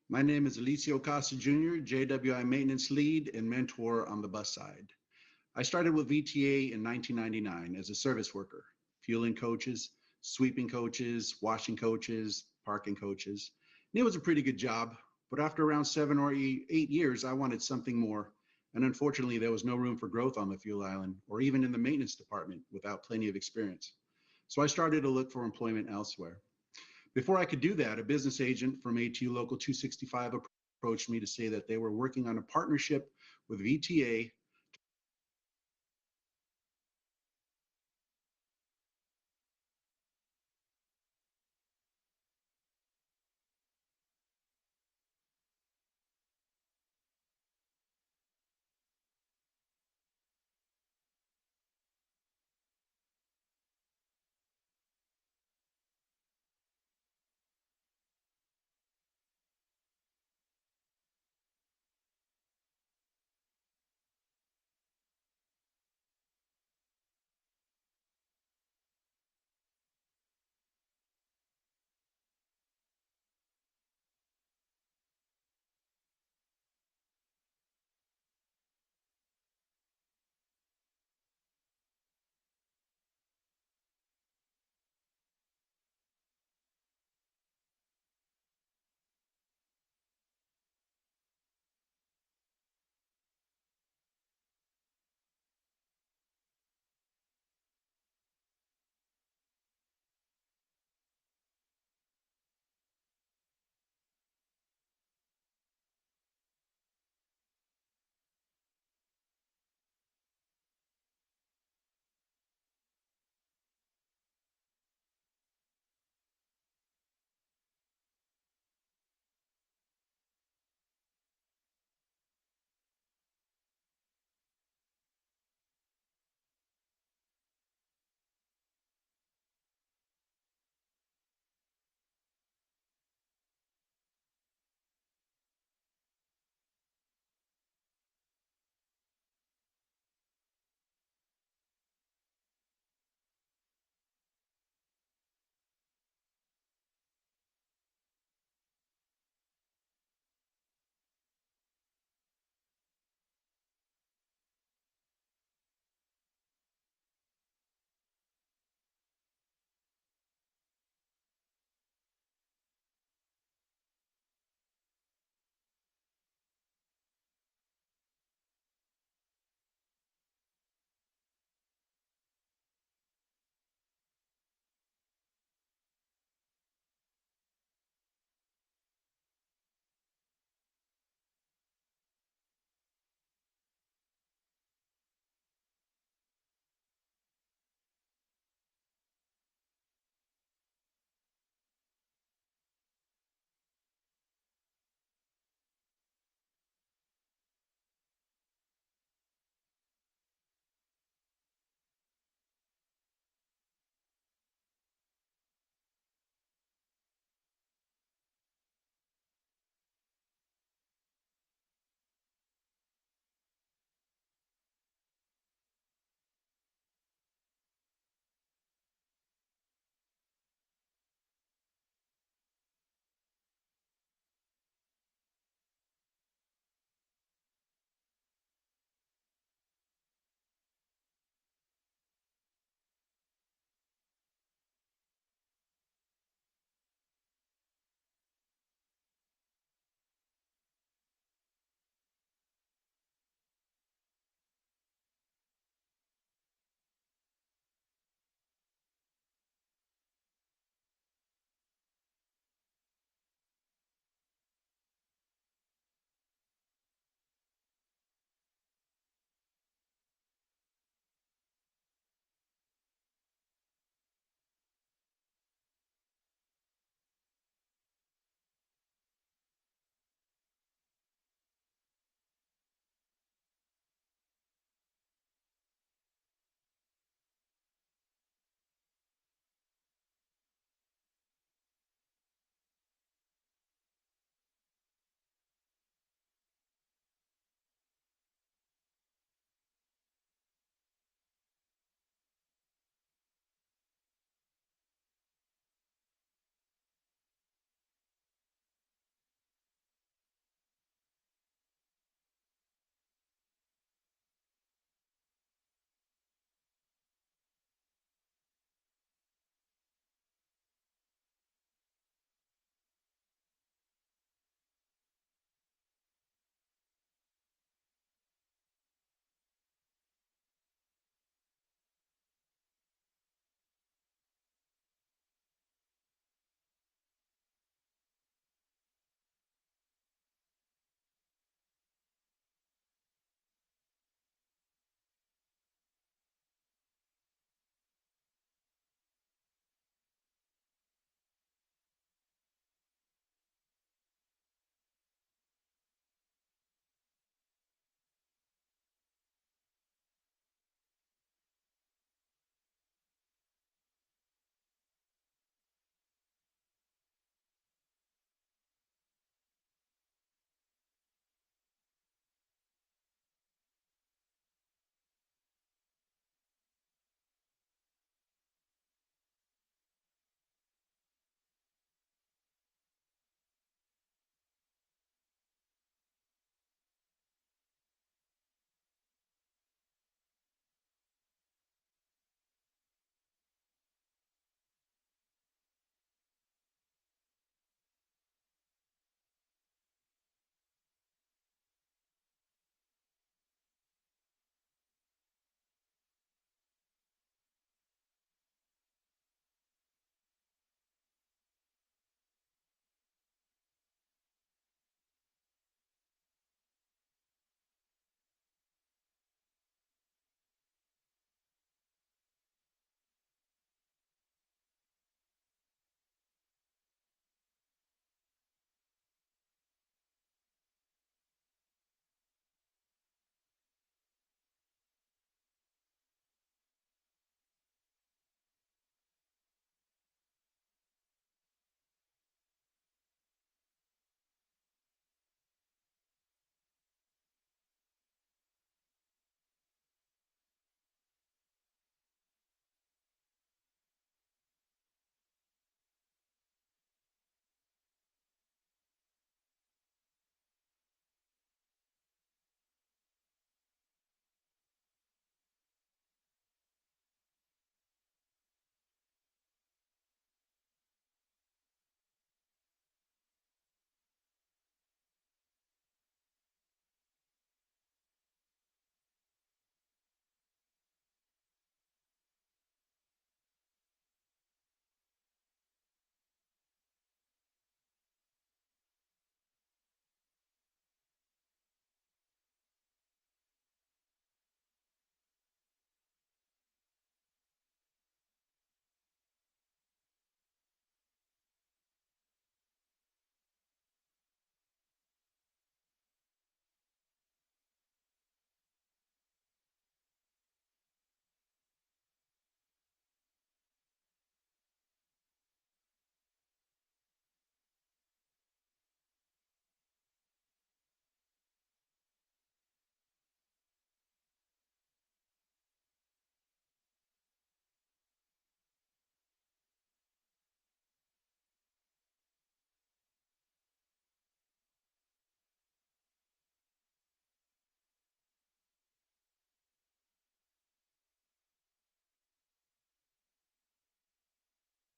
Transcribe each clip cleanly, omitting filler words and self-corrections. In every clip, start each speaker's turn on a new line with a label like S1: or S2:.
S1: My name is Alicio Costa Jr., JWI maintenance lead and mentor on the bus side. I started with VTA in 1999 as a service worker, fueling coaches, sweeping coaches, washing coaches, parking coaches. And it was a pretty good job, but after around 7 or 8 years, I wanted something more. And unfortunately, there was no room for growth on the fuel island or even in the maintenance department without plenty of experience. So I started to look for employment elsewhere. Before I could do that, a business agent from ATU Local 265 approached me to say that they were working on a partnership with VTA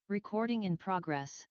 S2: Recording in progress.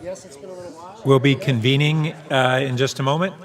S3: Yes, it's been a little while.
S4: We'll be convening in just a moment.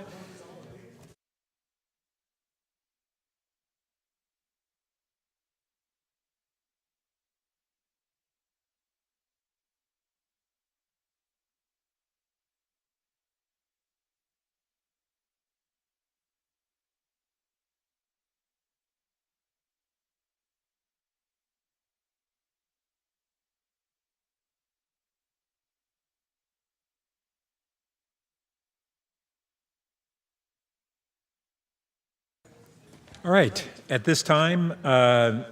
S4: All right, at this time,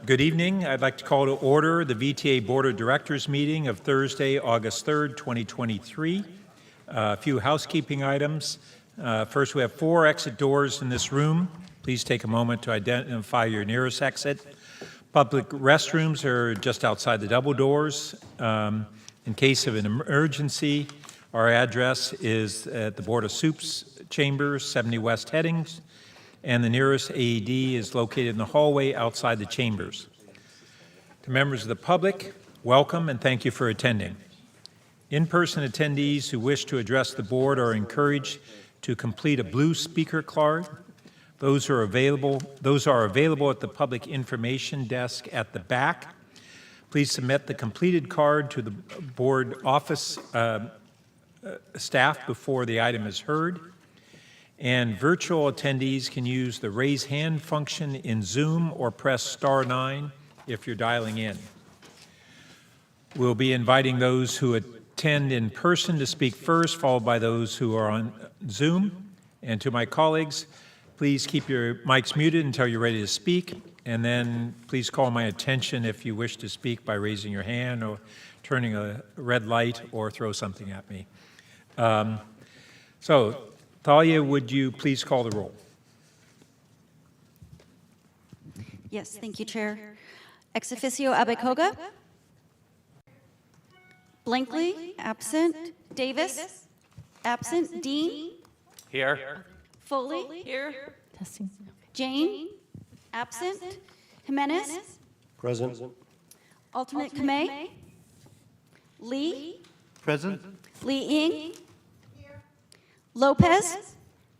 S4: good evening. I'd like to call to order the VTA Board of Directors meeting of Thursday, August 3rd, 2023. A few housekeeping items. First, we have 4 exit doors in this room. Please take a moment to identify your nearest exit. Public restrooms are just outside the double doors. In case of an emergency, our address is at the Board of Soups Chambers, 70 West Headings, and the nearest AED is located in the hallway outside the chambers. To members of the public, welcome and thank you for attending. In-person attendees who wish to address the board are encouraged to complete a blue speaker card. Those are available at the public information desk at the back. Please submit the completed card to the board office staff before the item is heard. And virtual attendees can use the raise hand function in Zoom or press *9 if you're dialing in. We'll be inviting those who attend in person to speak first, followed by those who are on Zoom. And to my colleagues, please keep your mics muted until you're ready to speak, and then please call my attention if you wish to speak by raising your hand or turning a red light or throw something at me. Thalia, would you please call the roll?
S5: Yes, thank you, Chair. Ex officio Abekoga. Blankley, absent. Davis, absent. Dean.
S4: Here.
S5: Foley. Here. Jane, absent. Jimenez.
S3: Present.
S5: Alternate Kamei. Lee.
S3: Present.
S5: Lee Ing. Lopez.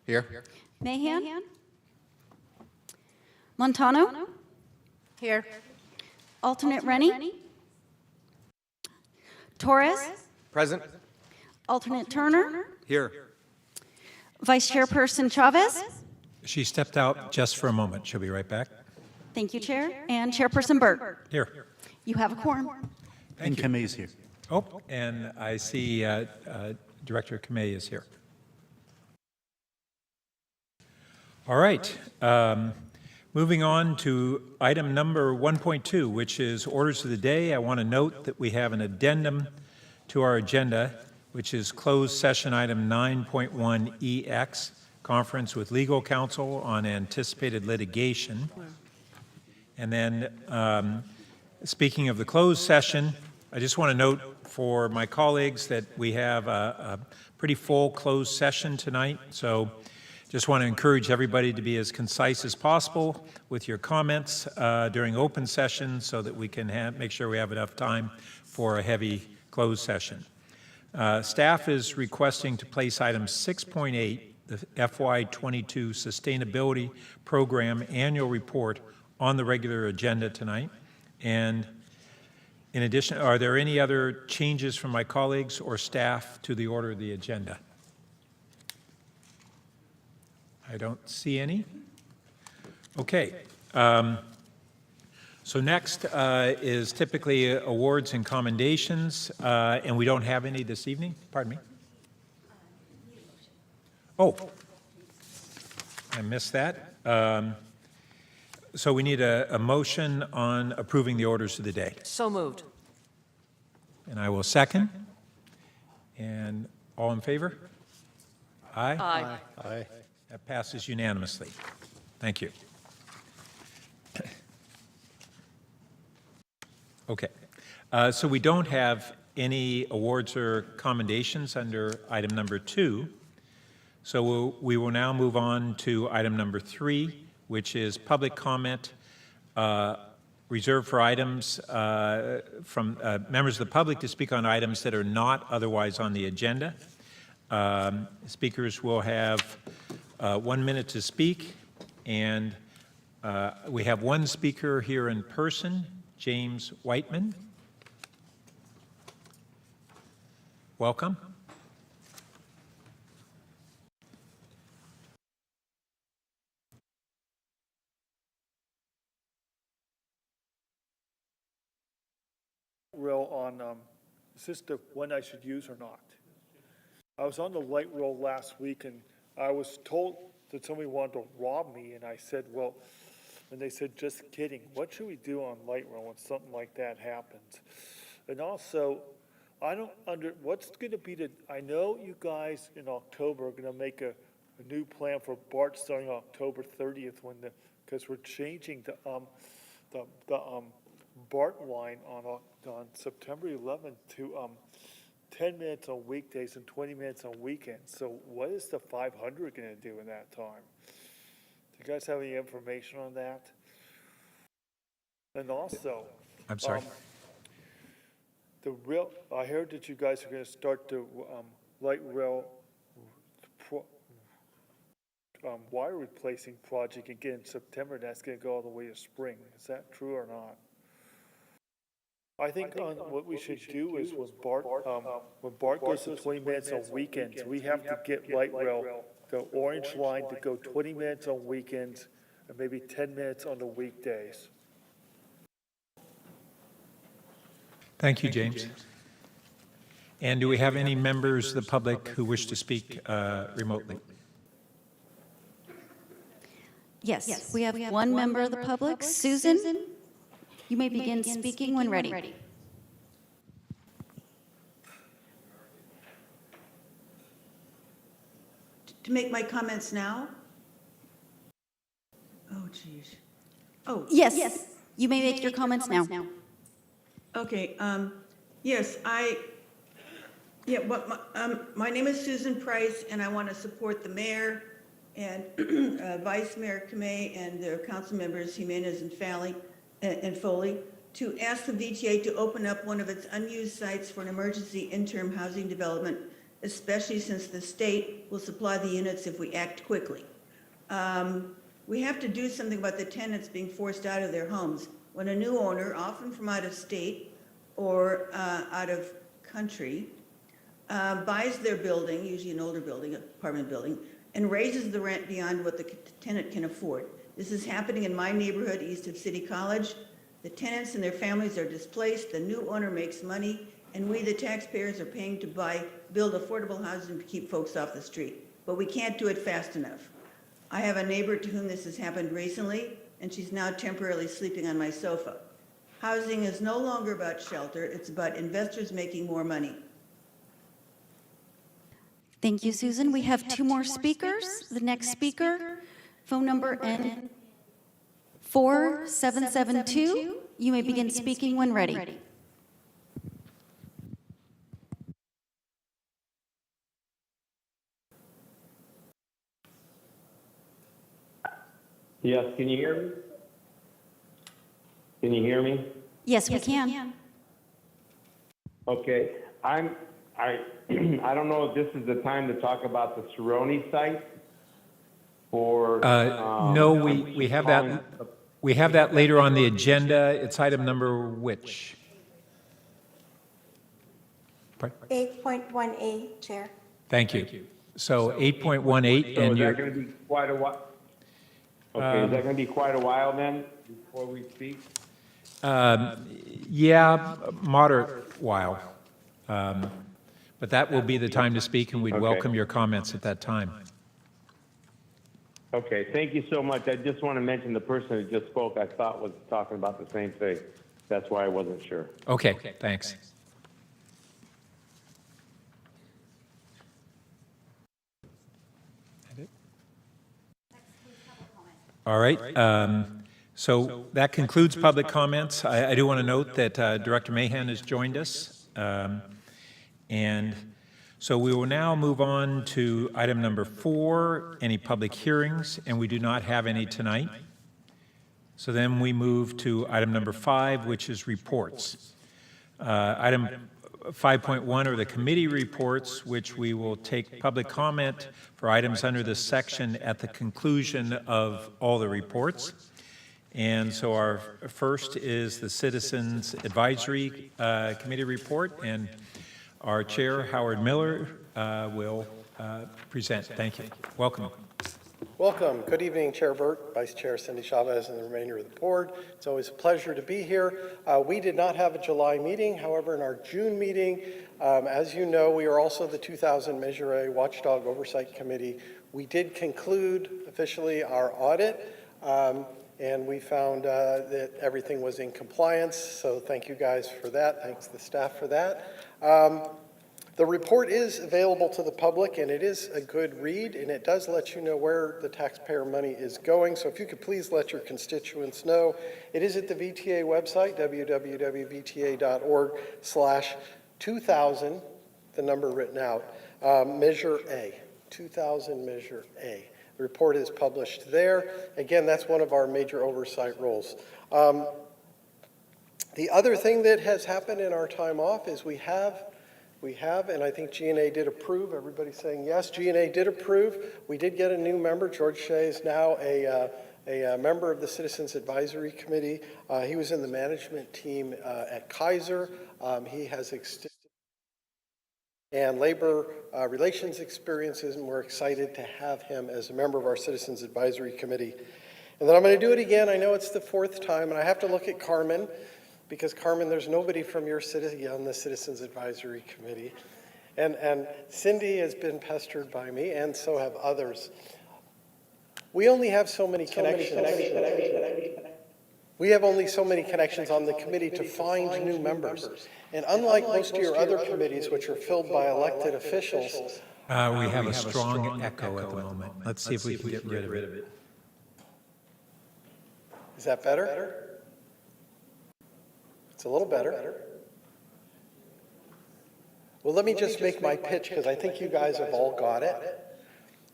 S3: Here.
S5: Mahan. Montano. Here. Alternate Rennie. Torres.
S3: Present.
S5: Alternate Turner.
S3: Here.
S5: Vice Chairperson Chavez.
S4: She stepped out just for a moment. She'll be right back.
S5: Thank you, Chair. And Chairperson Burt.
S4: Here.
S5: You have a quorum.
S4: Thank you.
S6: Kamei's here.
S4: Oh, and I see Director Kamei is here. All right. Moving on to item number 1.2, which is orders of the day. I want to note that we have an addendum to our agenda, which is closed session item 9.1EX, conference with legal counsel on anticipated litigation. And then, speaking of the closed session, I just want to note for my colleagues that we have a pretty full closed session tonight. So just want to encourage everybody to be as concise as possible with your comments during open session so that we can make sure we have enough time for a heavy closed session. Staff is requesting to place item 6.8, the FY22 Sustainability Program Annual Report, on the regular agenda tonight. And in addition, are there any other changes from my colleagues or staff to the order of the agenda? I don't see any. Okay. So next is typically awards and commendations, and we don't have any this evening. Pardon me. Oh, I missed that. So we need a motion on approving the orders of the day.
S2: So moved.
S4: And I will second. And all in favor? Aye?
S2: Aye.
S3: Aye.
S4: That passes unanimously. Thank you. Okay. So we don't have any awards or commendations under item number 2. So we will now move on to item number 3, which is public comment reserved for items from members of the public to speak on items that are not otherwise on the agenda. Speakers will have 1 minute to speak, and we have one speaker here in person, James Whiteman. Welcome.
S6: Rail on, is this the one I should use or not? I was on the light rail last week and I was told that somebody wanted to rob me and I said, well, and they said, just kidding. What should we do on light rail when something like that happens? And also, I don't what's gonna be I know you guys in October are gonna make a new plan for BART starting October 30th because we're changing the BART line on September 11th to 10 minutes on weekdays and 20 minutes on weekends. So what is the 500 going to do in that time? Do you guys have any information on that? And also,
S4: I'm sorry.
S6: I heard that you guys are going to start the light rail wire replacing project again in September. That's going to go all the way to spring. Is that true or not? I think what we should do is when BART goes to 20 minutes on weekends, we have to get light rail, the orange line to go 20 minutes on weekends and maybe 10 minutes on the weekdays.
S4: Thank you, James. And do we have any members of the public who wish to speak remotely?
S5: Yes, we have one member of the public, Susan. You may begin speaking when ready.
S7: To make my comments now? Oh, geez. Oh,
S5: Yes, you may make your comments now.
S7: okay. Yes, my name is Susan Price, and I want to support the mayor and Vice Mayor Kamei and the council members Jimenez and Foley to ask the VTA to open up one of its unused sites for an emergency interim housing development, especially since the state will supply the units if we act quickly. We have to do something about the tenants being forced out of their homes. When a new owner, often from out of state or out of country, buys their building, usually an older building, apartment building, and raises the rent beyond what the tenant can afford. This is happening in my neighborhood east of City College. The tenants and their families are displaced, the new owner makes money, and we, the taxpayers, are paying to build affordable housing to keep folks off the street. But we can't do it fast enough. I have a neighbor to whom this has happened recently, and she's now temporarily sleeping on my sofa. Housing is no longer about shelter, it's about investors making more money.
S5: Thank you, Susan. We have two more speakers. The next speaker, phone number N4772. You may begin speaking when ready.
S2: Yes, can you hear me? Can you hear me?
S5: Yes, we can.
S2: Okay, I don't know if this is the time to talk about the Cerrone site or.
S4: No, we have that. We have that later on the agenda. It's item number which?
S8: 8.18, Chair.
S4: Thank you. So 8.18,
S2: So
S4: and
S2: is that
S4: you're,
S2: going to be quite a while? Okay, is that going to be quite a while then, before we speak?
S4: yeah, moderate while. But that will be the time to speak, and we'd
S2: Okay.
S4: welcome your comments at that time.
S2: Okay, thank you so much. I just want to mention the person who just spoke, I thought was talking about the same thing. That's why I wasn't sure.
S4: Okay, thanks. All right. So that concludes public comments. I do want to note that Director Mahan has joined us. And so we will now move on to item number 4, any public hearings, and we do not have any tonight. So then we move to item number 5, which is reports. Item 5.1 are the committee reports, which we will take public comment for items under this section at the conclusion of all the reports. And so our first is the Citizens Advisory Committee report, and our chair, Howard Miller, will present. Thank you. Welcome.
S9: Welcome. Good evening, Chair Burt, Vice Chair Cindy Chavez, and the remainder of the board. It's always a pleasure to be here. We did not have a July meeting. However, in our June meeting, as you know, we are also the 2000 Measure A Watchdog Oversight Committee. We did conclude officially our audit, and we found that everything was in compliance. So thank you guys for that. Thanks to the staff for that. The report is available to the public, and it is a good read, and it does let you know where the taxpayer money is going. So if you could please let your constituents know. It is at the VTA website, www.vta.org/2000, the number written out, Measure A, 2000 Measure A. The report is published there. Again, that's one of our major oversight roles. The other thing that has happened in our time off is we have, and I think G&A did approve. Everybody's saying yes. G&A did approve. We did get a new member. George Shea is now a member of the Citizens Advisory Committee. He was in the management team at Kaiser. He has extensive and labor relations experiences, and we're excited to have him as a member of our Citizens Advisory Committee. And then I'm going to do it again. I know it's the 4th time, and I have to look at Carmen, because Carmen, there's nobody from your city on the Citizens Advisory Committee. And Cindy has been pestered by me, and so have others. We only have so many connections. We have only so many connections on the committee to find new members. And unlike most of your other committees, which are filled by elected officials,
S4: We have a strong echo at the moment. Let's see if we can get rid of it.
S9: is that better? It's a little better. Well, let me just make my pitch, because I think you guys have all got it.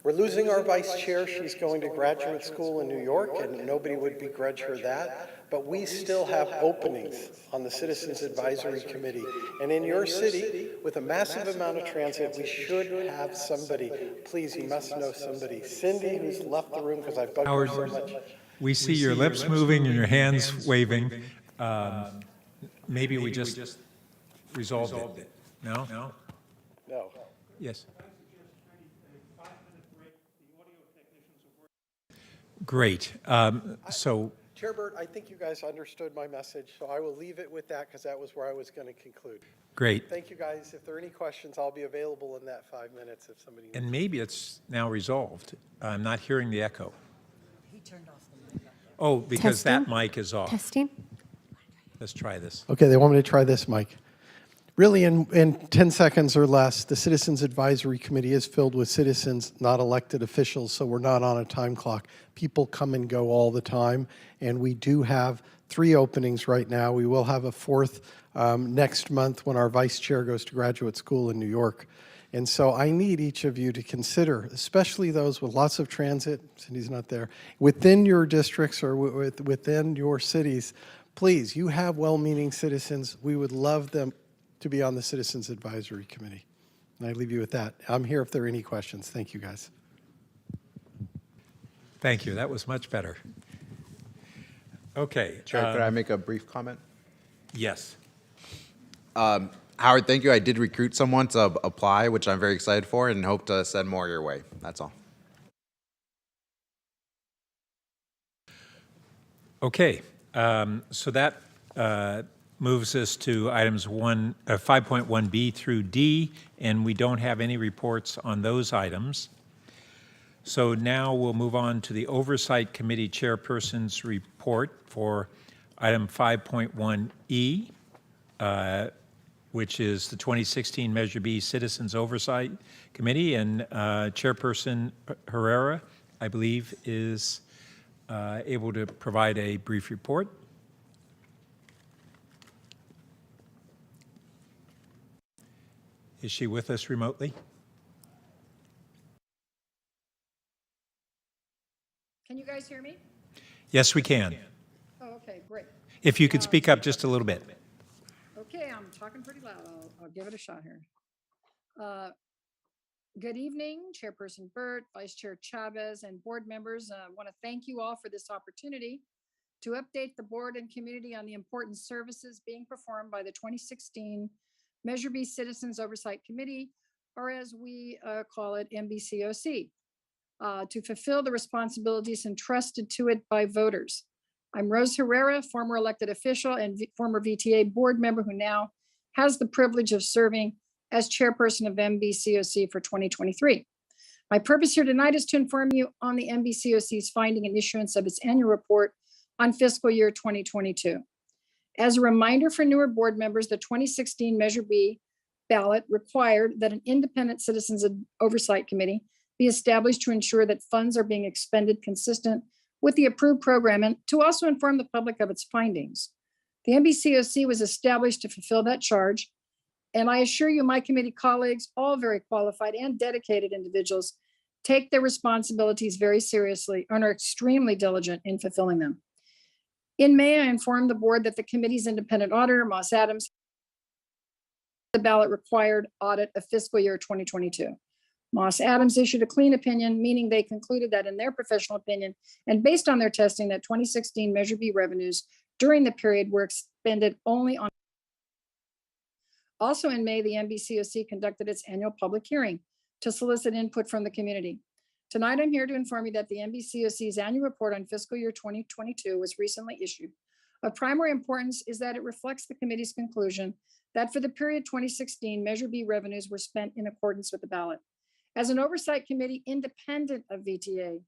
S9: We're losing our vice chair. She's going to graduate school in New York, and nobody would begrudge her that. But we still have openings on the Citizens Advisory Committee. And in your city, with a massive amount of transit, we should have somebody. Please, you must know somebody. Cindy, who's left the room because I've bugged her so much.
S4: We see your lips moving and your hands waving. Maybe we just resolved it. No?
S9: No.
S4: Yes. Great. So
S9: Chair Burt, I think you guys understood my message, so I will leave it with that because that was where I was going to conclude.
S4: Great.
S9: Thank you, guys. If there are any questions, I'll be available in that 5 minutes if somebody needs.
S4: And maybe it's now resolved. I'm not hearing the echo. He turned off the mic. Oh, because that mic is off.
S8: Testing.
S4: Let's try this.
S9: Okay, they want me to try this mic. Really, in 10 seconds or less, the Citizens Advisory Committee is filled with citizens, not elected officials, so we're not on a time clock. People come and go all the time, and we do have 3 openings right now. We will have a 4th next month when our vice chair goes to graduate school in New York. And so I need each of you to consider, especially those with lots of transit, Cindy's not there, within your districts or within your cities. Please, you have well-meaning citizens. We would love them to be on the Citizens Advisory Committee. And I leave you with that. I'm here if there are any questions. Thank you, guys.
S4: Thank you. That was much better. Okay.
S3: Chair, could I make a brief comment?
S4: Yes.
S3: Howard, thank you. I did recruit someone to apply, which I'm very excited for, and hope to send more your way. That's all.
S4: Okay. So that moves us to items 5.1B through D, and we don't have any reports on those items. So now we'll move on to the Oversight Committee Chairperson's report for item 5.1E, which is the 2016 Measure B Citizens Oversight Committee, and Chairperson Herrera, I believe, is able to provide a brief report. Is she with us remotely?
S10: Can you guys hear me?
S4: Yes, we can.
S10: Oh, okay, great.
S4: If you could speak up just a little bit.
S10: Okay, I'm talking pretty loud. I'll give it a shot here. Good evening, Chairperson Burt, Vice Chair Chavez, and board members. I want to thank you all for this opportunity to update the board and community on the important services being performed by the 2016 Measure B Citizens Oversight Committee, or as we call it, MBCOC, to fulfill the responsibilities entrusted to it by voters. I'm Rose Herrera, former elected official and former VTA board member who now has the privilege of serving as chairperson of MBCOC for 2023. My purpose here tonight is to inform you on the MBCOC's finding and issuance of its annual report on fiscal year 2022. As a reminder for newer board members, the 2016 Measure B ballot required that an independent Citizens Oversight Committee be established to ensure that funds are being expended consistent with the approved program and to also inform the public of its findings. The MBCOC was established to fulfill that charge, and I assure you, my committee colleagues, all very qualified and dedicated individuals, take their responsibilities very seriously and are extremely diligent in fulfilling them. In May, I informed the board that the committee's independent auditor, Moss Adams, the ballot required audit of fiscal year 2022. Moss Adams issued a clean opinion, meaning they concluded that in their professional opinion and based on their testing that 2016 Measure B revenues during the period were expended only on. Also in May, the MBCOC conducted its annual public hearing to solicit input from the community. Tonight, I'm here to inform you that the MBCOC's annual report on fiscal year 2022 was recently issued. Of primary importance is that it reflects the committee's conclusion that for the period 2016, Measure B revenues were spent in accordance with the ballot. As an oversight committee independent of VTA,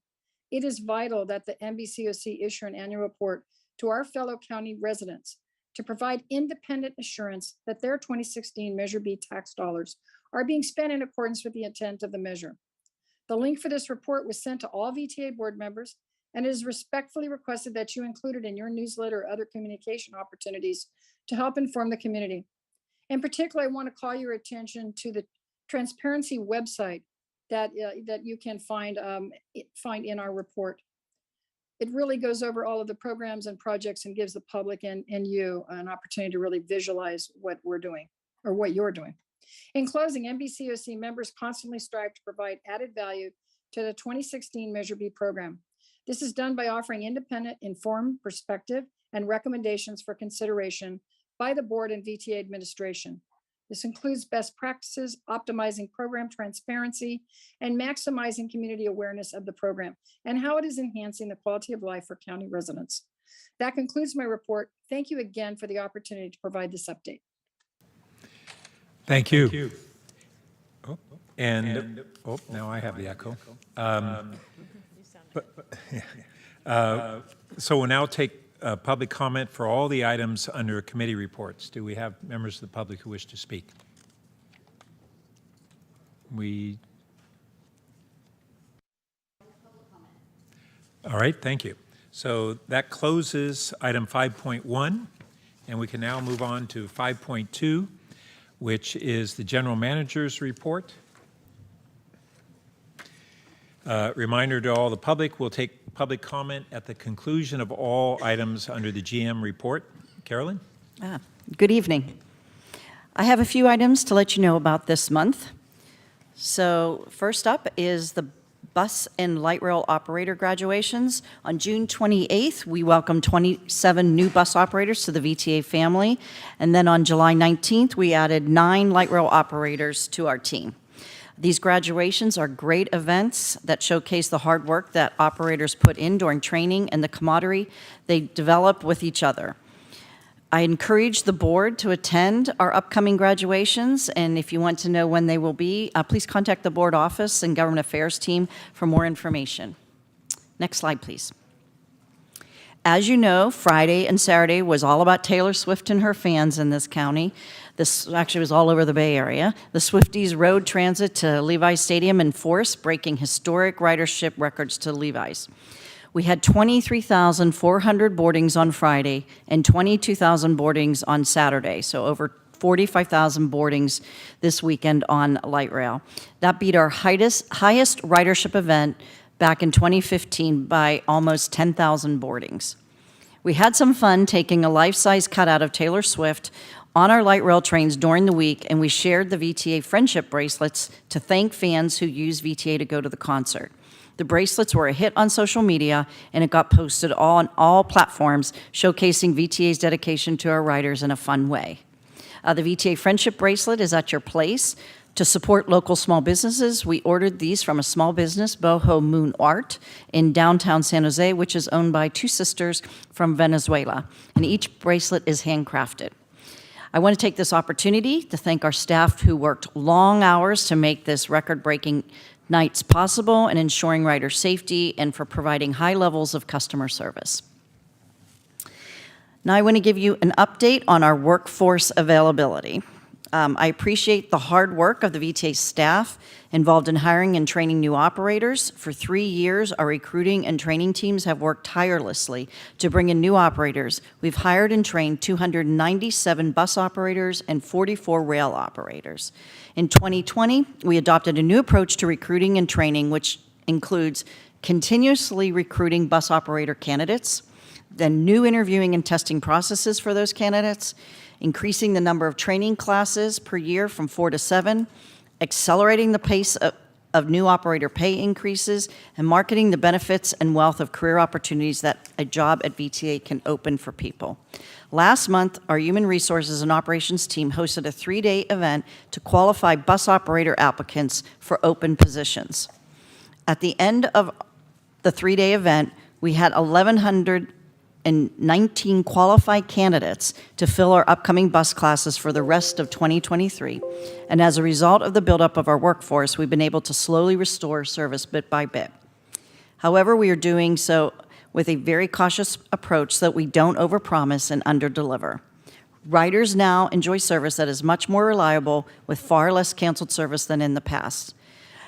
S10: it is vital that the MBCOC issue an annual report to our fellow county residents to provide independent assurance that their 2016 Measure B tax dollars are being spent in accordance with the intent of the measure. The link for this report was sent to all VTA board members, and it is respectfully requested that you include it in your newsletter or other communication opportunities to help inform the community. In particular, I want to call your attention to the transparency website that you can find in our report. It really goes over all of the programs and projects and gives the public and you an opportunity to really visualize what we're doing or what you're doing. In closing, MBCOC members constantly strive to provide added value to the 2016 Measure B program. This is done by offering independent, informed perspective and recommendations for consideration by the board and VTA administration. This includes best practices, optimizing program transparency, and maximizing community awareness of the program and how it is enhancing the quality of life for county residents. That concludes my report. Thank you again for the opportunity to provide this update.
S4: Thank you. Oh, and, oh, now I have the echo. So we'll now take public comment for all the items under committee reports. Do we have members of the public who wish to speak? All right, thank you. So that closes item 5.1, and we can now move on to 5.2, which is the general manager's report. Reminder to all the public, we'll take public comment at the conclusion of all items under the GM report. Carolyn?
S8: Good evening. I have a few items to let you know about this month. So first up is the bus and light rail operator graduations. On June 28th, we welcomed 27 new bus operators to the VTA family. And then on July 19th, we added 9 light rail operators to our team. These graduations are great events that showcase the hard work that operators put in during training and the camaraderie they develop with each other. I encourage the board to attend our upcoming graduations, and if you want to know when they will be, please contact the board office and government affairs team for more information. Next slide, please. As you know, Friday and Saturday was all about Taylor Swift and her fans in this county. This actually was all over the Bay Area. The Swifties rode transit to Levi's Stadium in force, breaking historic ridership records to Levi's. We had 23,400 boardings on Friday and 22,000 boardings on Saturday, so over 45,000 boardings this weekend on light rail. That beat our highest ridership event back in 2015 by almost 10,000 boardings. We had some fun taking a life-size cutout of Taylor Swift on our light rail trains during the week, and we shared the VTA friendship bracelets to thank fans who use VTA to go to the concert. The bracelets were a hit on social media, and it got posted on all platforms, showcasing VTA's dedication to our riders in a fun way. The VTA Friendship Bracelet is at your place. To support local small businesses, we ordered these from a small business, Boho Moon Art, in downtown San Jose, which is owned by 2 sisters from Venezuela, and each bracelet is handcrafted. I want to take this opportunity to thank our staff who worked long hours to make this record-breaking nights possible and ensuring rider safety and for providing high levels of customer service. Now I want to give you an update on our workforce availability. I appreciate the hard work of the VTA staff involved in hiring and training new operators. For 3 years, our recruiting and training teams have worked tirelessly to bring in new operators. We've hired and trained 297 bus operators and 44 rail operators. In 2020, we adopted a new approach to recruiting and training, which includes continuously recruiting bus operator candidates, then new interviewing and testing processes for those candidates, increasing the number of training classes per year from 4 to 7, accelerating the pace of new operator pay increases, and marketing the benefits and wealth of career opportunities that a job at VTA can open for people. Last month, our Human Resources and Operations team hosted a 3-day event to qualify bus operator applicants for open positions. At the end of the 3-day event, we had 1,119 qualified candidates to fill our upcoming bus classes for the rest of 2023. And as a result of the buildup of our workforce, we've been able to slowly restore service bit by bit. However, we are doing so with a very cautious approach so that we don't overpromise and underdeliver. Riders now enjoy service that is much more reliable with far less canceled service than in the past.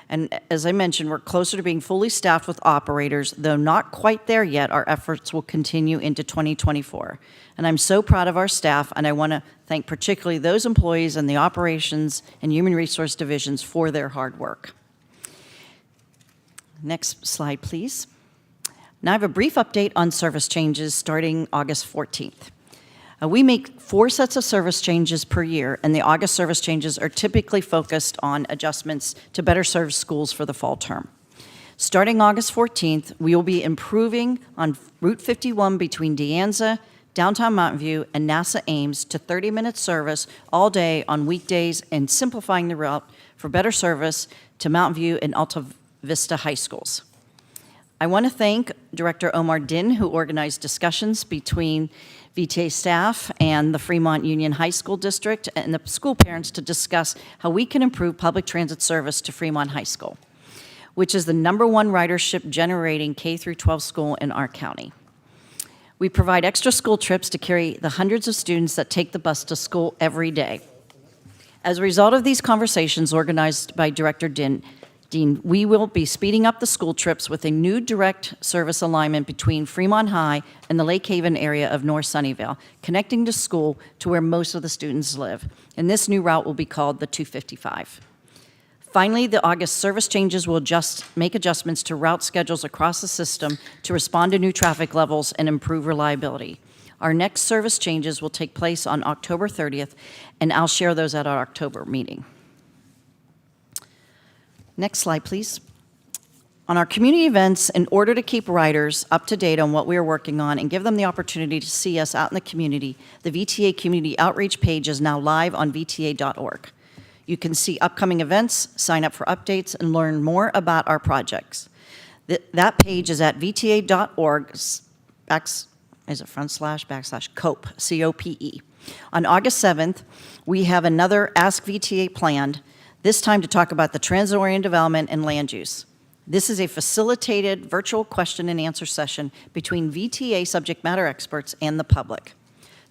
S8: And as I mentioned, we're closer to being fully staffed with operators, though not quite there yet. Our efforts will continue into 2024. And I'm so proud of our staff, and I want to thank particularly those employees in the operations and human resource divisions for their hard work. Next slide, please. Now I have a brief update on service changes starting August 14th. We make 4 sets of service changes per year, and the August service changes are typically focused on adjustments to better serve schools for the fall term. Starting August 14th, we will be improving on Route 51 between De Anza, downtown Mountain View, and NASA Ames to 30-minute service all day on weekdays and simplifying the route for better service to Mountain View and Alta Vista High Schools. I want to thank Director Omar Din, who organized discussions between VTA staff and the Fremont Union High School District and the school parents to discuss how we can improve public transit service to Fremont High School, which is the #1 ridership generating K through 12 school in our county. We provide extra school trips to carry the hundreds of students that take the bus to school every day. As a result of these conversations organized by Director Dean, we will be speeding up the school trips with a new direct service alignment between Fremont High and the Lake Haven area of North Sunnyvale, connecting to school to where most of the students live. And this new route will be called the 255. Finally, the August service changes will make adjustments to route schedules across the system to respond to new traffic levels and improve reliability. Our next service changes will take place on October 30th, and I'll share those at our October meeting. Next slide, please. On our community events, in order to keep riders up to date on what we are working on and give them the opportunity to see us out in the community, the VTA Community Outreach page is now live on VTA.org. You can see upcoming events, sign up for updates, and learn more about our projects. That page is at VTA.org / COPE, C-O-P-E. On August 7th, we have another Ask VTA planned, this time to talk about the transit-oriented development and land use. This is a facilitated virtual question and answer session between VTA subject matter experts and the public.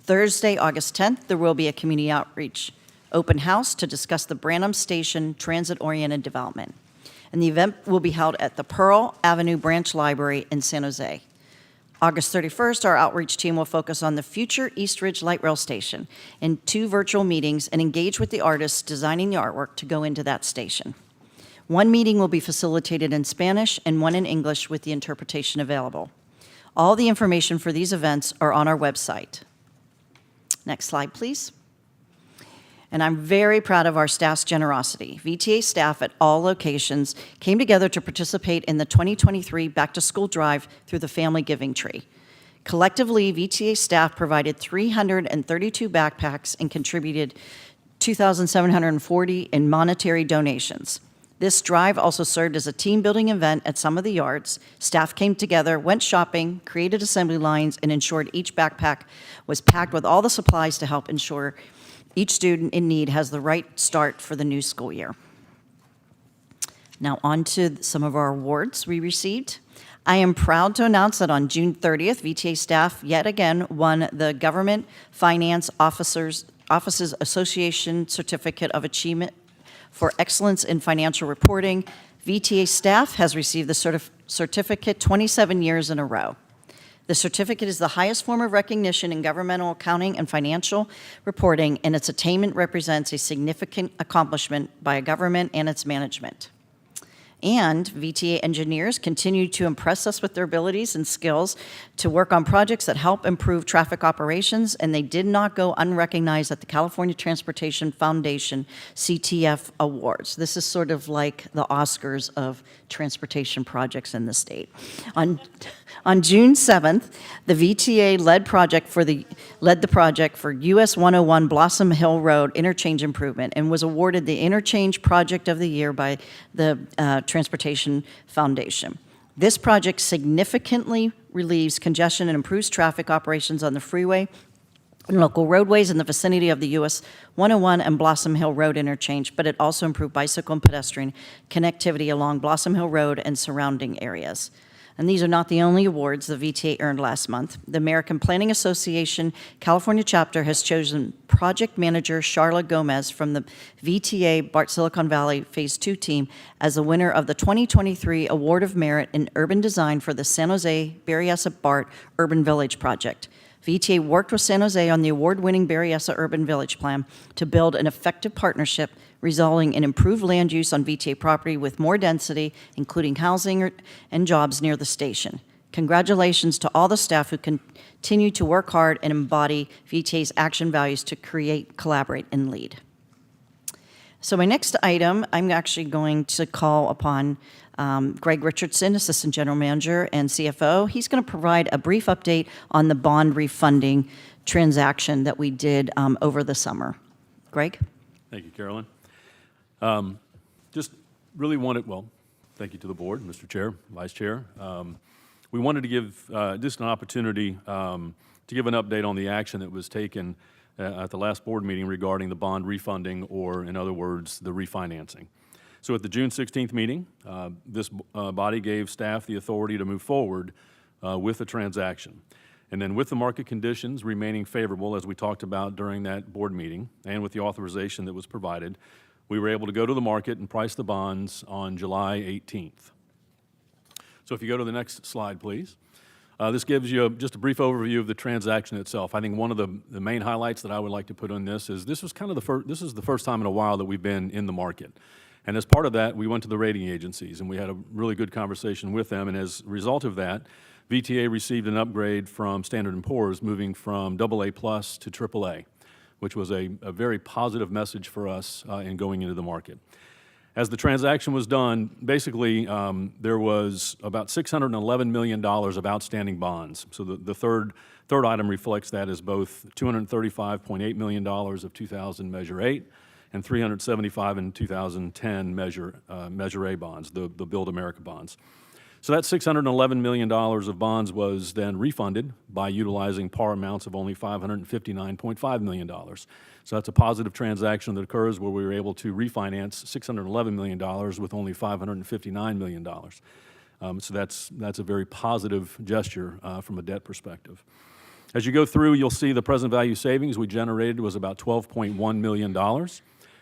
S8: Thursday, August 10th, there will be a community outreach open house to discuss the Branham Station transit-oriented development. And the event will be held at the Pearl Avenue Branch Library in San Jose. August 31st, our outreach team will focus on the future East Ridge Light Rail Station in 2 virtual meetings and engage with the artists designing the artwork to go into that station. 1 meeting will be facilitated in Spanish and 1 in English with the interpretation available. All the information for these events are on our website. Next slide, please. And I'm very proud of our staff's generosity. VTA staff at all locations came together to participate in the 2023 back-to-school drive through the Family Giving Tree. Collectively, VTA staff provided 332 backpacks and contributed 2,740 in monetary donations. This drive also served as a team-building event at some of the yards. Staff came together, went shopping, created assembly lines, and ensured each backpack was packed with all the supplies to help ensure each student in need has the right start for the new school year. Now on to some of our awards we received. I am proud to announce that on June 30th, VTA staff yet again won the Government Finance Officers Association Certificate of Achievement for Excellence in Financial Reporting. VTA staff has received the certificate 27 years in a row. The certificate is the highest form of recognition in governmental accounting and financial reporting, and its attainment represents a significant accomplishment by a government and its management. And VTA engineers continue to impress us with their abilities and skills to work on projects that help improve traffic operations, and they did not go unrecognized at the California Transportation Foundation CTF Awards. This is sort of like the Oscars of transportation projects in the state. On June 7th, the VTA led the project for US 101 Blossom Hill Road interchange improvement and was awarded the Interchange Project of the Year by the Transportation Foundation. This project significantly relieves congestion and improves traffic operations on the freeway and local roadways in the vicinity of the US 101 and Blossom Hill Road interchange, but it also improved bicycle and pedestrian connectivity along Blossom Hill Road and surrounding areas. And these are not the only awards the VTA earned last month. The American Planning Association California chapter has chosen project manager Charla Gomez from the VTA BART Silicon Valley Phase 2 team as the winner of the 2023 Award of Merit in Urban Design for the San Jose Berryessa BART Urban Village Project. VTA worked with San Jose on the award-winning Berryessa Urban Village Plan to build an effective partnership resulting in improved land use on VTA property with more density, including housing and jobs near the station. Congratulations to all the staff who continue to work hard and embody VTA's action values to create, collaborate, and lead. So my next item, I'm actually going to call upon Greg Richardson, Assistant General Manager and CFO. He's going to provide a brief update on the bond refunding transaction that we did over the summer. Greg?
S11: Thank you, Carolyn. Just really wanted, well, Thank you to the board, Mr. Chair, Vice Chair. We wanted to give just an opportunity to give an update on the action that was taken at the last board meeting regarding the bond refunding, or in other words, the refinancing. So at the June 16th meeting, this body gave staff the authority to move forward with the transaction. And then with the market conditions remaining favorable, as we talked about during that board meeting, and with the authorization that was provided, we were able to go to the market and price the bonds on July 18th. So if you go to the next slide, please. This gives you just a brief overview of the transaction itself. I think one of the main highlights that I would like to put on this is this is the first time in a while that we've been in the market. And as part of that, we went to the rating agencies, and we had a really good conversation with them. And as a result of that, VTA received an upgrade from Standard & Poor's, moving from AA+ to AAA, which was a very positive message for us in going into the market. As the transaction was done, basically there was about $611 million of outstanding bonds. So the third item reflects that as both $235.8 million of 2000 Measure 8 and $375 in 2010 Measure A bonds, the Build America bonds. So that $611 million of bonds was then refunded by utilizing par amounts of only $559.5 million. So that's a positive transaction that occurs where we were able to refinance $611 million with only $559 million. So that's a very positive gesture from a debt perspective. As you go through, you'll see the present value savings we generated was about $12.1 million.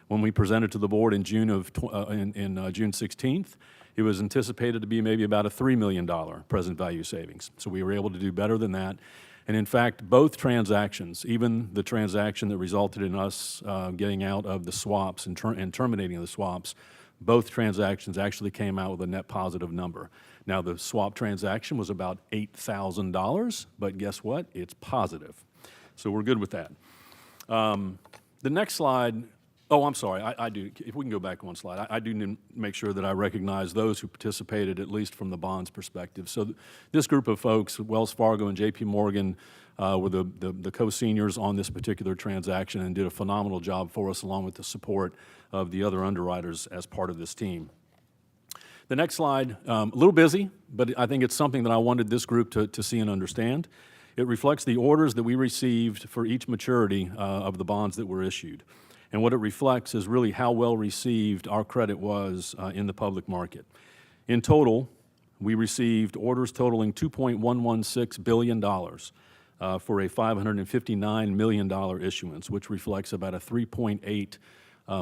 S11: When we presented to the board in June 16th, it was anticipated to be maybe about a $3 million present value savings. So we were able to do better than that. And in fact, both transactions, even the transaction that resulted in us getting out of the swaps and terminating the swaps, both transactions actually came out with a net positive number. Now, the swap transaction was about $8,000, but guess what? It's positive. So we're good with that. The next slide. Oh, I'm sorry, I do, if we can go back one slide, I do need to make sure that I recognize those who participated, at least from the bonds perspective. So this group of folks, Wells Fargo and JP Morgan, were the co-seniors on this particular transaction and did a phenomenal job for us, along with the support of the other underwriters as part of this team. The next slide, a little busy, but I think it's something that I wanted this group to see and understand. It reflects the orders that we received for each maturity of the bonds that were issued. And what it reflects is really how well received our credit was in the public market. In total, we received orders totaling $2.116 billion for a $559 million issuance, which reflects about a 3.8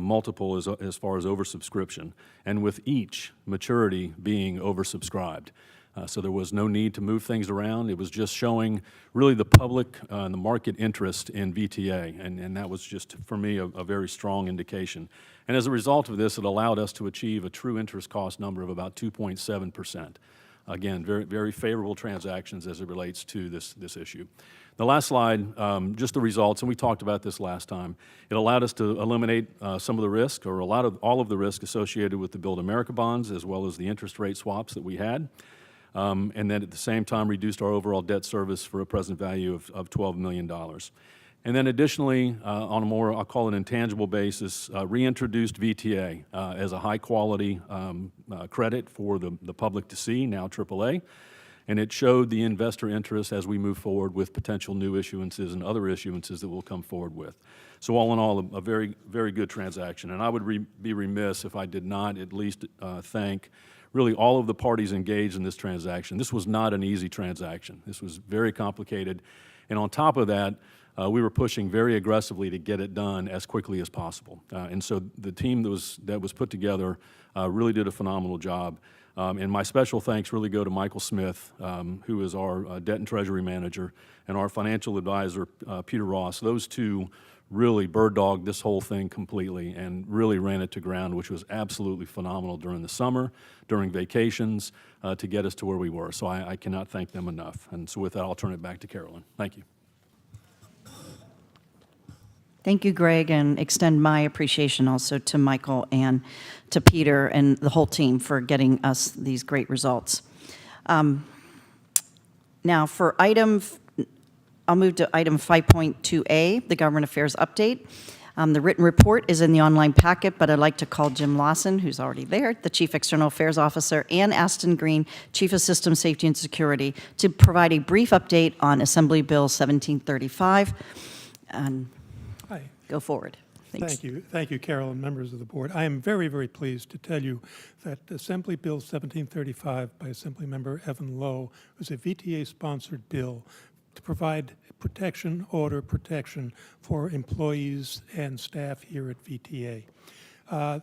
S11: multiple as far as oversubscription, and with each maturity being oversubscribed. So there was no need to move things around. It was just showing really the public and the market interest in VTA, and that was just, for me, a very strong indication. And as a result of this, it allowed us to achieve a true interest cost number of about 2.7%. Again, very, very favorable transactions as it relates to this issue. The last slide, just the results, and we talked about this last time. It allowed us to eliminate some of the risk, or all of the risk associated with the Build America bonds, as well as the interest rate swaps that we had. And then at the same time reduced our overall debt service for a present value of $12 million. And then additionally, on a more, I'll call it intangible basis, reintroduced VTA as a high-quality credit for the public to see, now AAA. And it showed the investor interest as we move forward with potential new issuances and other issuances that we'll come forward with. So all in all, a very, very good transaction. And I would be remiss if I did not at least thank really all of the parties engaged in this transaction. This was not an easy transaction. This was very complicated. And on top of that, we were pushing very aggressively to get it done as quickly as possible. And so the team that was put together really did a phenomenal job. And my special thanks really go to Michael Smith, who is our debt and treasury manager, and our financial advisor, Peter Ross. Those two really bird-dogged this whole thing completely and really ran it to ground, which was absolutely phenomenal during the summer, during vacations, to get us to where we were. So I cannot thank them enough. And so with that, I'll turn it back to Carolyn. Thank you.
S8: Thank you, Greg, and extend my appreciation also to Michael and to Peter and the whole team for getting us these great results. Now, I'll move to item 5.2A, the Government Affairs Update. The written report is in the online packet, but I'd like to call Jim Lawson, who's already there, the Chief External Affairs Officer, and Aston Green, Chief of System Safety and Security, to provide a brief update on Assembly Bill 1735. And
S12: Hi.
S8: go forward. Thanks.
S12: Thank you, Carol, and members of the board. I am very, very pleased to tell you that Assembly Bill 1735 by Assemblymember Evan Lowe was a VTA-sponsored bill to provide order protection for employees and staff here at VTA.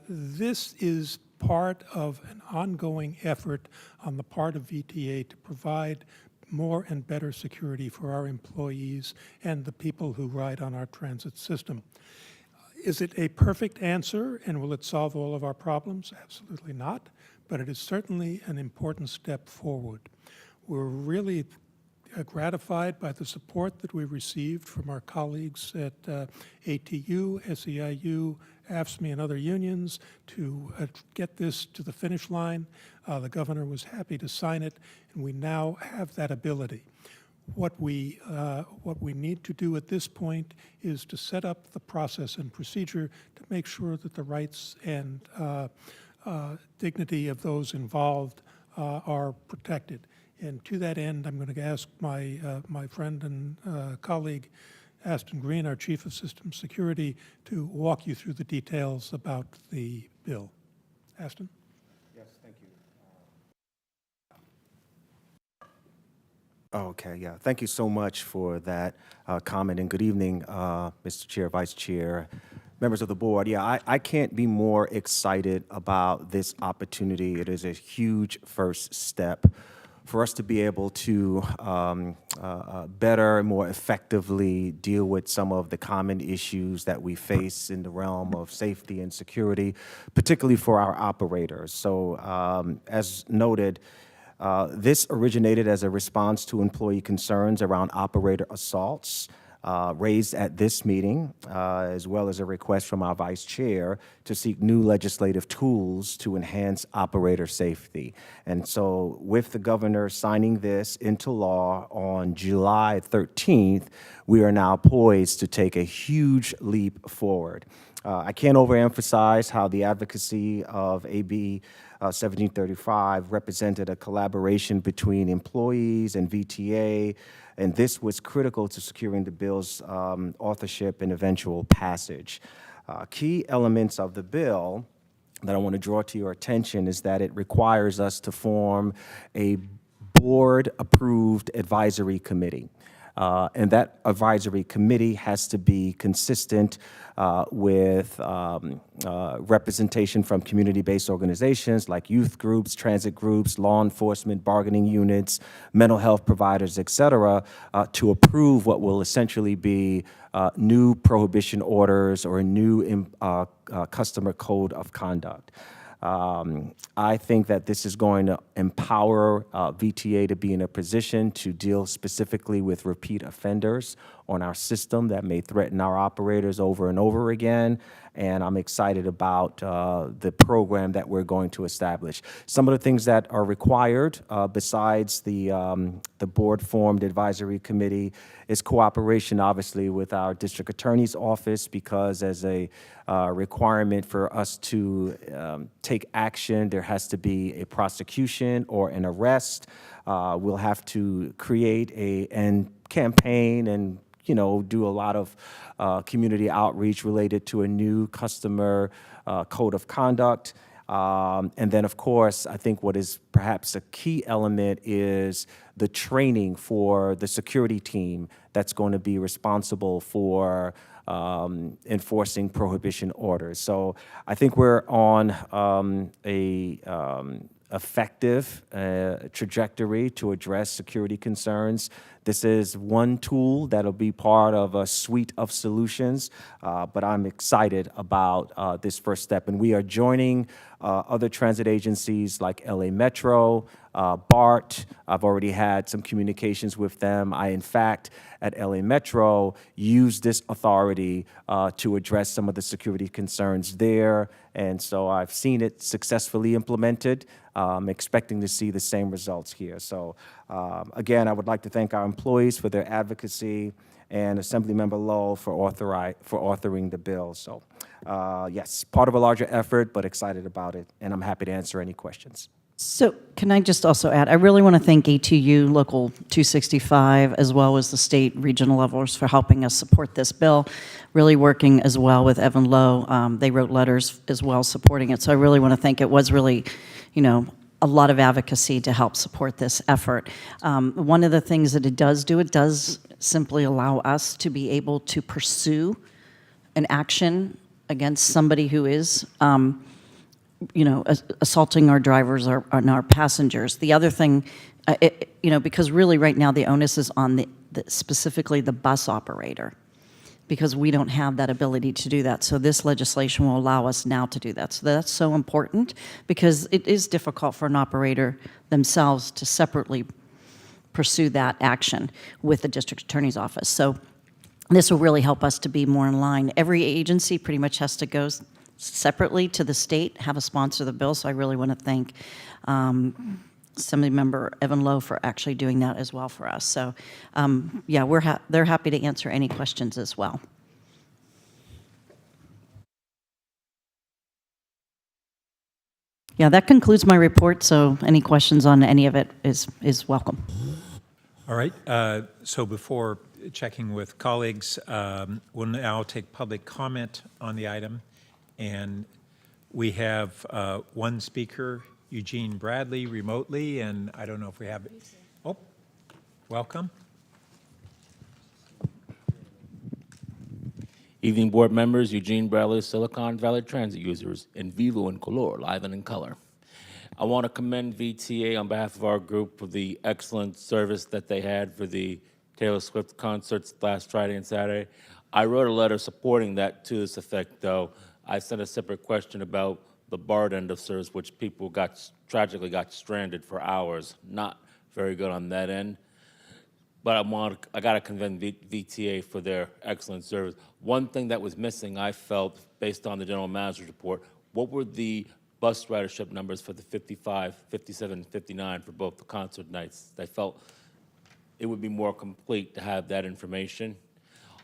S12: This is part of an ongoing effort on the part of VTA to provide more and better security for our employees and the people who ride on our transit system. Is it a perfect answer, and will it solve all of our problems? Absolutely not, but it is certainly an important step forward. We're really gratified by the support that we received from our colleagues at ATU, SEIU, AFSCME, and other unions to get this to the finish line. The governor was happy to sign it, and we now have that ability. What we need to do at this point is to set up the process and procedure to make sure that the rights and dignity of those involved are protected. And to that end, I'm going to ask my friend and colleague, Aston Green, our Chief of System Security, to walk you through the details about the bill. Aston?
S13: Yes, thank you. Okay, yeah. Thank you so much for that comment, and good evening, Mr. Chair, Vice Chair, members of the board. Yeah, I can't be more excited about this opportunity. It is a huge first step for us to be able to better and more effectively deal with some of the common issues that we face in the realm of safety and security, particularly for our operators. So as noted, this originated as a response to employee concerns around operator assaults raised at this meeting, as well as a request from our vice chair to seek new legislative tools to enhance operator safety. And so with the governor signing this into law on July 13th, we are now poised to take a huge leap forward. I can't overemphasize how the advocacy of AB 1735 represented a collaboration between employees and VTA, and this was critical to securing the bill's authorship and eventual passage. Key elements of the bill that I want to draw to your attention is that it requires us to form a board-approved advisory committee. And that advisory committee has to be consistent with representation from community-based organizations like youth groups, transit groups, law enforcement, bargaining units, mental health providers, et cetera, to approve what will essentially be new prohibition orders or a new customer code of conduct. I think that this is going to empower VTA to be in a position to deal specifically with repeat offenders on our system that may threaten our operators over and over again. And I'm excited about the program that we're going to establish. Some of the things that are required, besides the board-formed advisory committee, is cooperation, obviously, with our district attorney's office, because as a requirement for us to take action, there has to be a prosecution or an arrest. We'll have to create a campaign and do a lot of community outreach related to a new customer code of conduct. And then, of course, I think what is perhaps a key element is the training for the security team that's going to be responsible for enforcing prohibition orders. So I think we're on effective trajectory to address security concerns. This is one tool that'll be part of a suite of solutions, but I'm excited about this first step. And we are joining other transit agencies like LA Metro, BART. I've already had some communications with them. I, in fact, at LA Metro, used this authority to address some of the security concerns there. And so I've seen it successfully implemented. expecting to see the same results here. So again, I would like to thank our employees for their advocacy and Assemblymember Lowe for authoring the bill. So yes, part of a larger effort, but excited about it, and I'm happy to answer any questions.
S8: So can I just also add, I really want to thank ATU Local 265, as well as the state regional levels for helping us support this bill, really working as well with Evan Lowe. They wrote letters as well supporting it. So I really want to thank, it was really, a lot of advocacy to help support this effort. One of the things that it does simply allow us to be able to pursue an action against somebody who is assaulting our drivers and our passengers. The other thing, because really right now the onus is on specifically the bus operator, because we don't have that ability to do that. So this legislation will allow us now to do that. So that's so important, because it is difficult for an operator themselves to separately pursue that action with the district attorney's office. So this will really help us to be more in line. Every agency pretty much has to go separately to the state, have a sponsor of the bill. So I really want to thank Assemblymember Evan Lowe for actually doing that as well for us. So yeah, they're happy to answer any questions as well. Yeah, that concludes my report. So any questions on any of it is welcome.
S4: All right. So before checking with colleagues, we'll now take public comment on the item. And we have one speaker, Eugene Bradley, remotely, and I don't know if we have, oh, welcome.
S14: Evening board members, Eugene Bradley, Silicon Valley Transit users, in vivo and color, live and in color. I want to commend VTA on behalf of our group for the excellent service that they had for the Taylor Swift concerts last Friday and Saturday. I wrote a letter supporting that to this effect, though. I sent a separate question about the BART end of service, which people tragically got stranded for hours. Not very good on that end. But I got to commend VTA for their excellent service. One thing that was missing, I felt, based on the general manager's report, what were the bus ridership numbers for the 55, 57, 59 for both the concert nights? I felt it would be more complete to have that information.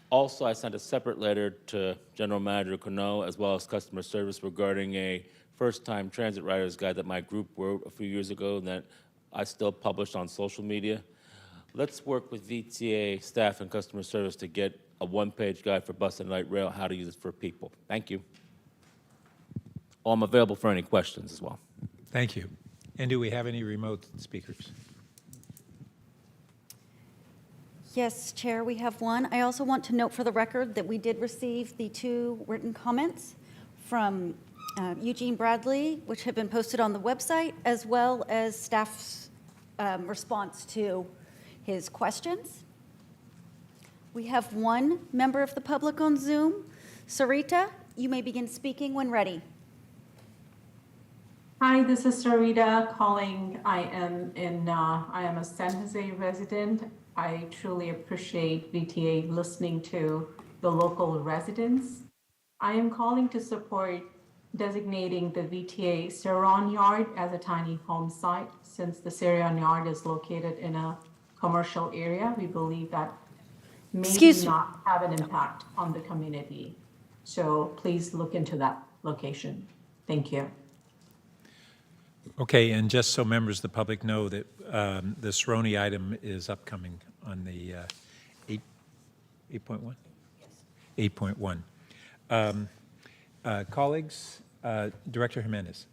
S14: Also, I sent a separate letter to General Manager Cano as well as customer service regarding a first-time transit riders guide that my group wrote a few years ago that I still published on social media. Let's work with VTA staff and customer service to get a one-page guide for bus and light rail, how to use it for people. Thank you. Oh, I'm available for any questions as well.
S4: Thank you. And do we have any remote speakers?
S5: Yes, Chair, we have one. I also want to note for the record that we did receive the 2 written comments from Eugene Bradley, which have been posted on the website, as well as staff's response to his questions. We have one member of the public on Zoom. Sarita, you may begin speaking when ready.
S15: Hi, this is Sarita calling. I am a San Jose resident. I truly appreciate VTA listening to the local residents. I am calling to support designating the VTA Saron Yard as a tiny home site. Since the Saron Yard is located in a commercial area, we believe that may not have an impact on the community. So please look into that location. Thank you.
S4: Okay, and just so members of the public know that the Cerrone item is upcoming on the 8.1? Yes. 8.1. Colleagues, Director Jimenez.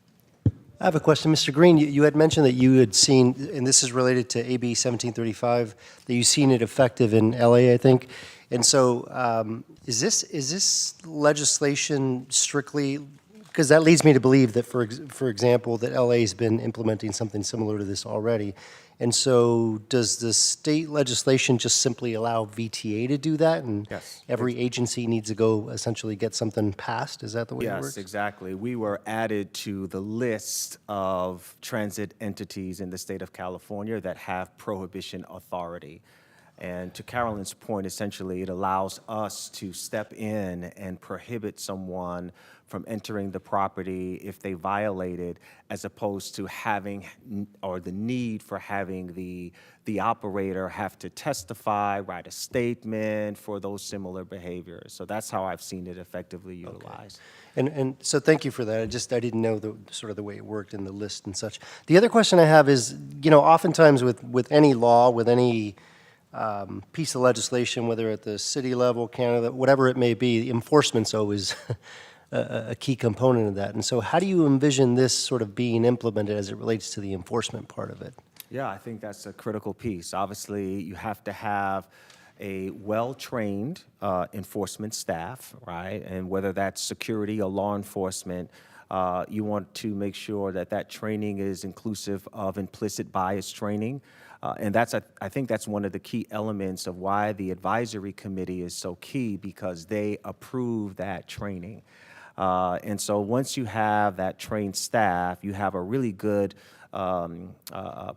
S16: I have a question. Mr. Green, you had mentioned that you had seen, and this is related to AB 1735, that you've seen it effective in LA, I think. And so is this legislation strictly, because that leads me to believe that, for example, that LA's been implementing something similar to this already. And so does the state legislation just simply allow VTA to do that? And
S13: yes,
S16: every agency needs to go essentially get something passed? Is that the way it works?
S13: Yes, exactly. We were added to the list of transit entities in the state of California that have prohibition authority. And to Carolyn's point, essentially, it allows us to step in and prohibit someone from entering the property if they violate it, as opposed to having, or the need for having the operator have to testify, write a statement for those similar behaviors. So that's how I've seen it effectively utilized.
S16: And so thank you for that. I didn't know the sort of the way it worked in the list and such. The other question I have is, oftentimes with any law, with any piece of legislation, whether at the city level, Canada, whatever it may be, enforcement's always a key component of that. And so how do you envision this sort of being implemented as it relates to the enforcement part of it?
S13: Yeah, I think that's a critical piece. Obviously, you have to have a well-trained enforcement staff, right? And whether that's security or law enforcement, you want to make sure that that training is inclusive of implicit bias training. And I think that's one of the key elements of why the advisory committee is so key, because they approve that training. And so once you have that trained staff, you have a really good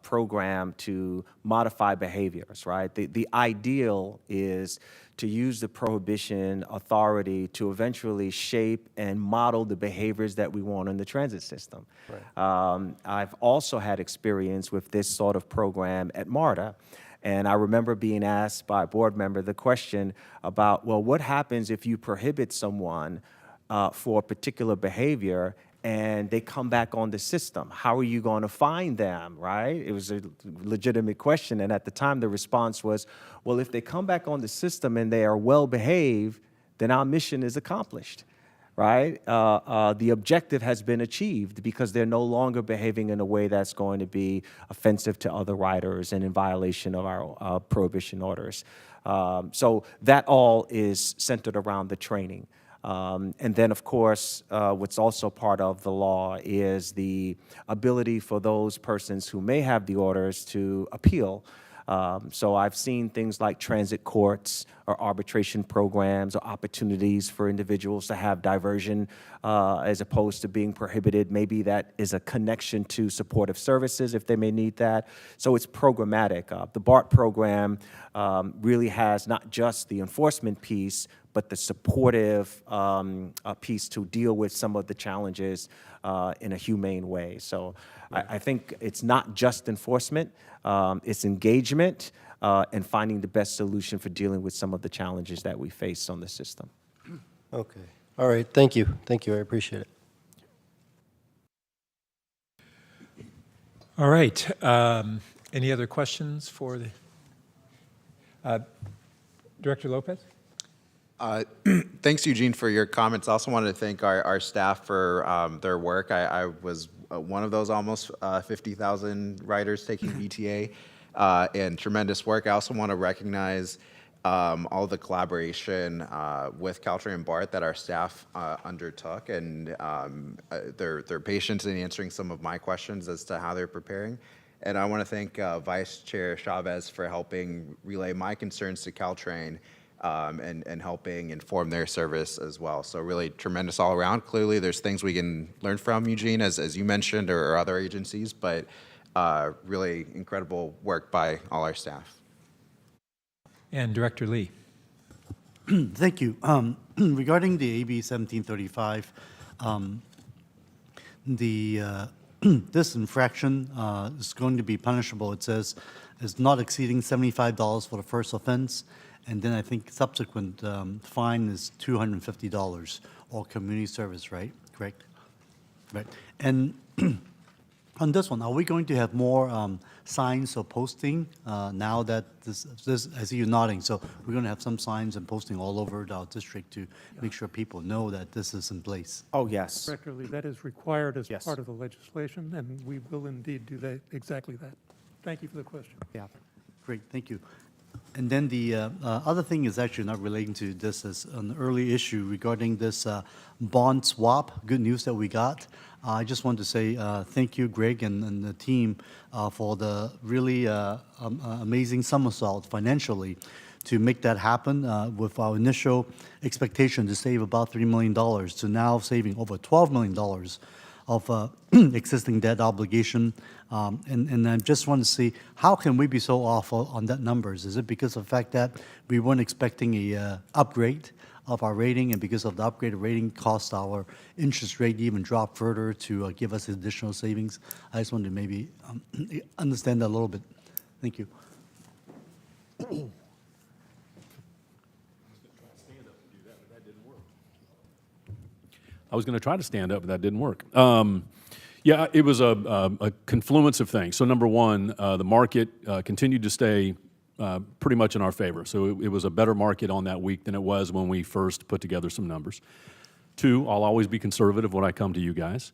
S13: program to modify behaviors, right? The ideal is to use the prohibition authority to eventually shape and model the behaviors that we want in the transit system. Right. I've also had experience with this sort of program at MARTA. And I remember being asked by a board member the question about, well, what happens if you prohibit someone for a particular behavior and they come back on the system? How are you going to find them, right? It was a legitimate question. And at the time, the response was, well, if they come back on the system and they are well behaved, then our mission is accomplished, right? The objective has been achieved because they're no longer behaving in a way that's going to be offensive to other riders and in violation of our prohibition orders. So that all is centered around the training. And then, of course, what's also part of the law is the ability for those persons who may have the orders to appeal. So I've seen things like transit courts or arbitration programs or opportunities for individuals to have diversion as opposed to being prohibited. Maybe that is a connection to supportive services if they may need that. So it's programmatic. The BART program really has not just the enforcement piece, but the supportive piece to deal with some of the challenges in a humane way. So I think it's not just enforcement, it's engagement and finding the best solution for dealing with some of the challenges that we face on the system.
S16: Okay. All right. Thank you. Thank you. I appreciate it.
S4: All right. Any other questions for the Director Lopez?
S3: Thanks, Eugene, for your comments. I also wanted to thank our staff for their work. I was one of those almost 50,000 riders taking VTA, and tremendous work. I also want to recognize all the collaboration with Caltrain and BART that our staff undertook, and their patience in answering some of my questions as to how they're preparing. And I want to thank Vice Chair Chavez for helping relay my concerns to Caltrain and helping inform their service as well. So really tremendous all around. Clearly there's things we can learn from, Eugene, as you mentioned, or other agencies, but really incredible work by all our staff.
S4: And Director Lee.
S17: Thank you. Regarding the AB 1735, this infraction is going to be punishable. It says is not exceeding $75 for the first offense, and then I think subsequent fine is $250, or community service, right? Correct? Right. And on this one, are we going to have more signs or posting now that this, I see you nodding, so we're going to have some signs and posting all over our district to make sure people know that this is in place?
S13: Oh, yes.
S12: Director Lee, that is required as
S13: Yes.
S12: part of the legislation, and we will indeed do that, exactly that. Thank you for the question.
S17: Yeah, great, thank you. And then the other thing is actually not relating to this, as an early issue regarding this bond swap, good news that we got. I just want to say thank you, Greg, and the team for the really amazing somersault financially to make that happen with our initial expectation to save about $3 million to now saving over $12 million of existing debt obligation. And I just want to see, how can we be so off on that numbers? Is it because of the fact that we weren't expecting a upgrade of our rating, and because of the upgraded rating cost, our interest rate even drop further to give us additional savings? I just wanted to maybe understand that a little bit. Thank you.
S11: I was going to try to stand up, but that didn't work. Yeah, it was a confluence of things. So number one, the market continued to stay pretty much in our favor. So it was a better market on that week than it was when we first put together some numbers. Two, I'll always be conservative when I come to you guys.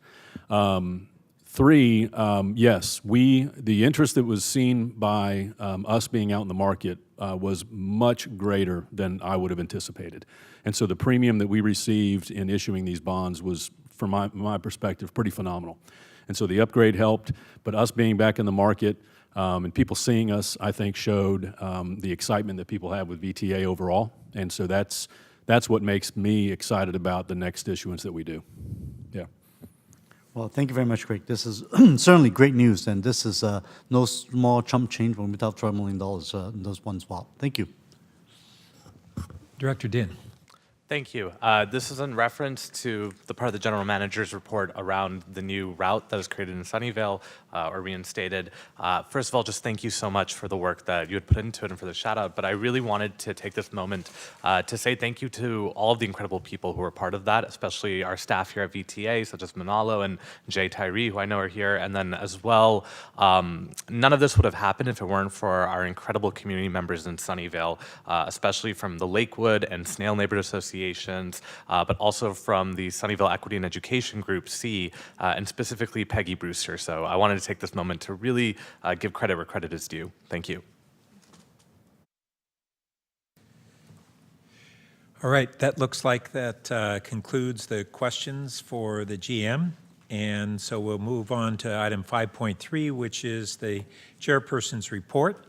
S11: Three, yes, the interest that was seen by us being out in the market was much greater than I would have anticipated. And so the premium that we received in issuing these bonds was, from my perspective, pretty phenomenal. And so the upgrade helped, but us being back in the market and people seeing us, I think, showed the excitement that people have with VTA overall. And so that's what makes me excited about the next issuance that we do. Yeah.
S17: Well, thank you very much, Craig. This is certainly great news, and this is no small chump change when we talk $12 million in those one swap. Thank you.
S4: Director Din.
S18: Thank you. This is in reference to the part of the general manager's report around the new route that was created in Sunnyvale or reinstated. First of all, just thank you so much for the work that you had put into it and for the shout out. But I really wanted to take this moment to say thank you to all of the incredible people who were part of that, especially our staff here at VTA, such as Manalo and Jay Tyree, who I know are here. And then as well, none of this would have happened if it weren't for our incredible community members in Sunnyvale, especially from the Lakewood and Snail Neighborhood Association, but also from the Sunnyvale Equity and Education Group, C, and specifically Peggy Brewster. So I wanted to take this moment to really give credit where credit is due. Thank you.
S4: All right, that looks like that concludes the questions for the GM. And so we'll move on to item 5.3, which is the chairperson's report.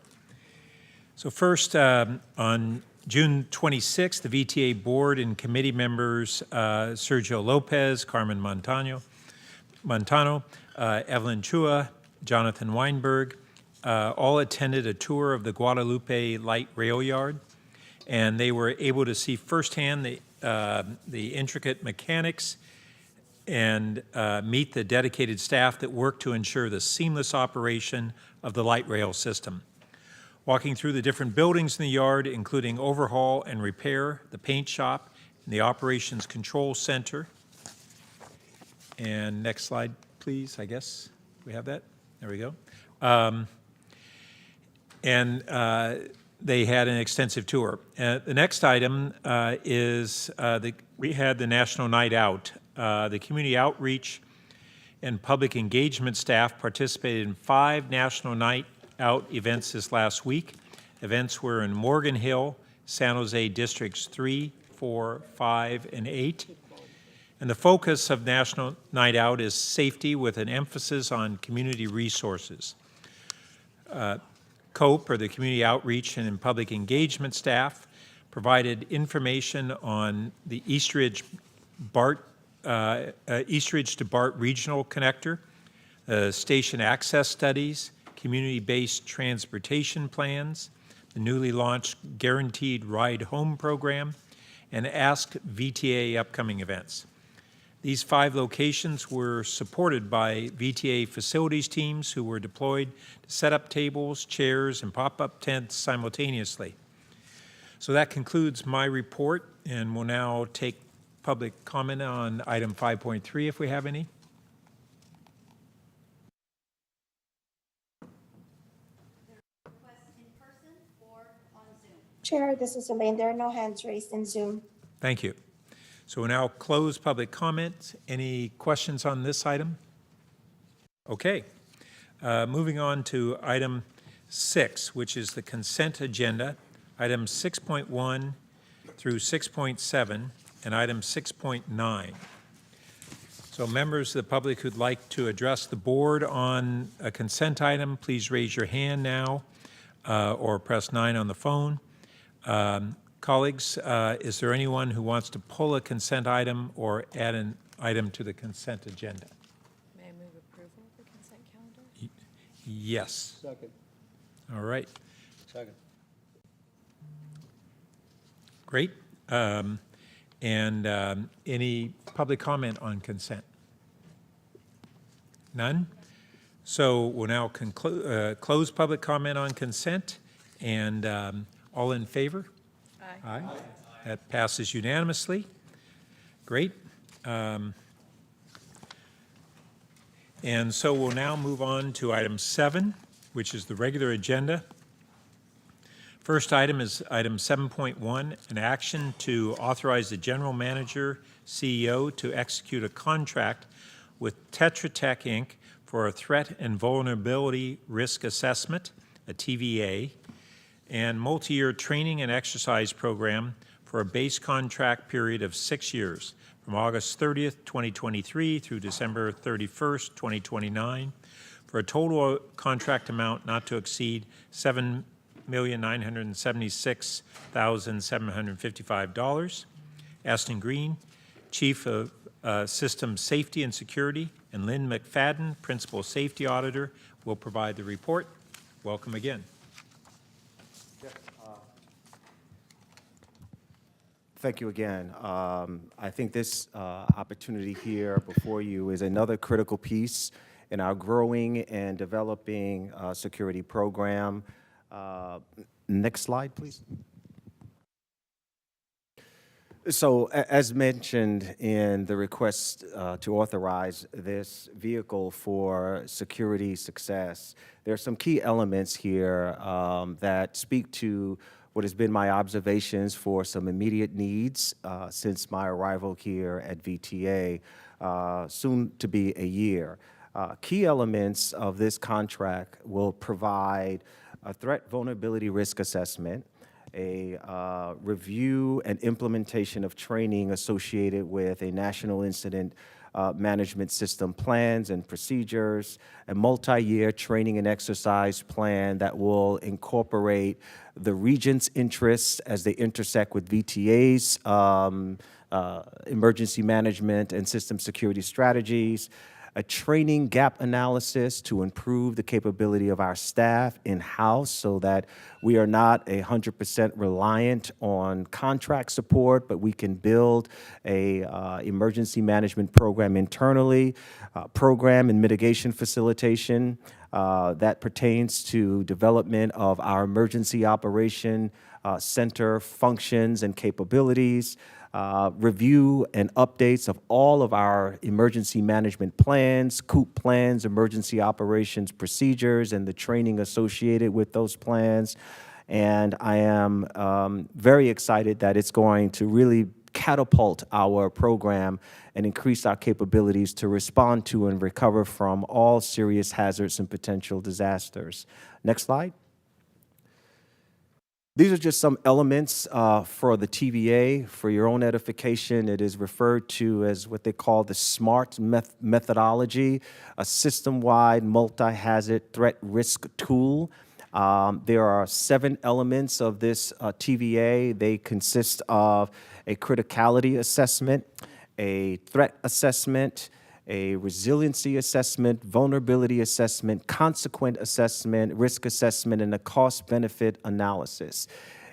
S4: So first, on June 26th, the VTA board and committee members, Sergio Lopez, Carmen Montano, Evelyn Chua, Jonathan Weinberg, all attended a tour of the Guadalupe Light Rail Yard, and they were able to see firsthand the intricate mechanics and meet the dedicated staff that work to ensure the seamless operation of the light rail system. Walking through the different buildings in the yard, including overhaul and repair, the paint shop, and the operations control center. And next slide, please, I guess. We have that? There we go. They had an extensive tour. The next item is we had the National Night Out. The community outreach and public engagement staff participated in 5 National Night Out events this last week. Events were in Morgan Hill, San Jose Districts 3, 4, 5, and 8. And the focus of National Night Out is safety with an emphasis on community resources. COPE, or the Community Outreach and Public Engagement staff, provided information on the Eastridge to BART Regional Connector, station access studies, community-based transportation plans, the newly launched Guaranteed Ride Home program, and Ask VTA upcoming events. These 5 locations were supported by VTA facilities teams who were deployed to set up tables, chairs, and pop-up tents simultaneously. So that concludes my report, and we'll now take public comment on item 5.3 if we have any.
S19: Chair, this is Elaine. There are no hands raised in Zoom.
S4: Thank you. So we'll now close public comment. Any questions on this item? Okay. Moving on to item 6, which is the consent agenda, items 6.1 through 6.7, and item 6.9. So members of the public who'd like to address the board on a consent item, please raise your hand now or press 9 on the phone. Colleagues, is there anyone who wants to pull a consent item or add an item to the consent agenda? Yes.
S12: Second.
S4: All right.
S12: Second.
S4: Great. Any public comment on consent? None? So we'll now close public comment on consent, and all in favor? Aye. That passes unanimously. Great. And so we'll now move on to item 7, which is the regular agenda. First item is item 7.1, an action to authorize the general manager, CEO, to execute a contract with Tetra Tech, Inc. for a threat and vulnerability risk assessment, a TVA, and multi-year training and exercise program for a base contract period of 6 years, from August 30th, 2023 through December 31st, 2029, for a total contract amount not to exceed $7,976,755. Aston Green, Chief of System Safety and Security, and Lynn McFadden, Principal Safety Auditor, will provide the report. Welcome again.
S13: Thank you again. I think this opportunity here before you is another critical piece in our growing and developing security program. Next slide, please. So, as mentioned in the request to authorize this vehicle for security success, there are some key elements here that speak to what has been my observations for some immediate needs since my arrival here at VTA, soon to be a year. Key elements of this contract will provide a threat vulnerability risk assessment, a review and implementation of training associated with a national incident management system plans and procedures, a multi-year training and exercise plan that will incorporate the region's interests as they intersect with VTA's emergency management and system security strategies, a training gap analysis to improve the capability of our staff in-house so that we are not 100% reliant on contract support, but we can build a emergency management program internally, program and mitigation facilitation that pertains to development of our emergency operation center functions and capabilities, review and updates of all of our emergency management plans, COOP plans, emergency operations procedures, and the training associated with those plans. And I am very excited that it's going to really catapult our program and increase our capabilities to respond to and recover from all serious hazards and potential disasters. Next slide. These are just some elements for the TVA. For your own edification, it is referred to as what they call the SMART methodology, a system-wide multi-hazard threat risk tool. There are 7 elements of this TVA. They consist of a criticality assessment, a threat assessment, a resiliency assessment, vulnerability assessment, consequent assessment, risk assessment, and a cost-benefit analysis.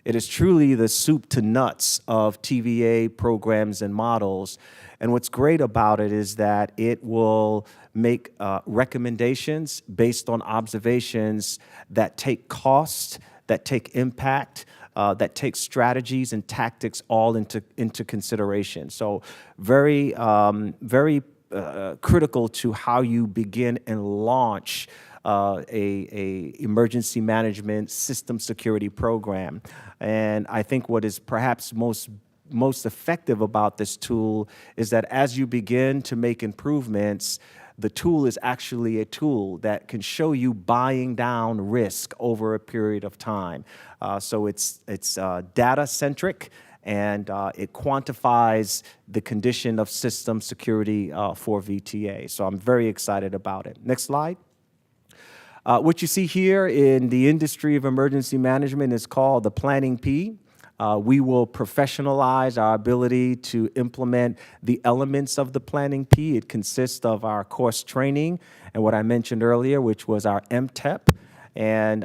S13: It is truly the soup to nuts of TVA programs and models. And what's great about it is that it will make recommendations based on observations that take cost, that take impact, that take strategies and tactics all into consideration. So very critical to how you begin and launch a emergency management system security program. And I think what is perhaps most effective about this tool is that as you begin to make improvements, the tool is actually a tool that can show you buying down risk over a period of time. So it's data-centric, and it quantifies the condition of system security for VTA. So I'm very excited about it. Next slide. What you see here in the industry of emergency management is called the planning P. We will professionalize our ability to implement the elements of the Planning P. It consists of our course training and what I mentioned earlier, which was our MTEP. And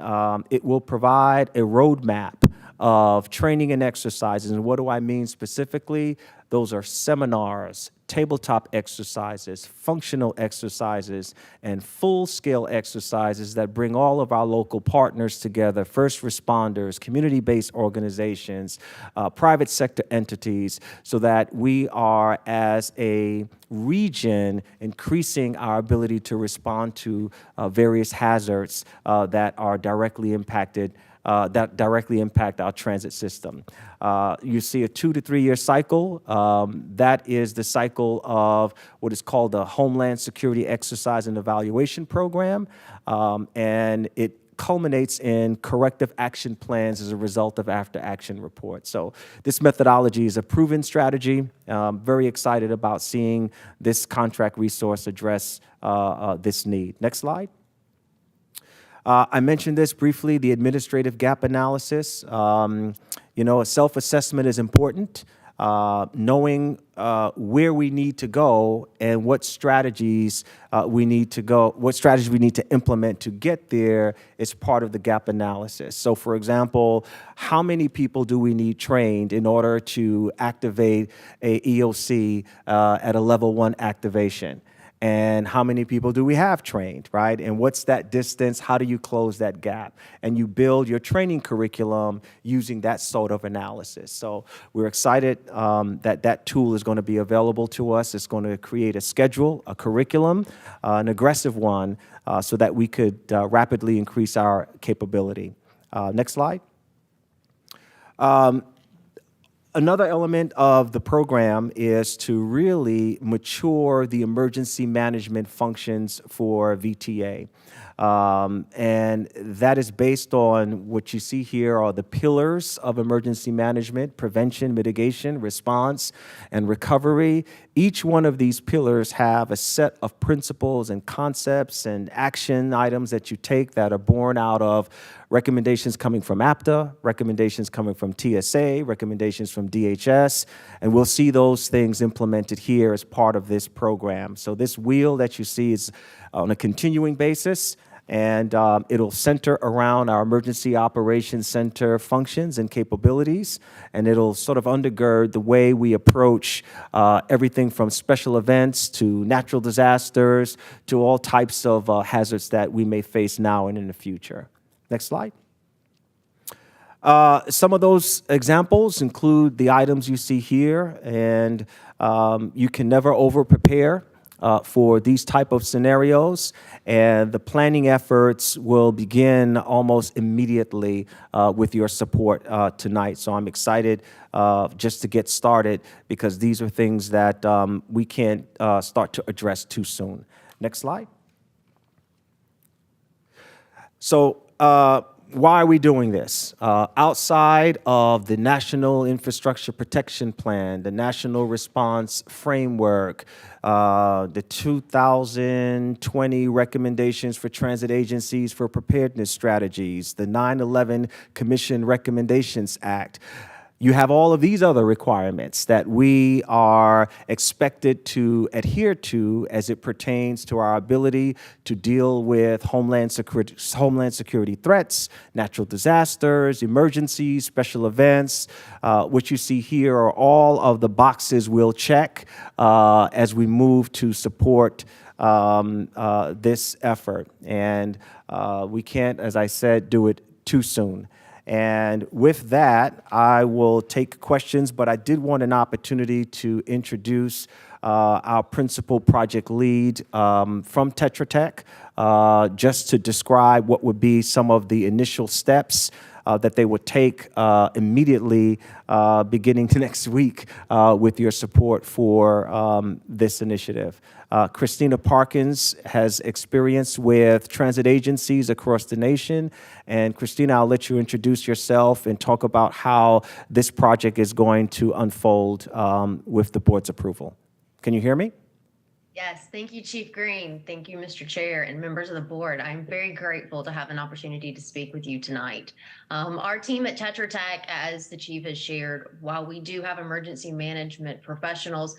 S13: it will provide a roadmap of training and exercises. And what do I mean specifically? Those are seminars, tabletop exercises, functional exercises, and full-scale exercises that bring all of our local partners together, first responders, community-based organizations, private sector entities, so that we are, as a region, increasing our ability to respond to various hazards that are directly impacted that directly impact our transit system. You see a 2 to 3 year cycle. That is the cycle of what is called the Homeland Security Exercise and Evaluation Program, and it culminates in corrective action plans as a result of after-action reports. So this methodology is a proven strategy. Very excited about seeing this contract resource address this need. Next slide. I mentioned this briefly, the administrative gap analysis. You know, a self-assessment is important. Knowing where we need to go and what strategies we need to implement to get there is part of the gap analysis. So, for example, how many people do we need trained in order to activate a EOC at a level 1 activation? And how many people do we have trained, right? And what's that distance? How do you close that gap? And you build your training curriculum using that sort of analysis. So we're excited that that tool is going to be available to us. It's going to create a schedule, a curriculum, an aggressive one, so that we could rapidly increase our capability. Next slide. Another element of the program is to really mature the emergency management functions for VTA. And that is based on what you see here are the pillars of emergency management: prevention, mitigation, response, and recovery. Each one of these pillars have a set of principles and concepts and action items that you take that are born out of recommendations coming from APTA, recommendations coming from TSA, recommendations from DHS, and we'll see those things implemented here as part of this program. So this wheel that you see is on a continuing basis, and it'll center around our Emergency Operations Center functions and capabilities, and it'll sort of undergird the way we approach everything from special events to natural disasters to all types of hazards that we may face now and in the future. Next slide. Some of those examples include the items you see here, and you can never over-prepare for these type of scenarios, and the planning efforts will begin almost immediately with your support tonight. So I'm excited just to get started, because these are things that we can't start to address too soon. Next slide. So why are we doing this? Outside of the National Infrastructure Protection Plan, the National Response Framework, the 2020 recommendations for transit agencies for preparedness strategies, the 9/11 Commission Recommendations Act, you have all of these other requirements that we are expected to adhere to as it pertains to our ability to deal with homeland security threats, natural disasters, emergencies, special events. What you see here are all of the boxes we'll check as we move to support this effort. And we can't, as I said, do it too soon. And with that, I will take questions, but I did want an opportunity to introduce our principal project lead from Tetra Tech, just to describe what would be some of the initial steps that they would take immediately beginning next week with your support for this initiative. Christina Parkins has experience with transit agencies across the nation. And Christina, I'll let you introduce yourself and talk about how this project is going to unfold with the board's approval. Can you hear me?
S20: Yes, thank you, Chief Green. Thank you, Mr. Chair and members of the board. I'm very grateful to have an opportunity to speak with you tonight. Our team at Tetra Tech, as the chief has shared, while we do have emergency management professionals,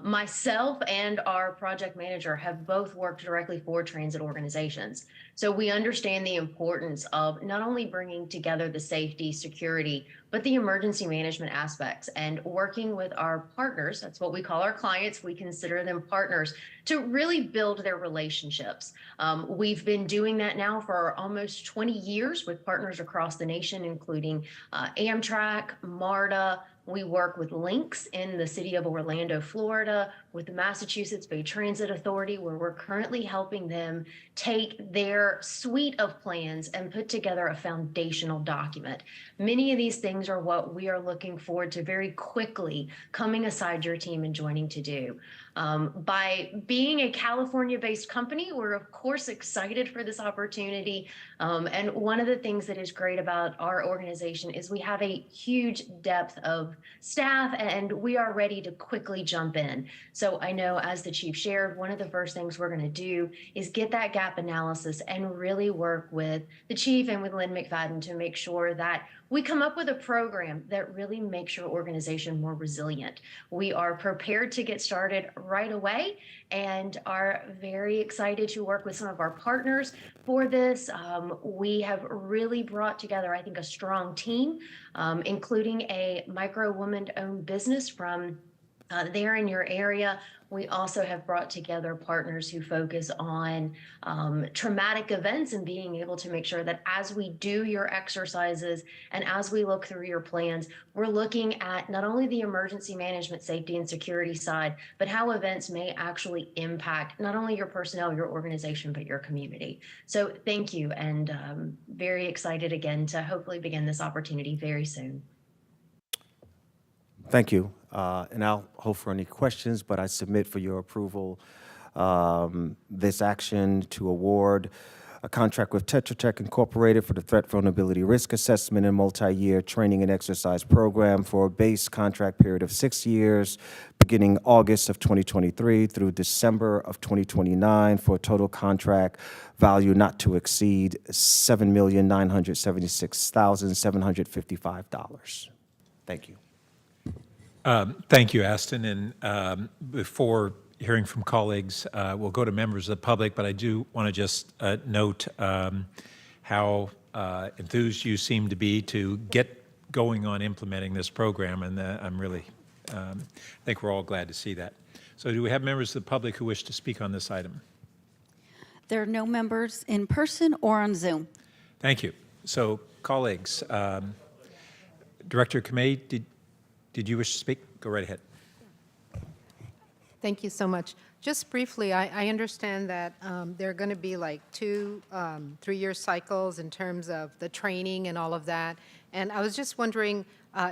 S20: myself and our project manager have both worked directly for transit organizations. So we understand the importance of not only bringing together the safety, security, but the emergency management aspects and working with our partners. That's what we call our clients. We consider them partners to really build their relationships. We've been doing that now for almost 20 years with partners across the nation, including Amtrak, MARTA. We work with Lynx in the city of Orlando, Florida, with the Massachusetts Bay Transit Authority, where we're currently helping them take their suite of plans and put together a foundational document. Many of these things are what we are looking forward to very quickly coming aside your team and joining to do. By being a California-based company, we're of course excited for this opportunity. And one of the things that is great about our organization is we have a huge depth of staff and we are ready to quickly jump in. So I know, as the chief shared, one of the first things we're going to do is get that gap analysis and really work with the chief and with Lynn McFadden to make sure that we come up with a program that really makes your organization more resilient. We are prepared to get started right away and are very excited to work with some of our partners for this. We have really brought together, I think, a strong team, including a micro woman-owned business from there in your area. We also have brought together partners who focus on traumatic events and being able to make sure that as we do your exercises and as we look through your plans, we're looking at not only the emergency management, safety, and security side, but how events may actually impact not only your personnel, your organization, but your community. So thank you, and very excited again to hopefully begin this opportunity very soon.
S13: Thank you. And I'll hold for any questions, but I submit for your approval this action to award a contract with Tetra Tech Incorporated for the Threat Vulnerability Risk Assessment and Multi-Year Training and Exercise Program for a base contract period of 6 years, beginning August of 2023 through December of 2029, for a total contract value not to exceed $7,976,755. Thank you.
S4: Thank you, Aston. And before hearing from colleagues, we'll go to members of the public, but I do want to just note how enthused you seem to be to get going on implementing this program, and I'm really, I think we're all glad to see that. So do we have members of the public who wish to speak on this item?
S5: There are no members in person or on Zoom.
S4: Thank you. So colleagues, Director Kamei, did you wish to speak? Go right ahead.
S21: Thank you so much. Just briefly, I understand that there are going to be like 2 3-year cycles in terms of the training and all of that. And I was just wondering,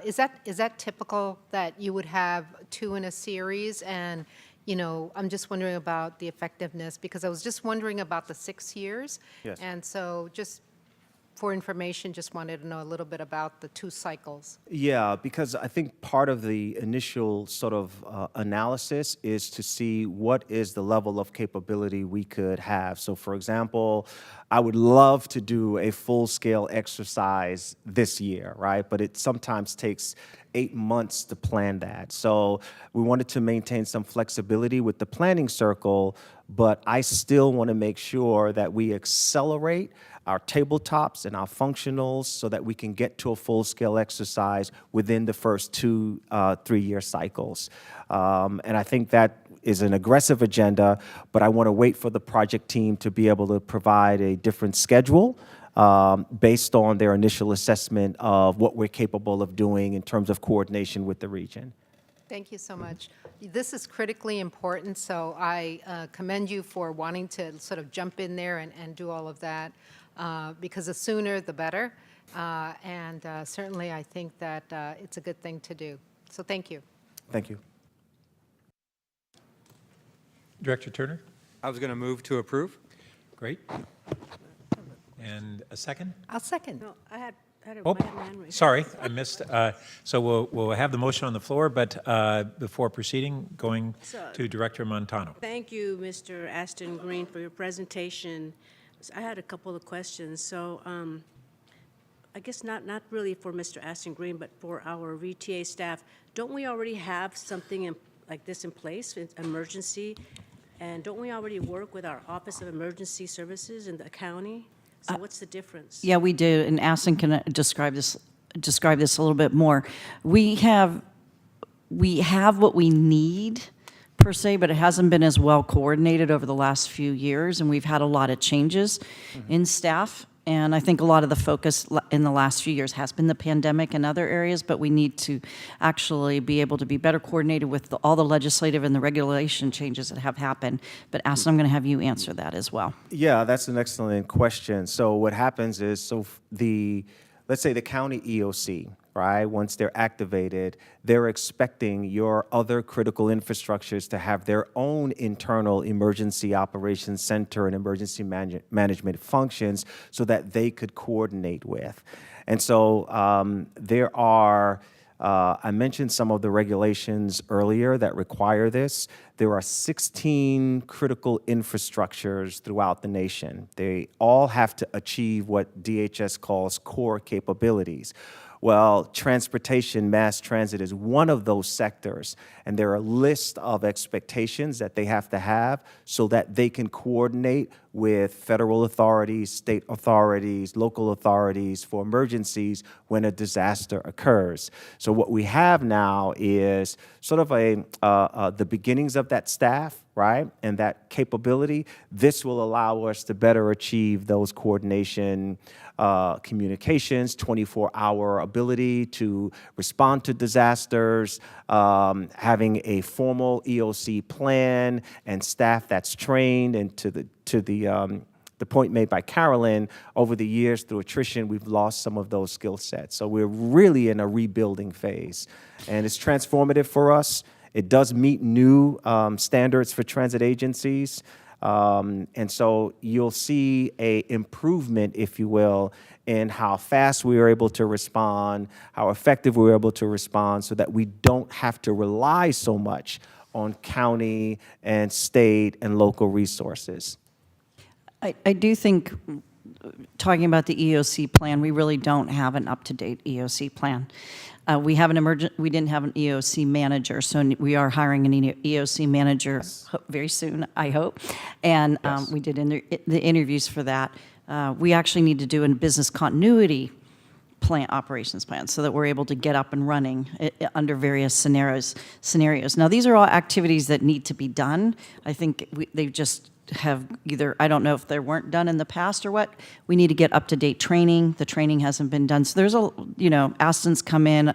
S21: is that typical that you would have 2 in a series? And, you know, I'm just wondering about the effectiveness, because I was just wondering about the 6 years.
S13: Yes.
S21: And so just for information, just wanted to know a little bit about the 2 cycles.
S13: Yeah, because I think part of the initial sort of analysis is to see what is the level of capability we could have. So for example, I would love to do a full-scale exercise this year, right? But it sometimes takes 8 months to plan that. So we wanted to maintain some flexibility with the planning circle, but I still want to make sure that we accelerate our tabletops and our functionals so that we can get to a full-scale exercise within the first 2 3-year cycles. And I think that is an aggressive agenda, but I want to wait for the project team to be able to provide a different schedule based on their initial assessment of what we're capable of doing in terms of coordination with the region.
S21: Thank you so much. This is critically important, so I commend you for wanting to sort of jump in there and do all of that, because the sooner the better. And certainly I think that it's a good thing to do. So thank you.
S13: Thank you.
S4: Director Turner?
S22: I was going to move to approve.
S4: Great. And a second?
S21: I'll second.
S23: No, I had
S4: Oh, sorry, I missed. So we'll have the motion on the floor, but before proceeding, going to Director Montano.
S1: Thank you, Mr. Ashton Green, for your presentation. I had a couple of questions. So I guess not really for Mr. Ashton Green, but for our VTA staff. Don't we already have something like this in place, emergency? And don't we already work with our Office of Emergency Services in the county? So what's the difference?
S8: Yeah, we do, and Aston can describe this a little bit more. We have what we need per se, but it hasn't been as well coordinated over the last few years, and we've had a lot of changes in staff. And I think a lot of the focus in the last few years has been the pandemic and other areas, but we need to actually be able to be better coordinated with all the legislative and the regulation changes that have happened. But Aston, I'm going to have you answer that as well.
S13: Yeah, that's an excellent question. So what happens is, let's say the county EOC, right? Once they're activated, they're expecting your other critical infrastructures to have their own internal emergency operations center and emergency management functions so that they could coordinate with. And so there are, I mentioned some of the regulations earlier that require this. There are 16 critical infrastructures throughout the nation. They all have to achieve what DHS calls core capabilities. Well, transportation, mass transit is one of those sectors, and there are a list of expectations that they have to have so that they can coordinate with federal authorities, state authorities, local authorities for emergencies when a disaster occurs. So what we have now is sort of the beginnings of that staff, right, and that capability. This will allow us to better achieve those coordination communications, 24-hour ability to respond to disasters, having a formal EOC plan and staff that's trained. And to the point made by Carolyn, over the years through attrition, we've lost some of those skill sets. So we're really in a rebuilding phase, and it's transformative for us. It does meet new standards for transit agencies. And so you'll see a improvement, if you will, in how fast we are able to respond, how effective we're able to respond, so that we don't have to rely so much on county and state and local resources.
S8: I do think, talking about the EOC plan, we really don't have an up-to-date EOC plan. We didn't have an EOC manager, so we are hiring an EOC manager very soon, I hope. And we did the interviews for that. We actually need to do a business continuity operations plan so that we're able to get up and running under various scenarios. Now, these are all activities that need to be done. I think they've just have either, I don't know if they weren't done in the past or what. We need to get up-to-date training. The training hasn't been done. So there's Aston's come in.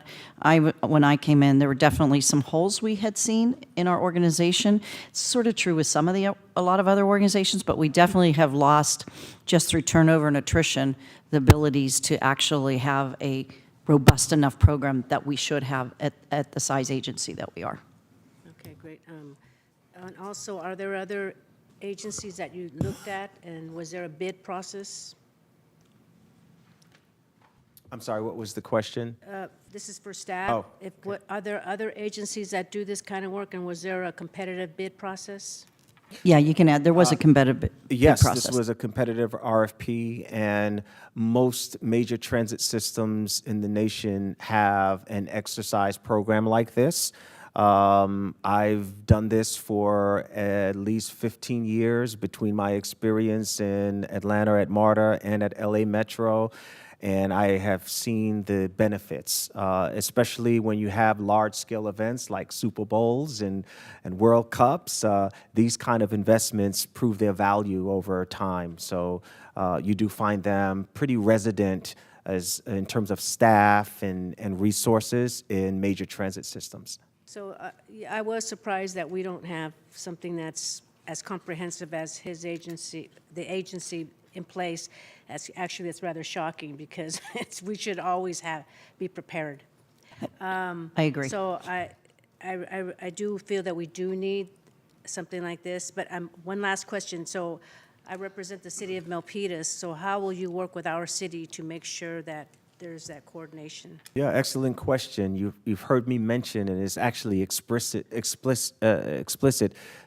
S8: When I came in, there were definitely some holes we had seen in our organization. It's sort of true with a lot of other organizations, but we definitely have lost, just through turnover and attrition, the abilities to actually have a robust enough program that we should have at the size agency that we are.
S1: Okay, great. And also, are there other agencies that you looked at, and was there a bid process?
S13: I'm sorry, what was the question?
S1: This is for staff.
S13: Oh,
S1: Are there other agencies that do this kind of work, and was there a competitive bid process?
S8: Yeah, you can add, there was a competitive bid
S13: Yes,
S8: process.
S13: this was a competitive RFP, and most major transit systems in the nation have an exercise program like this. I've done this for at least 15 years between my experience in Atlanta at MARTA and at LA Metro, and I have seen the benefits, especially when you have large-scale events like Super Bowls and World Cups. These kind of investments prove their value over time, so you do find them pretty resident in terms of staff and resources in major transit systems.
S1: So I was surprised that we don't have something that's as comprehensive as his agency, the agency in place. Actually, it's rather shocking because we should always be prepared.
S8: I agree.
S1: So I do feel that we do need something like this. But one last question. So I represent the city of Milpitas. So how will you work with our city to make sure that there's that coordination?
S13: Yeah, excellent question. You've heard me mention, and it's actually explicit.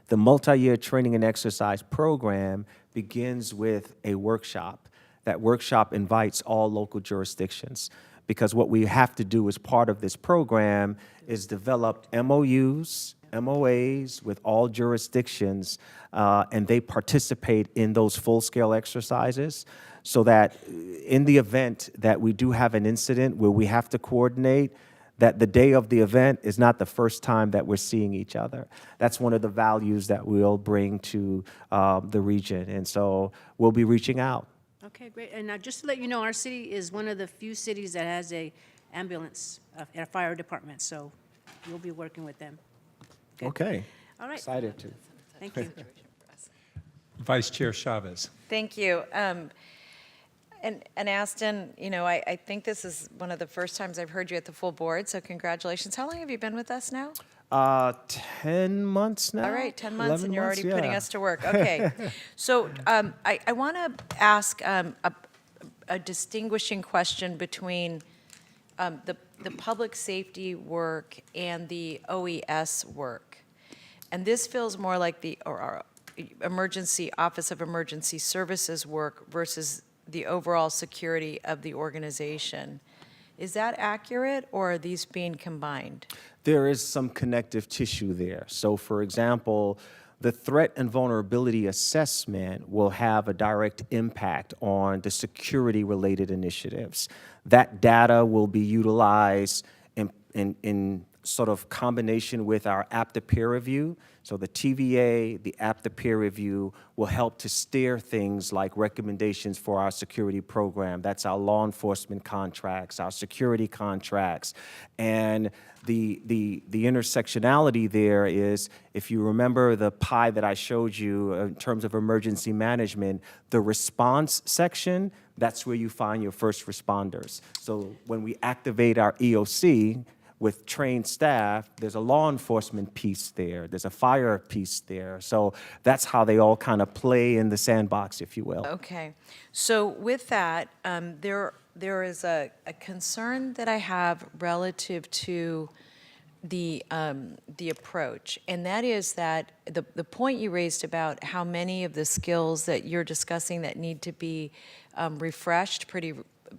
S13: The multi-year training and exercise program begins with a workshop. That workshop invites all local jurisdictions, because what we have to do as part of this program is develop MOUs, MOAs with all jurisdictions, and they participate in those full-scale exercises, so that in the event that we do have an incident where we have to coordinate, that the day of the event is not the first time that we're seeing each other. That's one of the values that we'll bring to the region, and so we'll be reaching out.
S1: Okay, great. And now, just to let you know, our city is one of the few cities that has a ambulance, a fire department, so you'll be working with them. Good.
S13: Okay.
S1: All right.
S13: Excited to.
S1: Thank you.
S4: Vice Chair Chavez.
S6: Thank you. And Aston, you know, I think this is one of the first times I've heard you at the full board, so congratulations. How long have you been with us now?
S13: 10 months now.
S6: All right, 10 months, and you're already putting
S13: yeah.
S6: us to work. Okay. So I want to ask a distinguishing question between the public safety work and the OES work. And this feels more like the Office of Emergency Services work versus the overall security of the organization. Is that accurate, or are these being combined?
S13: There is some connective tissue there. So, for example, the threat and vulnerability assessment will have a direct impact on the security-related initiatives. That data will be utilized in sort of combination with our APTA peer review. So the TVA, the APTA peer review will help to steer things like recommendations for our security program. That's our law enforcement contracts, our security contracts. And the intersectionality there is, if you remember the pie that I showed you in terms of emergency management, the response section, that's where you find your first responders. So when we activate our EOC, with trained staff, there's a law enforcement piece there, there's a fire piece there. So that's how they all kind of play in the sandbox, if you will.
S6: Okay. So with that, there is a concern that I have relative to the approach, and that is that the point you raised about how many of the skills that you're discussing that need to be refreshed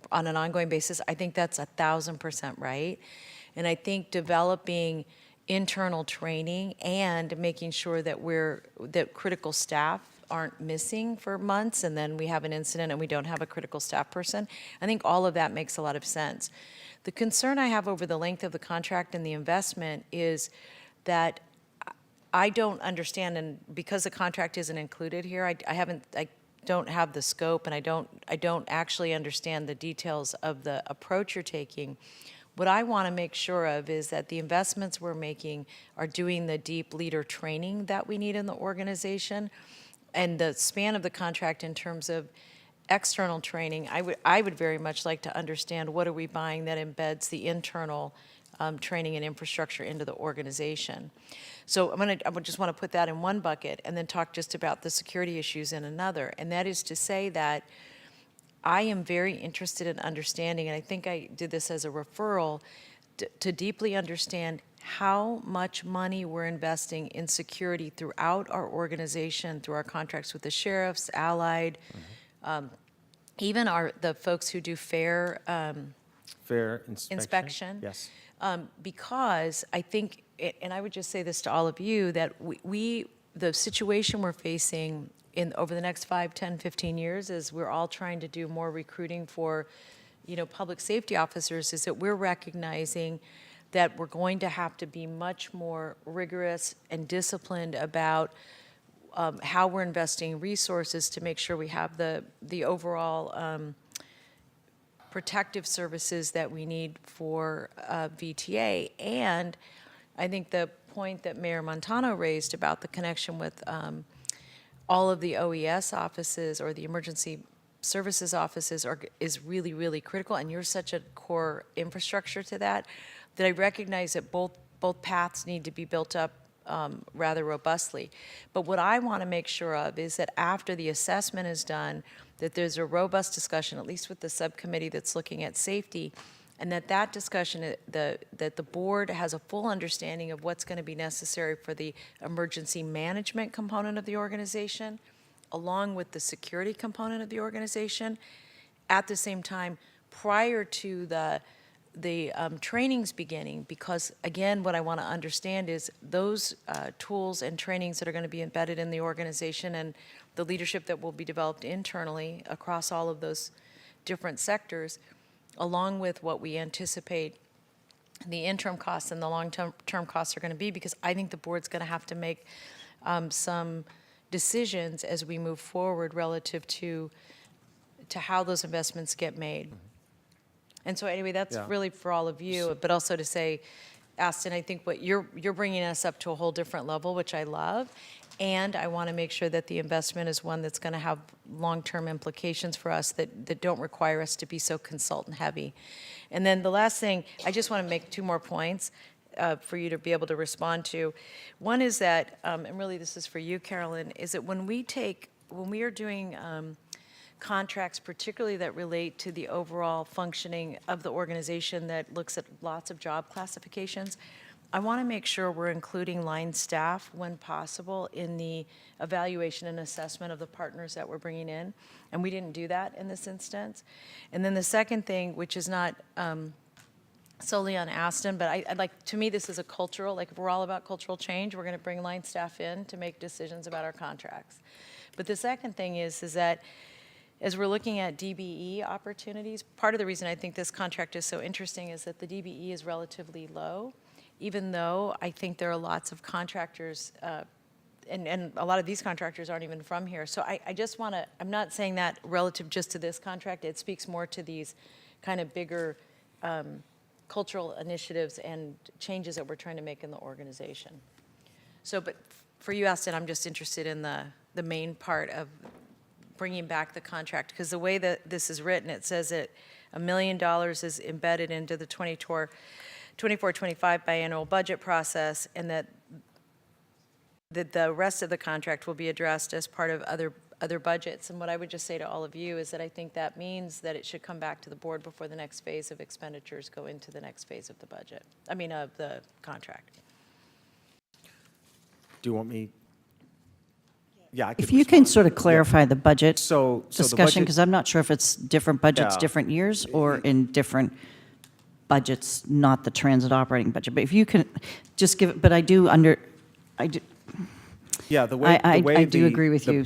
S6: on an ongoing basis, I think that's 1,000% right. And I think developing internal training and making sure that critical staff aren't missing for months, and then we have an incident and we don't have a critical staff person, I think all of that makes a lot of sense. The concern I have over the length of the contract and the investment is that I don't understand, and because the contract isn't included here, I don't have the scope, and I don't actually understand the details of the approach you're taking. What I want to make sure of is that the investments we're making are doing the deep leader training that we need in the organization, and the span of the contract in terms of external training. I would very much like to understand, what are we buying that embeds the internal training and infrastructure into the organization. So I just want to put that in one bucket and then talk just about the security issues in another. And that is to say that I am very interested in understanding, and I think I did this as a referral, to deeply understand how much money we're investing in security throughout our organization, through our contracts with the sheriffs, Allied, even the folks who do fair inspection.
S13: Yes.
S6: Because I think, and I would just say this to all of you, that the situation we're facing over the next 5, 10, 15 years, as we're all trying to do more recruiting for, public safety officers, is that we're recognizing that we're going to have to be much more rigorous and disciplined about how we're investing resources to make sure we have the overall protective services that we need for VTA. And I think the point that Mayor Montano raised about the connection with all of the OES offices or the emergency services offices is really, really critical, and you're such a core infrastructure to that I recognize that both paths need to be built up rather robustly. But what I want to make sure of is that after the assessment is done, that there's a robust discussion, at least with the subcommittee that's looking at safety, and that discussion, that the board has a full understanding of what's going to be necessary for the emergency management component of the organization, along with the security component of the organization, at the same time, prior to the trainings beginning, because again, what I want to understand is those tools and trainings that are going to be embedded in the organization and the leadership that will be developed internally across all of those different sectors, along with what we anticipate the interim costs and the long-term costs are going to be, because I think the board's going to have to make some decisions as we move forward relative to how those investments get made. And so anyway, that's really for all of you, but also to say, Aston, I think what you're bringing us up to a whole different level, which I love, and I want to make sure that the investment is one that's going to have long-term implications for us that don't require us to be so consultant heavy. And then the last thing, I just want to make two more points for you to be able to respond to. One is that, and really this is for you, Carolyn, is that when we are doing contracts, particularly that relate to the overall functioning of the organization that looks at lots of job classifications, I want to make sure we're including line staff when possible in the evaluation and assessment of the partners that we're bringing in, and we didn't do that in this instance. And then the second thing, which is not solely on Aston, but I'd like, to me, this is a cultural, like if we're all about cultural change, we're going to bring line staff in to make decisions about our contracts. But the second thing is that as we're looking at DBE opportunities, part of the reason I think this contract is so interesting is that the DBE is relatively low, even though I think there are lots of contractors, and a lot of these contractors aren't even from here. So I just want to, I'm not saying that relative just to this contract, it speaks more to these kind of bigger cultural initiatives and changes that we're trying to make in the organization. So, but for you, Aston, I'm just interested in the main part of bringing back the contract, because the way that this is written, it says that $1 million is embedded into the 24-25 biannual budget process, and that the rest of the contract will be addressed as part of other budgets. And what I would just say to all of you is that I think that means that it should come back to the board before the next phase of expenditures go into the next phase of the budget, of the contract.
S13: Do you want me? Yeah, I could
S8: If you can
S13: respond.
S8: sort of clarify the budget
S13: So the
S8: discussion,
S13: budget-
S8: because I'm not sure if it's different budgets,
S13: Yeah.
S8: different years, or in different budgets, not the transit operating budget. But if you can just give it, but I do,
S13: Yeah, the way
S8: I do
S13: the-
S8: agree with
S13: the-
S8: you,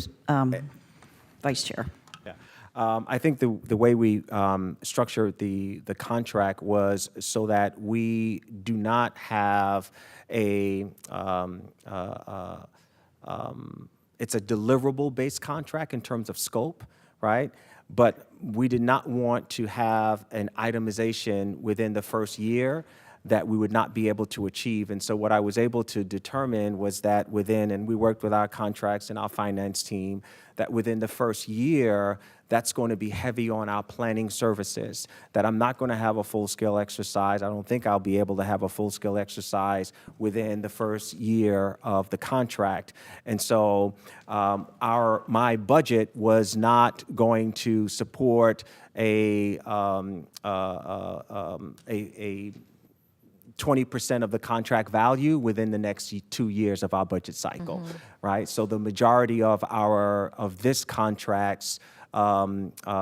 S8: Vice Chair.
S13: Yeah. I think the way we structured the contract was so that we do not have it's a deliverable-based contract in terms of scope, right? But we did not want to have an itemization within the first year that we would not be able to achieve. And so what I was able to determine was that within, and we worked with our contracts and our finance team, that within the first year, that's going to be heavy on our planning services, that I'm not going to have a full-scale exercise. I don't think I'll be able to have a full-scale exercise within the first year of the contract. And so my budget was not going to support a 20% of the contract value within the next 2 years of our budget cycle, right? So the majority of this contract's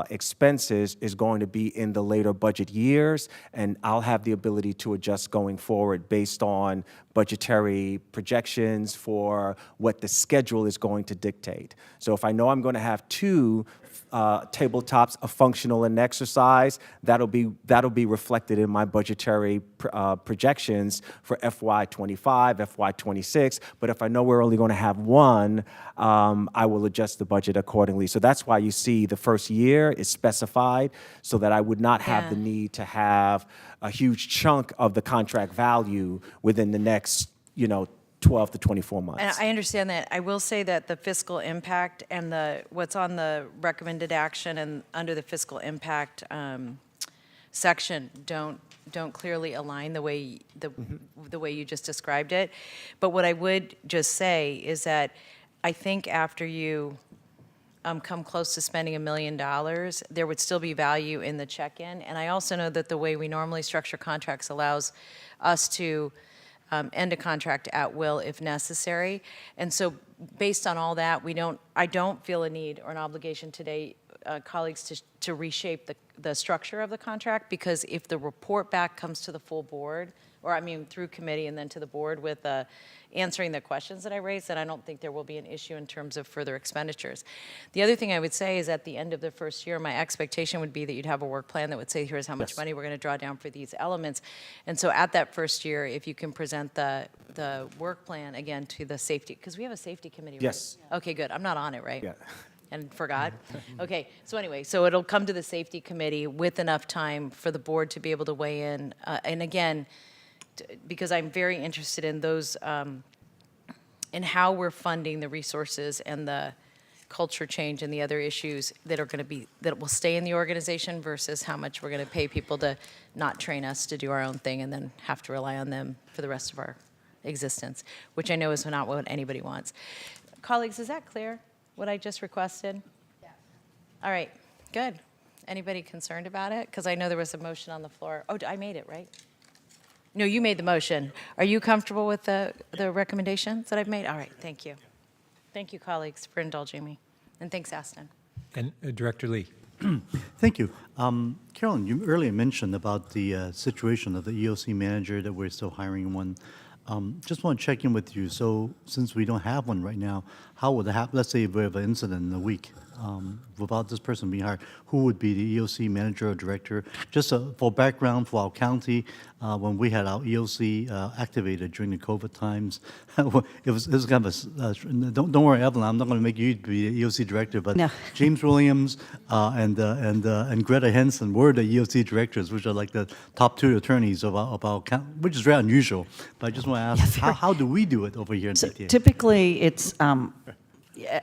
S13: expenses is going to be in the later budget years, and I'll have the ability to adjust going forward based on budgetary projections for what the schedule is going to dictate. So if I know I'm going to have 2 tabletops, a functional and exercise, that'll be reflected in my budgetary projections for FY25, FY26. But if I know we're only going to have 1, I will adjust the budget accordingly. So that's why you see the first year is specified, so that I would not have the need to have a huge chunk of the contract value within the next, 12 to 24 months.
S6: And I understand that. I will say that the fiscal impact and what's on the recommended action and under the fiscal impact section don't don't clearly align the way, the way you just described it. But what I would just say is that I think after you come close to spending $1 million, there would still be value in the check-in. And I also know that the way we normally structure contracts allows us to end a contract at will if necessary. And so based on all that, I don't feel a need or an obligation today, colleagues, to reshape the structure of the contract, because if the report back comes to the full board, or I mean through committee and then to the board with answering the questions that I raised, then I don't think there will be an issue in terms of further expenditures. The other thing I would say is at the end of the first year, my expectation would be that you'd have a work plan that would say, here's how much money we're going to draw down for these elements. And so at that first year, if you can present the work plan again to the safety, because we have a safety committee, right?
S13: Yes.
S6: Okay, good. I'm not on it, right?
S13: Yeah.
S6: And forgot? Okay, so anyway, so it'll come to the safety committee with enough time for the board to be able to weigh in. And again, because I'm very interested in those, in how we're funding the resources and the culture change and the other issues that are going to be, that will stay in the organization versus how much we're going to pay people to not train us to do our own thing and then have to rely on them for the rest of our existence, which I know is not what anybody wants. Colleagues, is that clear, what I just requested? Yeah. All right, good. Anybody concerned about it? Because I know there was a motion on the floor. Oh, I made it, right? No, you made the motion. Are you comfortable with the recommendations that I've made? All right, thank you. Thank you, colleagues, for indulging me. And thanks, Aston.
S4: And Director Lee.
S17: Thank you. Carolyn, you earlier mentioned about the situation of the EOC manager, that we're still hiring one. Just want to check in with you. So since we don't have one right now, how would it happen? Let's say if we have an incident in a week without this person being hired, who would be the EOC manager or director? Just for background for our county, when we had our EOC activated during the COVID times, it was kind of a, don't worry, Evelyn, I'm not going to make you be the EOC director, but
S8: No.
S17: James Williams and Greta Henson were the EOC directors, which are like the top two attorneys of our county, which is very unusual. But I just want to ask, how do we do it over here in VTA?
S8: Typically, it's,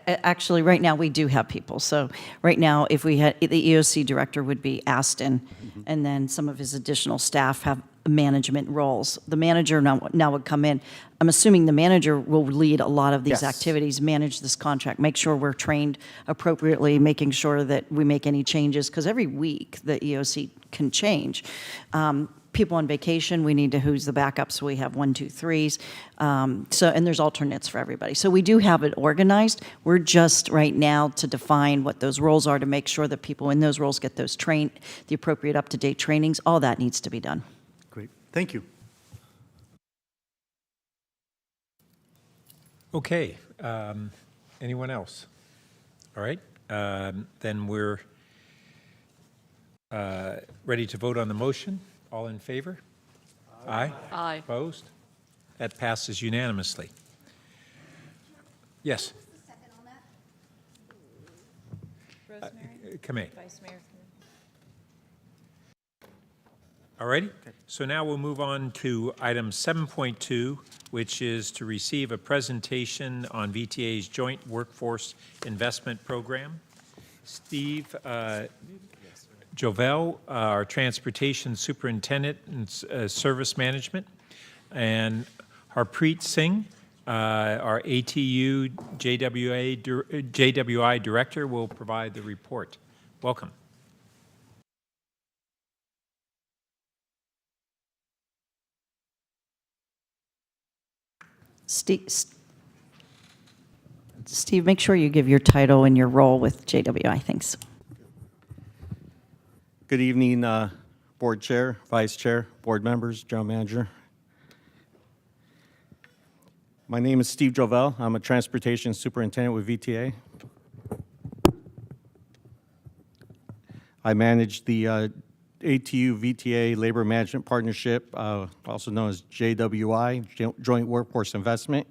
S8: actually, right now, we do have people. So right now, if we had, the EOC director would be Aston, and then some of his additional staff have management roles. The manager now would come in. I'm assuming the manager will lead a lot of these
S13: Yes.
S8: activities, manage this contract, make sure we're trained appropriately, making sure that we make any changes, because every week, the EOC can change. People on vacation, we need to who's the backup, so we have 1, 2, 3s. And there's alternates for everybody. So we do have it organized. We're just right now to define what those roles are, to make sure that people in those roles get those trained, the appropriate up-to-date trainings. All that needs to be done.
S17: Great. Thank you.
S4: Okay, anyone else? All right, then we're ready to vote on the motion. All in favor? Aye.
S7: Aye.
S4: Opposed? That passes unanimously. Yes? Come in.
S6: Vice Mayor.
S4: All righty. So now we'll move on to item 7.2, which is to receive a presentation on VTA's Joint Workforce Investment Program. Steve Jovel, our Transportation Superintendent and Service Management, and Harpreet Singh, our ATU JWI Director, will provide the report. Welcome.
S8: Steve, make sure you give your title and your role with JWI. Thanks.
S22: Good evening, Board Chair, Vice Chair, Board members, General Manager. My name is Steve Jovel. I'm a Transportation Superintendent with VTA. I manage the ATU VTA Labor Management Partnership, also known as JWI, Joint Workforce Investment.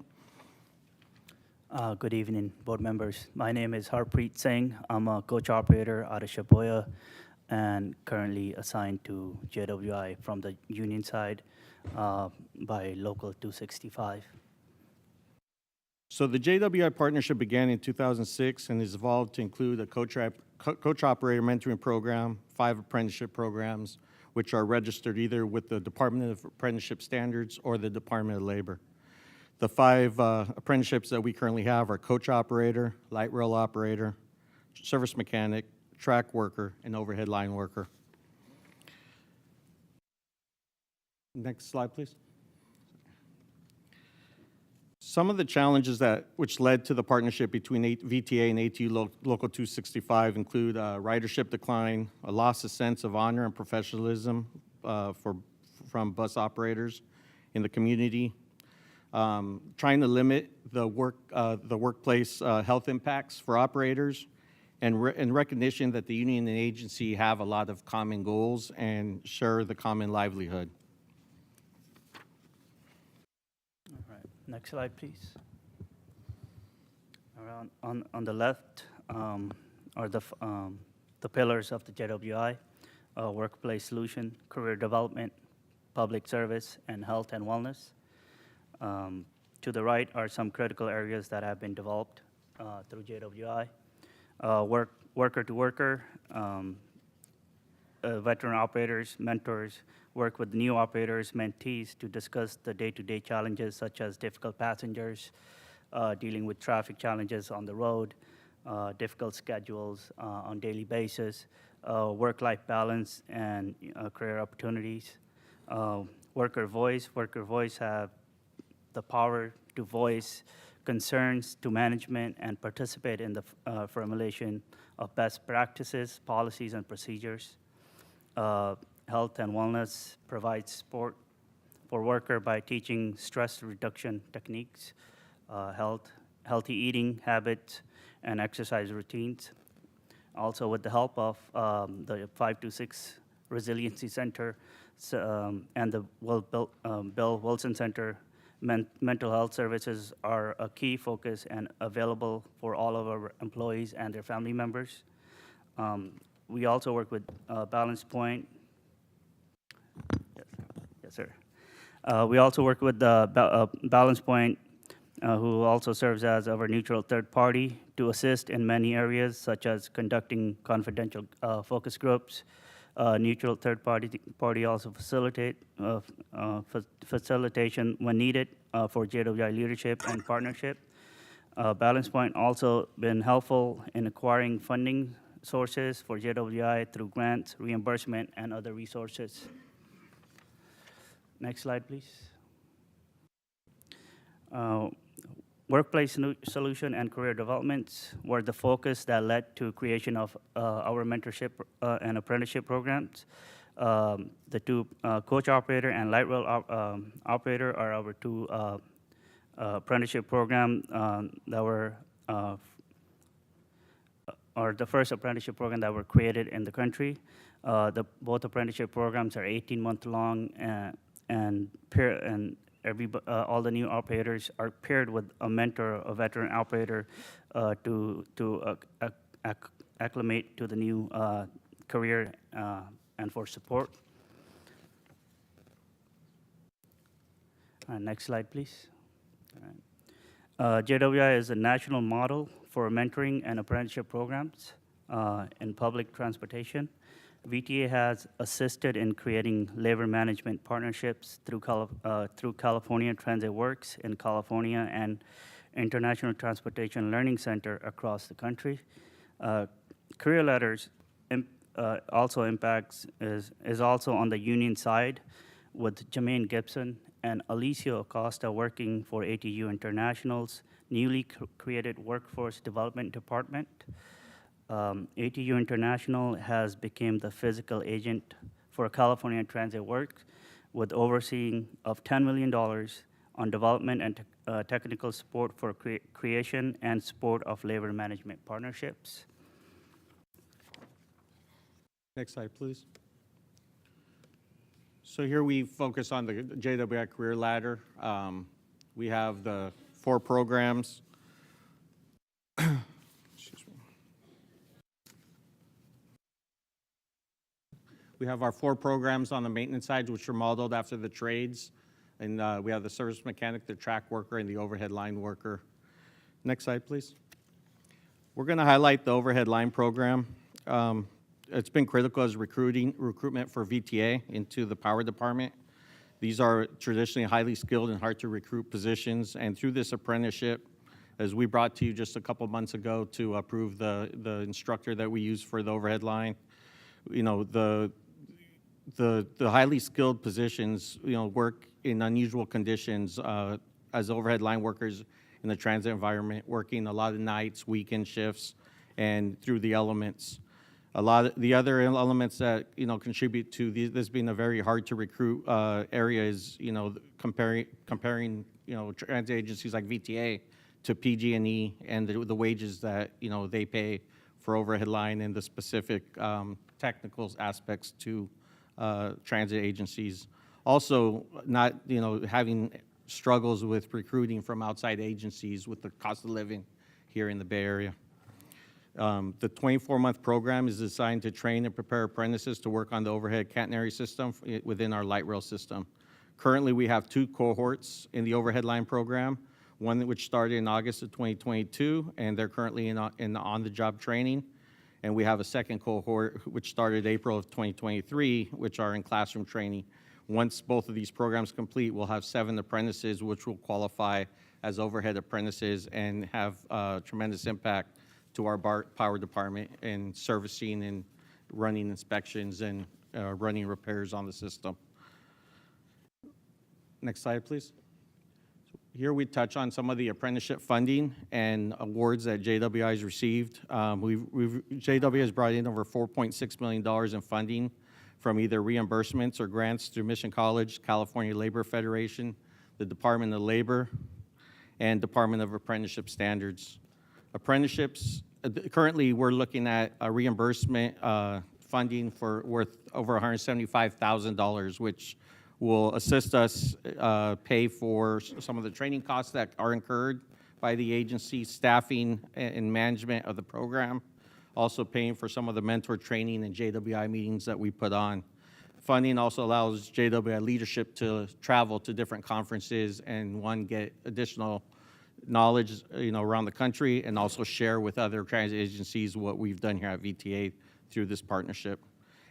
S23: Good evening, board members. My name is Harpreet Singh. I'm a coach operator out of Shaboya and currently assigned to JWI from the union side by Local 265.
S22: So the JWI partnership began in 2006 and has evolved to include a coach operator mentoring program, 5 apprenticeship programs, which are registered either with the Department of Apprenticeship Standards or the Department of Labor. The 5 apprenticeships that we currently have are coach operator, light rail operator, service mechanic, track worker, and overhead line worker. Next slide, please. Some of the challenges which led to the partnership between VTA and ATU Local 265 include ridership decline, a loss of sense of honor and professionalism from bus operators in the community, trying to limit the workplace health impacts for operators, and recognition that the union and agency have a lot of common goals and share the common livelihood.
S23: Next slide, please. Around on the left are the pillars of the JWI: workplace solution, career development, public service, and health and wellness. To the right are some critical areas that have been developed through JWI: worker to worker, veteran operators, mentors, work with new operators, mentees to discuss the day-to-day challenges such as difficult passengers, dealing with traffic challenges on the road, difficult schedules on daily basis, work-life balance, and career opportunities. Worker voice have the power to voice concerns to management and participate in the formulation of best practices, policies, and procedures. Health and wellness provides support for worker by teaching stress reduction techniques, healthy eating habits, and exercise routines. Also, with the help of the 526 Resiliency Center and the Bill Wilson Center, mental health services are a key focus and available for all of our employees and their family members. We also work with Balance Point. Yes, sir. We also work with Balance Point, who also serves as our neutral third party to assist in many areas, such as conducting confidential focus groups. Neutral third party also facilitation when needed for JWI leadership and partnership. Balance Point also been helpful in acquiring funding sources for JWI through grants, reimbursement, and other resources. Next slide, please. Workplace solution and career developments were the focus that led to creation of our mentorship and apprenticeship programs. The 2 coach operator and light rail operator are our 2 apprenticeship program that were are the first apprenticeship program that were created in the country. Both apprenticeship programs are 18-month long, and all the new operators are paired with a mentor, a veteran operator, to acclimate to the new career and for support. Next slide, please. All right. JWI is a national model for mentoring and apprenticeship programs in public transportation. VTA has assisted in creating labor management partnerships through California Transit Works in California and International Transportation Learning Center across the country. Career Letters also impacts is also on the union side, with Jermaine Gibson and Alicia Acosta working for ATU International's newly created Workforce Development Department. ATU International has become the physical agent for California Transit Works, with overseeing of $10 million on development and technical support for creation and support of labor management partnerships.
S22: Next slide, please. So here we focus on the JWI Career Ladder. We have the 4 programs. Excuse me. We have our 4 programs on the maintenance side, which are modeled after the trades. And we have the service mechanic, the track worker, and the overhead line worker. Next slide, please. We're going to highlight the overhead line program. it's been critical as recruitment for VTA into the power department. These are traditionally highly skilled and hard to recruit positions, and through this apprenticeship, as we brought to you just a couple months ago to approve the instructor that we use for the overhead line, you know, the highly skilled positions, you know, work in unusual conditions as overhead line workers in the transit environment, working a lot of nights, weekend shifts, and through the elements. A lot of the other elements that, you know, contribute to this being a very hard to recruit area is, you know, comparing, you know, transit agencies like VTA to PG&E and the wages that, you know, they pay for overhead line and the specific technical aspects to transit agencies. Also, not, you know, having struggles with recruiting from outside agencies with the cost of living here in the Bay Area. The 24-month program is designed to train and prepare apprentices to work on the overhead catenary system within our light rail system. Currently, we have 2 cohorts in the overhead line program, one which started in August of 2022, and they're currently in on-the-job training. And we have a second cohort which started April of 2023, which are in classroom training. Once both of these programs complete, we'll have 7 apprentices which will qualify as overhead apprentices and have tremendous impact to our BART power department in servicing and running inspections and running repairs on the system. Next slide, please. Here we touch on some of the apprenticeship funding and awards that JWI has received. JWI has brought in over $4.6 million in funding from either reimbursements or grants through Mission College, California Labor Federation, the Department of Labor, and Department of Apprenticeship Standards. Apprenticeships, currently we're looking at a reimbursement funding for worth over $175,000, which will assist us pay for some of the training costs that are incurred by the agency, staffing and management of the program, also paying for some of the mentor training and JWI meetings that we put on. Funding also allows JWI leadership to travel to different conferences and get additional knowledge, you know, around the country, and also share with other transit agencies what we've done here at VTA through this partnership.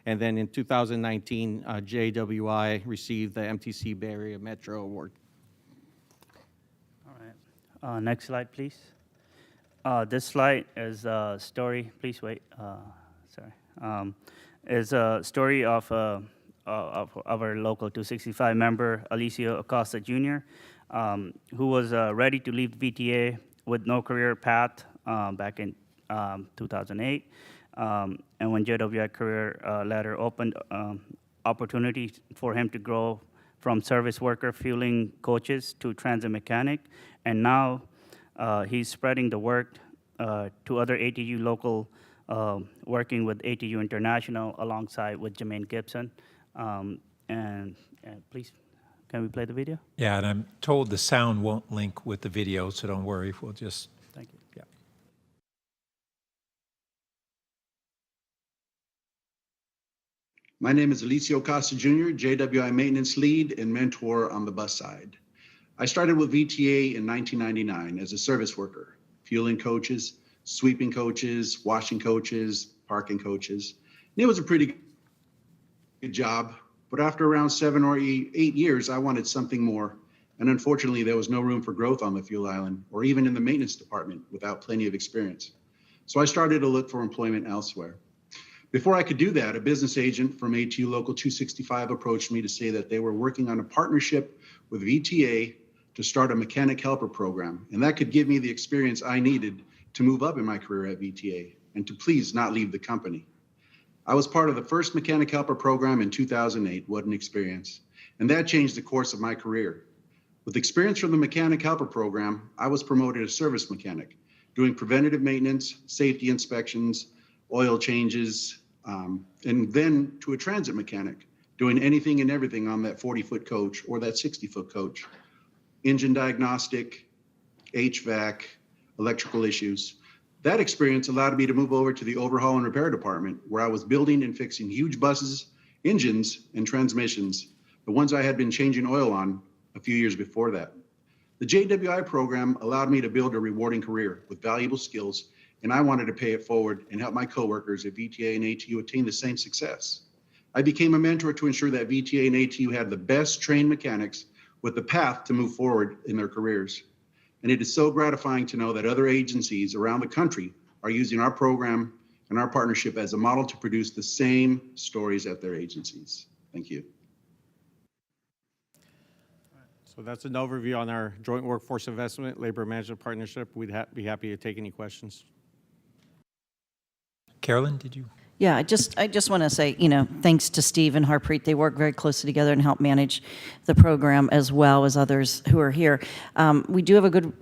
S22: And then in 2019, JWI received the MTC Bay Area Metro Award.
S23: All right. Next slide, please. This slide is a story. Please wait. Sorry. Is a story of our local 265 member, Alicia Acosta Jr., who was ready to leave VTA with no career path back in 2008. And when JWI Career Ladder opened opportunities for him to grow from service worker fueling coaches to transit mechanic, and now he's spreading the work to other ATU local, working with ATU International alongside with Jermaine Gibson. And please, can we play the video?
S4: Yeah, and I'm told the sound won't link with the video, so don't worry. We'll just,
S23: Thank you.
S4: yeah.
S2: My name is Alicio Costa Jr., JWI maintenance lead and mentor on the bus side. I started with VTA in 1999 as a service worker, fueling coaches, sweeping coaches, washing coaches, parking coaches. And it was a pretty good job, but after around 7 or 8 years, I wanted something more. And unfortunately, there was no room for growth on the fuel island or even in the maintenance department without plenty of experience. So I started to look for employment elsewhere. Before I could do that, a business agent from ATU Local 265 approached me to say that they were working on a partnership with VTA to start a mechanic helper program, and that could give me the experience I needed to move up in my career at VTA and to please not leave the company. I was part of the first mechanic helper program in 2008. What an experience. And that changed the course of my career. With experience from the mechanic helper program, I was promoted as service mechanic, doing preventative maintenance, safety inspections, oil changes, and then to a transit mechanic, doing anything and everything on that 40-foot coach or that 60-foot coach. Engine diagnostic, HVAC, electrical issues. That experience allowed me to move over to the overhaul and repair department, where I was building and fixing huge buses, engines, and transmissions, the ones I had been changing oil on a few years before that. The JWI program allowed me to build a rewarding career with valuable skills and I wanted to pay it forward and help my coworkers at VTA and ATU attain the same success. I became a mentor to ensure that VTA and ATU had the best trained mechanics with the path to move forward in their careers. And it is so gratifying to know that other agencies around the country are using our program and our partnership as a model to produce the same stories at their agencies. Thank you.
S22: So that's an overview on our joint workforce investment, labor management partnership. We'd be happy to take any questions.
S4: Carolyn, did you?
S8: Yeah, I just want to say, thanks to Steve and Harpreet. They work very closely together and help manage the program as well as others who are here. We do have a good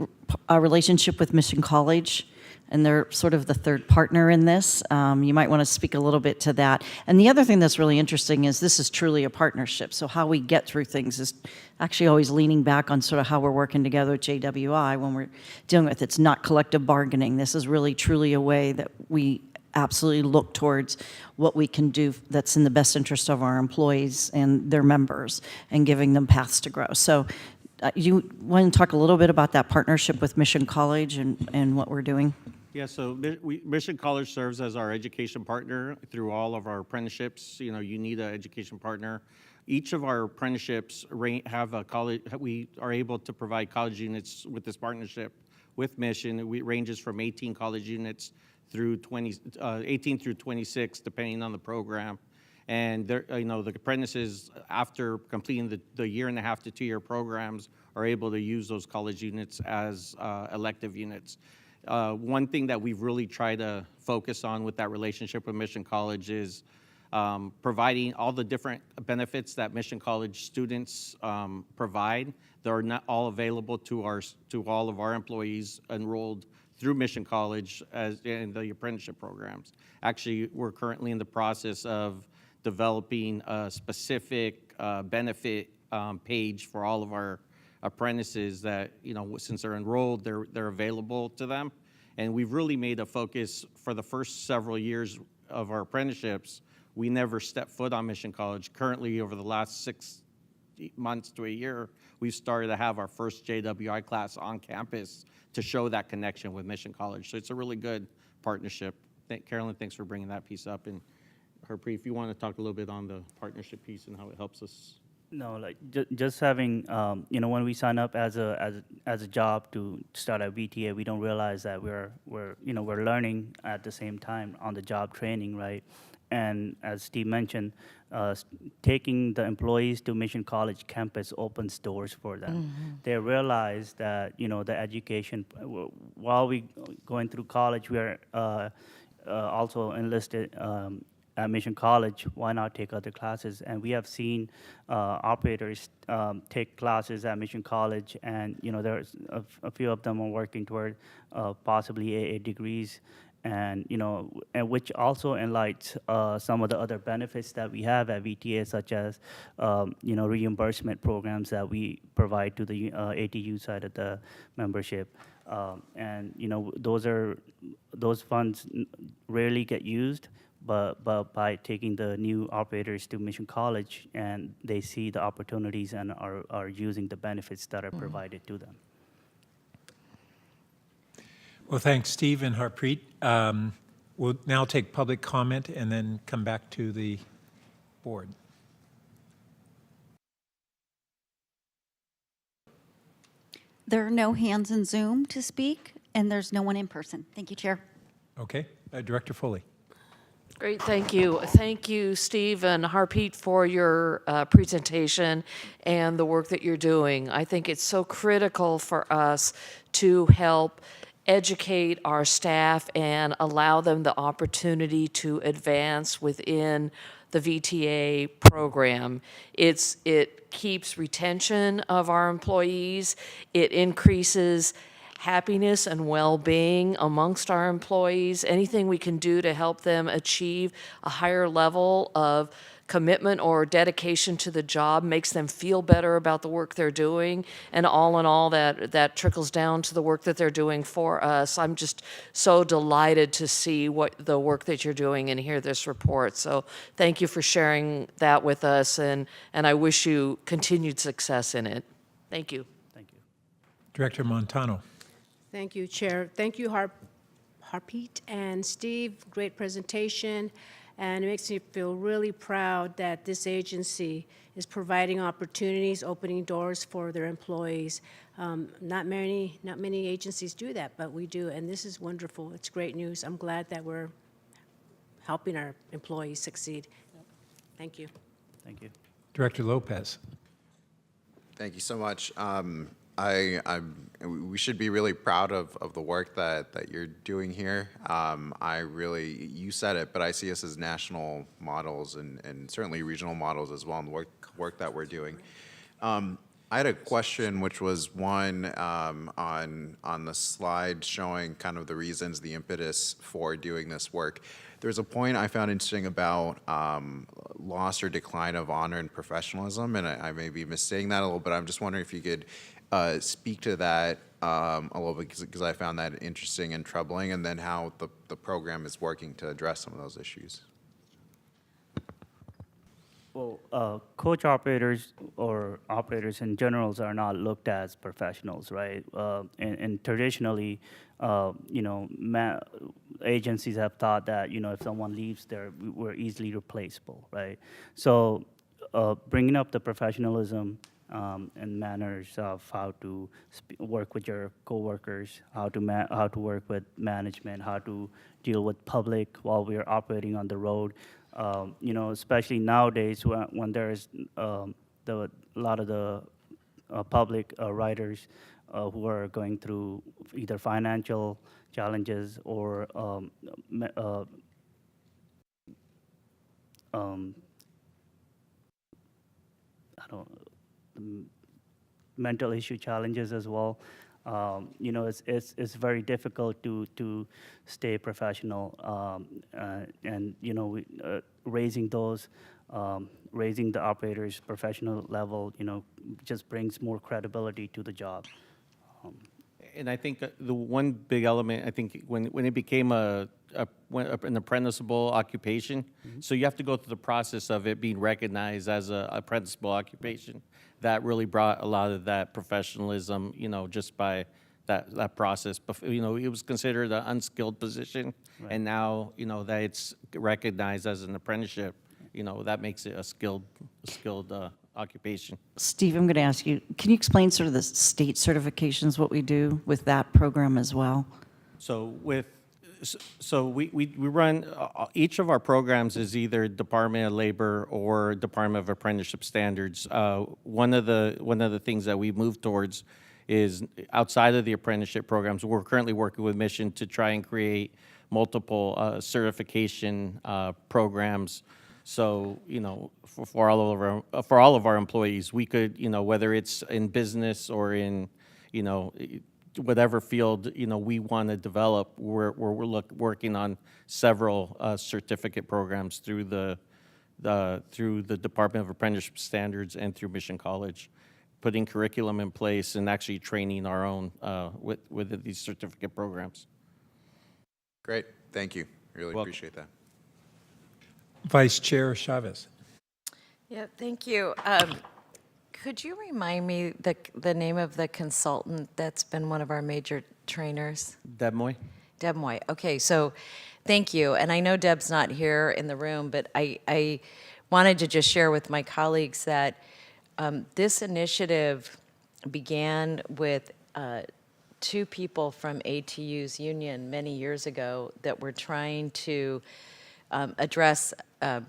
S8: relationship with Mission College, and they're sort of the third partner in this. You might want to speak a little bit to that. And the other thing that's really interesting is this is truly a partnership. So how we get through things is actually always leaning back on sort of how we're working together with JWI when we're dealing with it's not collective bargaining. This is really truly a way that we absolutely look towards what we can do that's in the best interest of our employees and their members and giving them paths to grow. So you want to talk a little bit about that partnership with Mission College and what we're doing?
S22: Yeah, so Mission College serves as our education partner through all of our apprenticeships. You need an education partner. Each of our apprenticeships have a college. We are able to provide college units with this partnership with Mission. It ranges from 18 college units through 18 through 26, depending on the program. And the apprentices, after completing the year and a half to 2-year programs, are able to use those college units as elective units. One thing that we've really tried to focus on with that relationship with Mission College is providing all the different benefits that Mission College students provide. They're not all available to all of our employees enrolled through Mission College in the apprenticeship programs. Actually, we're currently in the process of developing a specific benefit page for all of our apprentices that, since they're enrolled, they're available to them. And we've really made a focus for the first several years of our apprenticeships. We never stepped foot on Mission College. Currently, over the last 6 months to a year, we've started to have our first JWI class on campus to show that connection with Mission College. So it's a really good partnership. Carolyn, thanks for bringing that piece up. And Harpreet, if you want to talk a little bit on the partnership piece and how it helps us.
S23: No, like just having, when we sign up as a job to start at VTA, we don't realize that we're learning at the same time on the job training, right? And as Steve mentioned, taking the employees to Mission College campus opens doors for them. Mm-hmm. They realize that, the education, while we going through college, we are also enlisted at Mission College. Why not take other classes? And we have seen operators take classes at Mission College, and, there's a few of them are working toward possibly AA degrees. And and which also enlightens some of the other benefits that we have at VTA, such as reimbursement programs that we provide to the ATU side of the membership, and those funds rarely get used, but by taking the new operators to Mission College, and they see the opportunities and are using the benefits that are provided to them.
S4: Well, thanks, Steve and Harpreet. We'll now take public comment and then come back to the board.
S5: There are no hands in Zoom to speak, and there's no one in person. Thank you, Chair.
S4: Okay, Director Foley.
S7: Great, thank you. Thank you, Steve and Harpreet, for your presentation and the work that you're doing. I think it's so critical for us to help educate our staff and allow them the opportunity to advance within the VTA program. It keeps retention of our employees. It increases happiness and well-being amongst our employees. Anything we can do to help them achieve a higher level of commitment or dedication to the job makes them feel better about the work they're doing, and all in all, that trickles down to the work that they're doing for us. I'm just so delighted to see what the work that you're doing and hear this report. So thank you for sharing that with us, and I wish you continued success in it. Thank you.
S23: Thank you.
S4: Director Montano.
S1: Thank you, Chair. Thank you, Harpreet and Steve, great presentation, and it makes me feel really proud that this agency is providing opportunities, opening doors for their employees. Not many agencies do that, but we do, and this is wonderful. It's great news. I'm glad that we're helping our employees succeed. Thank you.
S23: Thank you.
S4: Director Lopez.
S3: Thank you so much. We should be really proud of the work that you're doing here. You said it, but I see us as national models and certainly regional models as well in the work that we're doing. I had a question, which was one on the slide showing kind of the reasons, the impetus for doing this work. There's a point I found interesting about loss or decline of honor and professionalism, and I may be missaying that a little bit. I'm just wondering if you could speak to that a little bit, because I found that interesting and troubling, and then how the program is working to address some of those issues.
S23: Well, coach operators or operators in general are not looked as professionals, right? And traditionally, agencies have thought that, if someone leaves, we're easily replaceable, right? So bringing up the professionalism and manners of how to work with your coworkers, how to work with management, how to deal with public while we are operating on the road. Especially nowadays when there's a lot of the public riders who are going through either financial challenges or mental issue challenges as well. It's very difficult to stay professional, and raising the operators' professional level, just brings more credibility to the job.
S22: And I think the one big element, I think when it became an apprenticeable occupation, so you have to go through the process of it being recognized as an apprenticeable occupation. That really brought a lot of that professionalism, just by that process. It was considered an unskilled position, right. And now, that it's recognized as an apprenticeship, that makes it a skilled occupation.
S8: Steve, I'm going to ask you, can you explain sort of the state certifications, what we do with that program as well?
S22: So we run, each of our programs is either Department of Labor or Department of Apprenticeship Standards. One of the things that we move towards is outside of the apprenticeship programs, we're currently working with Mission to try and create multiple certification programs. So, for all of our employees, we could, whether it's in business or in, whatever field, we want to develop, we're working on several certificate programs through the Department of Apprenticeship Standards and through Mission College, putting curriculum in place and actually training our own with these certificate programs.
S3: Great, thank you. Really appreciate that.
S4: Vice Chair Chavez.
S6: Yeah, thank you. Could you remind me the name of the consultant that's been one of our major trainers?
S22: Deb Moy.
S6: Deb Moy. Okay, so thank you. And I know Deb's not here in the room, but I wanted to just share with my colleagues that this initiative began with two people from ATU's union many years ago that were trying to address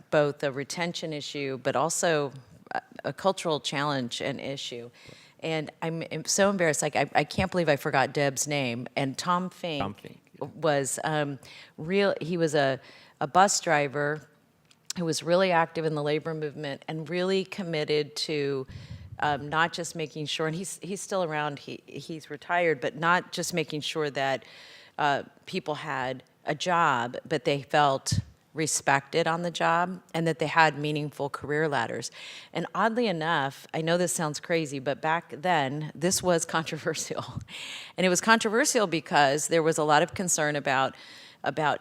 S6: both a retention issue, but also a cultural challenge and issue. And I'm so embarrassed, I can't believe I forgot Deb's name. And Tom Fink was he was a bus driver who was really active in the labor movement and really committed to not just making sure, and he's still around, he's retired, but not just making sure that people had a job, but they felt respected on the job and that they had meaningful career ladders. And oddly enough, I know this sounds crazy, but back then, this was controversial. And it was controversial because there was a lot of concern about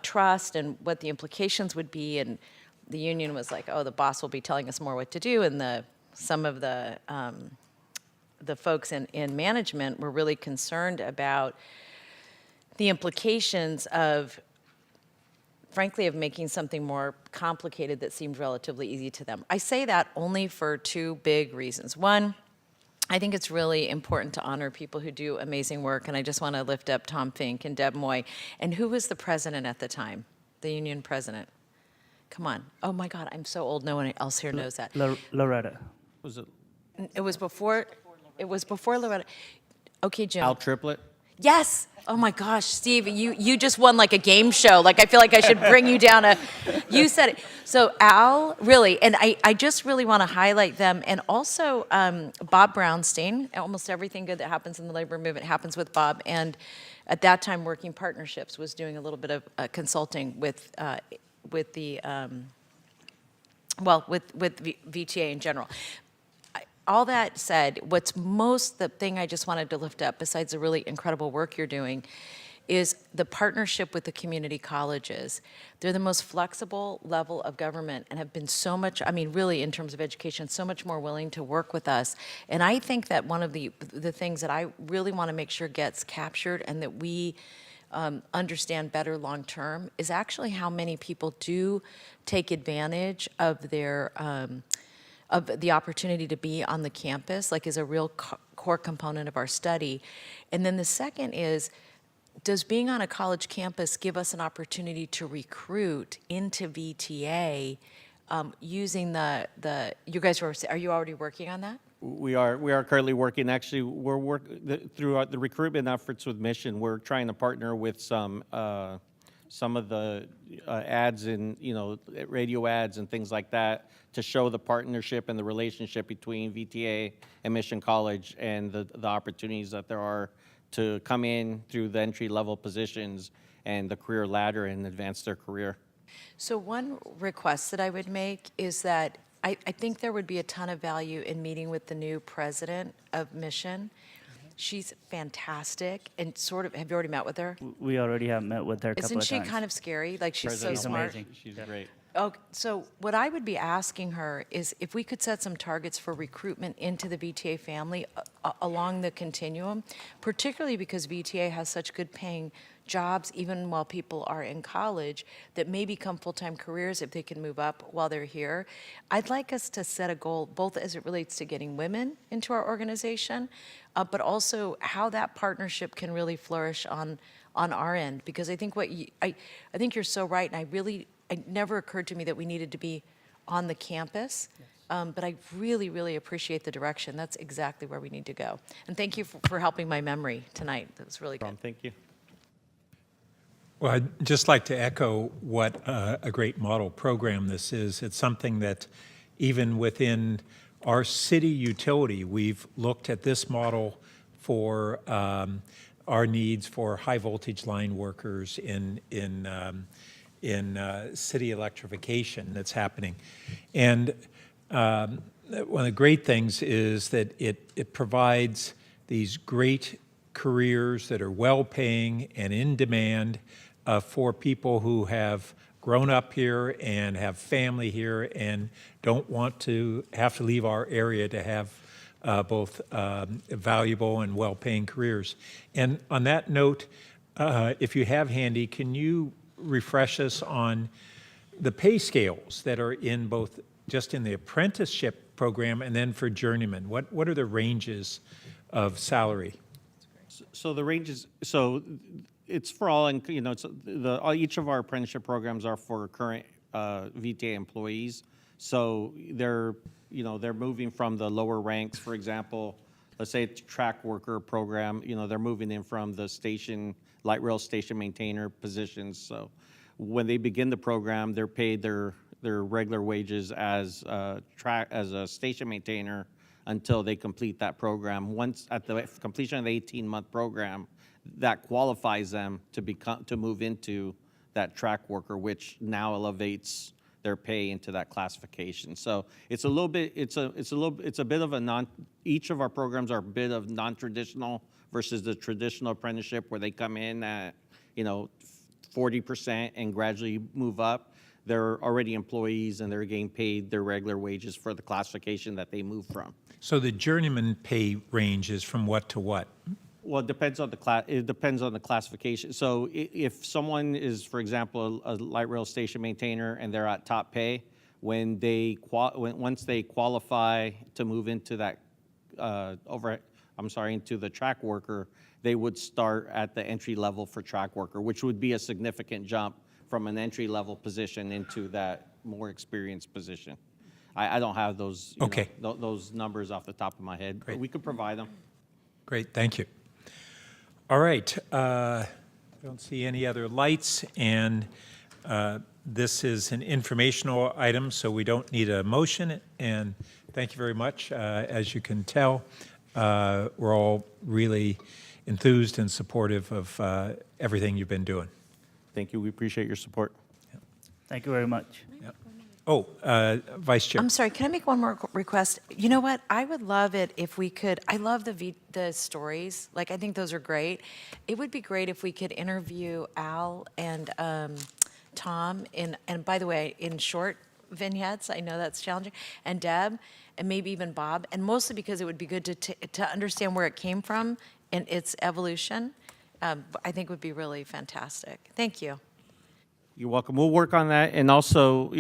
S6: trust and what the implications would be, and the union was like, oh, the boss will be telling us more what to do, and some of the folks in management were really concerned about the implications of, frankly, of making something more complicated that seemed relatively easy to them. I say that only for two big reasons. One, I think it's really important to honor people who do amazing work, and I just want to lift up Tom Fink and Deb Moy. And who was the president at the time? The union president? Come on. Oh my God, I'm so old, no one else here knows that.
S23: Loretta.
S22: Was it
S6: It was before Loretta. Okay, Jim.
S22: Al Triplett?
S6: Yes. Oh my gosh, Steve, you just won like a game show. Like I feel like I should bring you down you said it. So Al, really, and I just really want to highlight them. And also Bob Brownstein. Almost everything good that happens in the labor movement happens with Bob. And at that time, Working Partnerships was doing a little bit of consulting with VTA in general. All that said, the thing I just wanted to lift up, besides the really incredible work you're doing, is the partnership with the community colleges. They're the most flexible level of government and have been so much, I mean, really in terms of education, so much more willing to work with us. And I think that one of the things that I really want to make sure gets captured and that we understand better long term is actually how many people do take advantage of their of the opportunity to be on the campus, like is a real core component of our study. And then the second is, does being on a college campus give us an opportunity to recruit into VTA using you guys are you already working on that?
S22: We are currently working. Actually, we're throughout the recruitment efforts with Mission. We're trying to partner with some of the ads and radio ads and things like that to show the partnership and the relationship between VTA and Mission College and the opportunities that there are to come in through the entry-level positions and the career ladder and advance their career.
S6: So one request that I would make is that I think there would be a ton of value in meeting with the new president of Mission. She's fantastic and have you already met with her?
S23: We already have met with her a couple
S6: Isn't
S23: of
S6: she
S23: times.
S6: kind of scary? Like she's
S23: President,
S6: so smart.
S23: amazing.
S22: She's great.
S6: Oh, so what I would be asking her is if we could set some targets for recruitment into the VTA family along the continuum, particularly because VTA has such good paying jobs even while people are in college that may become full-time careers if they can move up while they're here. I'd like us to set a goal both as it relates to getting women into our organization, but also how that partnership can really flourish on our end. Because I think I think you're so right, and it never occurred to me that we needed to be on the campus. Yes. But I really, really appreciate the direction. That's exactly where we need to go. And thank you for helping my memory tonight. That was really good.
S22: Thank you.
S4: Well, I'd just like to echo what a great model program this is. It's something that even within our city utility, we've looked at this model for our needs for high voltage line workers in city electrification that's happening. And one of the great things is that it provides these great careers that are well-paying and in demand for people who have grown up here and have family here and don't want to have to leave our area to have both valuable and well-paying careers. And on that note, if you have handy, can you refresh us on the pay scales that are in both just in the apprenticeship program and then for journeyman? What are the ranges of salary?
S22: So the ranges, it's for all, and each of our apprenticeship programs are for current VTA employees. So they're moving from the lower ranks. For example, let's say it's a track worker program. They're moving in from the light rail station maintainer positions. So when they begin the program, they're paid their regular wages as a station maintainer until they complete that program. Once at the completion of the 18-month program, that qualifies them to move into that track worker, which now elevates their pay into that classification. So it's a little bit, it's a bit of each of our programs are a bit of non-traditional versus the traditional apprenticeship where they come in at 40% and gradually move up. They're already employees and they're getting paid their regular wages for the classification that they move from.
S4: So the journeyman pay range is from what to what?
S22: Well, it depends on the class. It depends on the classification. So if someone is, for example, a light rail station maintainer and they're at top pay, when they once they qualify to move into that into the track worker, they would start at the entry level for track worker, which would be a significant jump from an entry level position into that more experienced position. I don't have those those numbers off the top of my head, but we could provide them.
S4: Great, thank you. All right, I don't see any other lights, and this is an informational item, so we don't need a motion, and thank you very much. As you can tell, we're all really enthused and supportive of everything you've been doing.
S22: Thank you. We appreciate your support.
S23: Thank you very much.
S4: Yep. Oh, Vice Chair.
S6: I'm sorry, can I make one more request? You know what? I would love it if we could, I love the stories. Like, I think those are great. It would be great if we could interview Al and Tom, and by the way, in short vignettes, I know that's challenging, and Deb, and maybe even Bob, and mostly because it would be good to understand where it came from and its evolution. I think would be really fantastic. Thank you.
S22: You're welcome. We'll work on that. And also,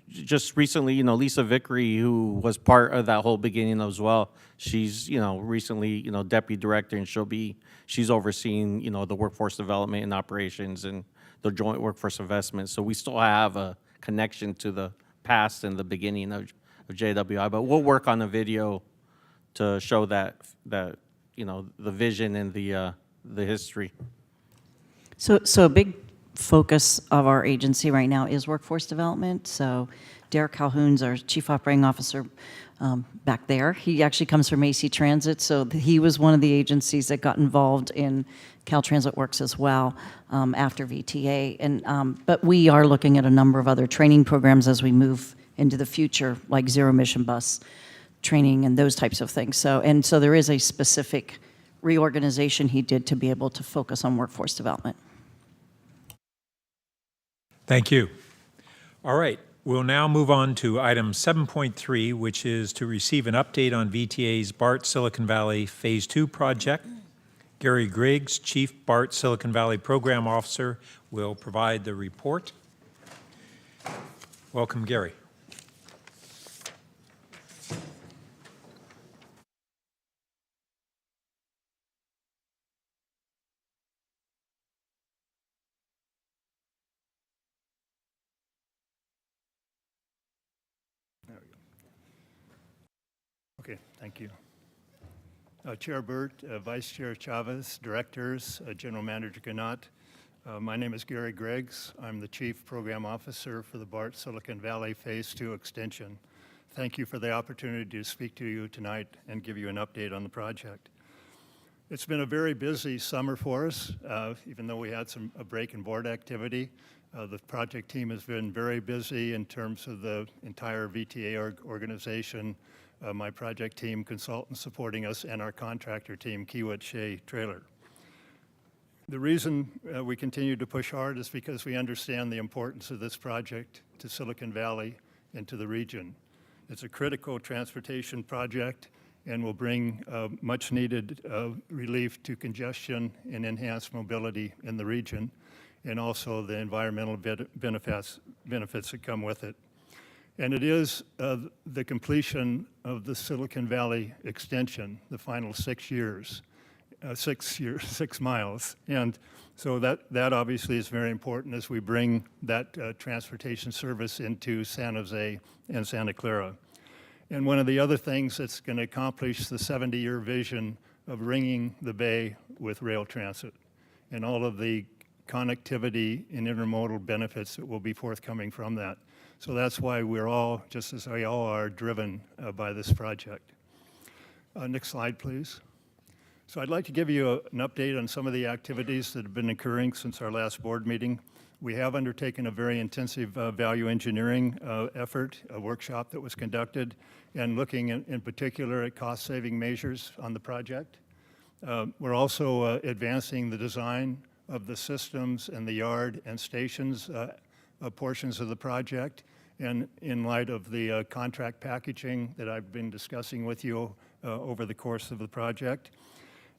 S22: just recently, Lisa Vickery, who was part of that whole beginning as well, she's, recently, deputy director, and she's overseeing, the workforce development and operations and the joint workforce investment. So we still have a connection to the past and the beginning of JWI, but we'll work on a video to show that the vision and the history.
S8: So a big focus of our agency right now is workforce development. So Derek Calhoun's our Chief Operating Officer back there. He actually comes from AC Transit, so he was one of the agencies that got involved in Caltransit Works as well after VTA. But we are looking at a number of other training programs as we move into the future, like zero emission bus training and those types of things. So there is a specific reorganization he did to be able to focus on workforce development.
S4: Thank you. All right, we'll now move on to item 7.3, which is to receive an update on VTA's BART Silicon Valley Phase 2 project. Gary Griggs, Chief BART Silicon Valley Program Officer, will provide the report. Welcome, Gary.
S9: Okay, thank you. Chair Burt, Vice Chair Chavez, Directors, General Manager Ganot. My name is Gary Griggs. I'm the Chief Program Officer for the BART Silicon Valley Phase 2 Extension. Thank you for the opportunity to speak to you tonight and give you an update on the project. It's been a very busy summer for us, even though we had a break in board activity. The project team has been very busy in terms of the entire VTA organization, my project team, consultants supporting us, and our contractor team, Kiewit Shea Trailer. The reason we continue to push hard is because we understand the importance of this project to Silicon Valley and to the region. It's a critical transportation project and will bring much needed relief to congestion and enhanced mobility in the region, and also the environmental benefits that come with it. And it is the completion of the Silicon Valley extension, the final 6 years, 6 miles. And so that obviously is very important as we bring that transportation service into San Jose and Santa Clara. And one of the other things that's going to accomplish the 70-year vision of ringing the Bay with rail transit and all of the connectivity and intermodal benefits that will be forthcoming from that. So that's why we're all, just as we all are, driven by this project. Next slide, please. So I'd like to give you an update on some of the activities that have been occurring since our last board meeting. We have undertaken a very intensive value engineering effort, a workshop that was conducted, and looking in particular at cost-saving measures on the project. We're also advancing the design of the systems and the yard and stations portions of the project, and in light of the contract packaging that I've been discussing with you over the course of the project.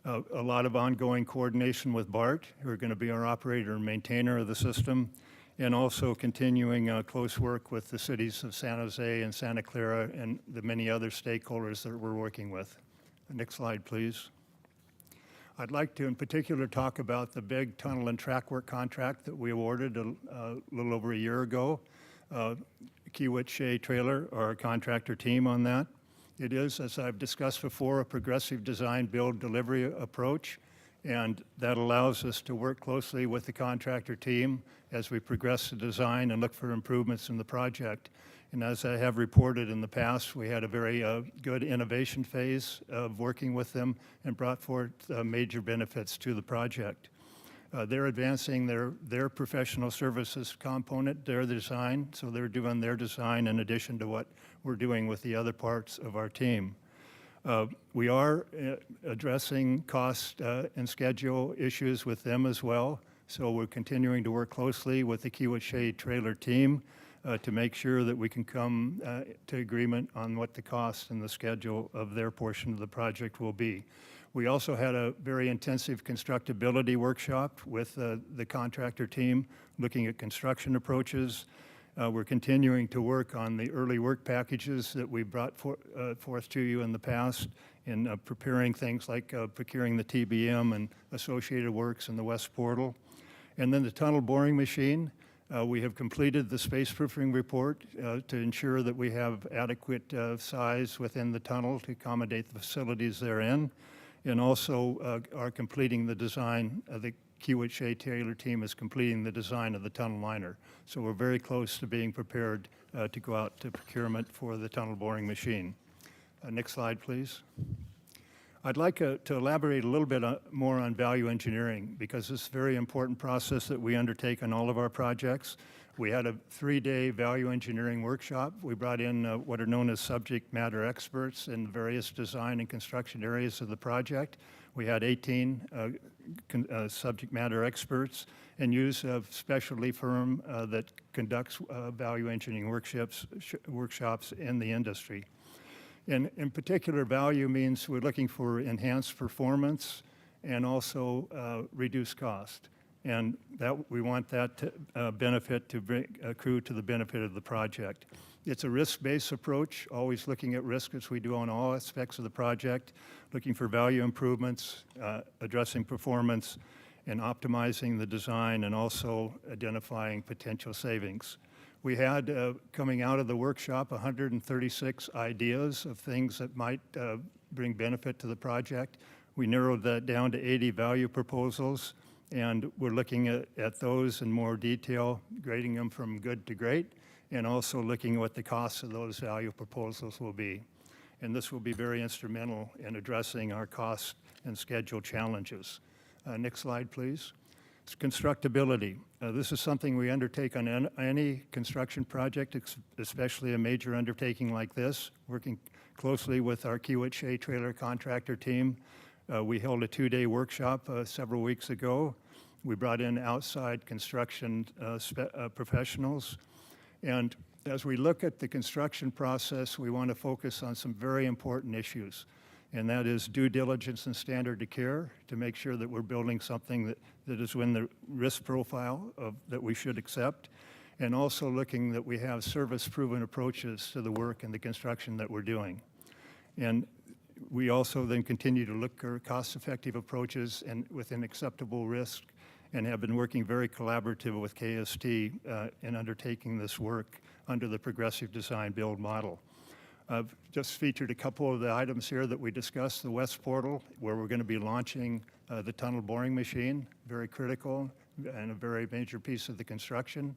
S9: A lot of ongoing coordination with BART, who are going to be our operator and maintainer of the system, and also continuing close work with the cities of San Jose and Santa Clara and the many other stakeholders that we're working with. Next slide, please. I'd like to in particular talk about the big tunnel and track work contract that we awarded a little over a year ago. Kiewit Shea Trailer, our contractor team on that. It is, as I've discussed before, a progressive design, build, delivery approach, and that allows us to work closely with the contractor team as we progress the design and look for improvements in the project. And as I have reported in the past, we had a very good innovation phase of working with them and brought forth major benefits to the project. They're advancing their professional services component, their design, so they're doing their design in addition to what we're doing with the other parts of our team. We are addressing cost and schedule issues with them as well, so we're continuing to work closely with the Kiewit Shea Trailer team to make sure that we can come to agreement on what the cost and the schedule of their portion of the project will be. We also had a very intensive constructability workshop with the contractor team looking at construction approaches. We're continuing to work on the early work packages that we brought forth to you in the past in preparing things like procuring the TBM and associated works in the West Portal. And then the tunnel boring machine. We have completed the space proofing report to ensure that we have adequate size within the tunnel to accommodate the facilities therein, and also are completing the design. The Kiewit Shea Taylor team is completing the design of the tunnel liner. So we're very close to being prepared to go out to procurement for the tunnel boring machine. Next slide, please. I'd like to elaborate a little bit more on value engineering, because it's a very important process that we undertake on all of our projects. We had a 3-day value engineering workshop. We brought in what are known as subject matter experts in various design and construction areas of the project. We had 18 subject matter experts and use a specialty firm that conducts value engineering workshops in the industry. In particular, value means we're looking for enhanced performance and also reduced cost. And that we want that benefit to accrue to the benefit of the project. It's a risk-based approach, always looking at risk as we do on all aspects of the project, looking for value improvements, addressing performance, and optimizing the design, and also identifying potential savings. We had, coming out of the workshop, 136 ideas of things that might bring benefit to the project. We narrowed that down to 80 value proposals, and we're looking at those in more detail, grading them from good to great, and also looking at what the costs of those value proposals will be. And this will be very instrumental in addressing our cost and schedule challenges. Next slide, please. Constructability. This is something we undertake on any construction project, especially a major undertaking like this, working closely with our Kiewit Shea Trailer contractor team. We held a 2-day workshop several weeks ago. We brought in outside construction professionals. And as we look at the construction process, we want to focus on some very important issues. And that is due diligence and standard of care to make sure that we're building something that is within the risk profile that we should accept, and also looking that we have service-proven approaches to the work and the construction that we're doing. And we also then continue to look for cost-effective approaches and within acceptable risk, and have been working very collaborative with KST in undertaking this work under the progressive design build model. I've just featured a couple of the items here that we discussed. The West Portal, where we're going to be launching the tunnel boring machine, very critical and a very major piece of the construction.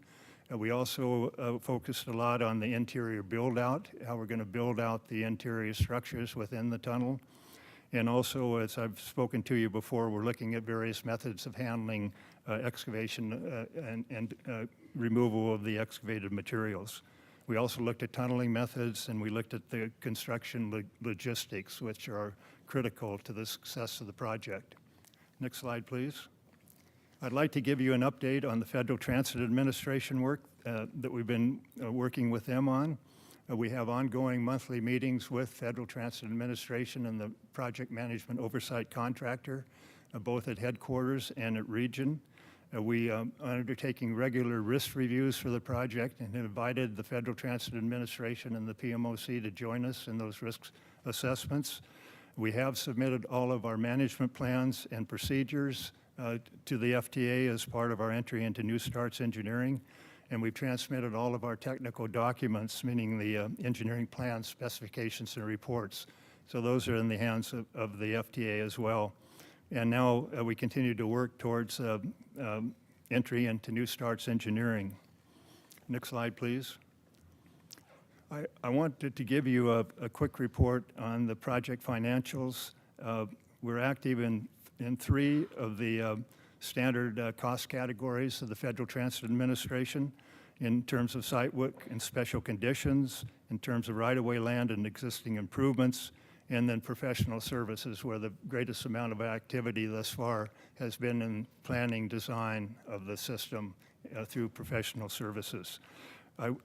S9: We also focused a lot on the interior build out, how we're going to build out the interior structures within the tunnel. And also, as I've spoken to you before, we're looking at various methods of handling excavation and removal of the excavated materials. We also looked at tunneling methods, and we looked at the construction logistics, which are critical to the success of the project. Next slide, please. I'd like to give you an update on the Federal Transit Administration work that we've been working with them on. We have ongoing monthly meetings with Federal Transit Administration and the project management oversight contractor, both at headquarters and at region. We are undertaking regular risk reviews for the project and have invited the Federal Transit Administration and the PMOC to join us in those risk assessments. We have submitted all of our management plans and procedures to the FTA as part of our entry into New Starts Engineering. And we've transmitted all of our technical documents, meaning the engineering plans, specifications, and reports. So those are in the hands of the FTA as well. And now we continue to work towards entry into New Starts Engineering. Next slide, please. I wanted to give you a quick report on the project financials. We're active in 3 of the standard cost categories of the Federal Transit Administration in terms of site work and special conditions, in terms of right-of-way land and existing improvements, and then professional services, where the greatest amount of activity thus far has been in planning design of the system through professional services.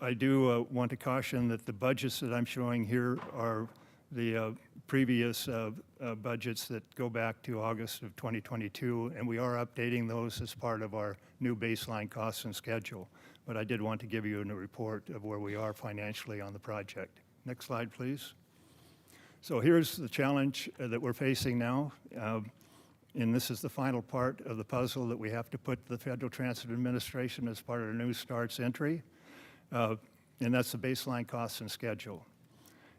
S9: I do want to caution that the budgets that I'm showing here are the previous budgets that go back to August of 2022, and we are updating those as part of our new baseline costs and schedule. But I did want to give you a report of where we are financially on the project. Next slide, please. So here's the challenge that we're facing now, and this is the final part of the puzzle that we have to put the Federal Transit Administration as part of the New Starts entry, and that's the baseline costs and schedule.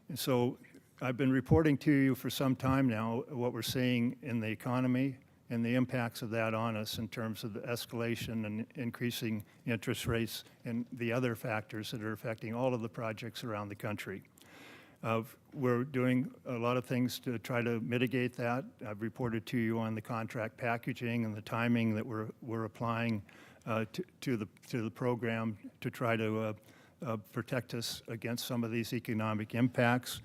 S9: And so I've been reporting to you for some time now what we're seeing in the economy and the impacts of that on us in terms of the escalation and increasing interest rates and the other factors that are affecting all of the projects around the country. We're doing a lot of things to try to mitigate that. I've reported to you on the contract packaging and the timing that we're applying to the program to try to protect us against some of these economic impacts.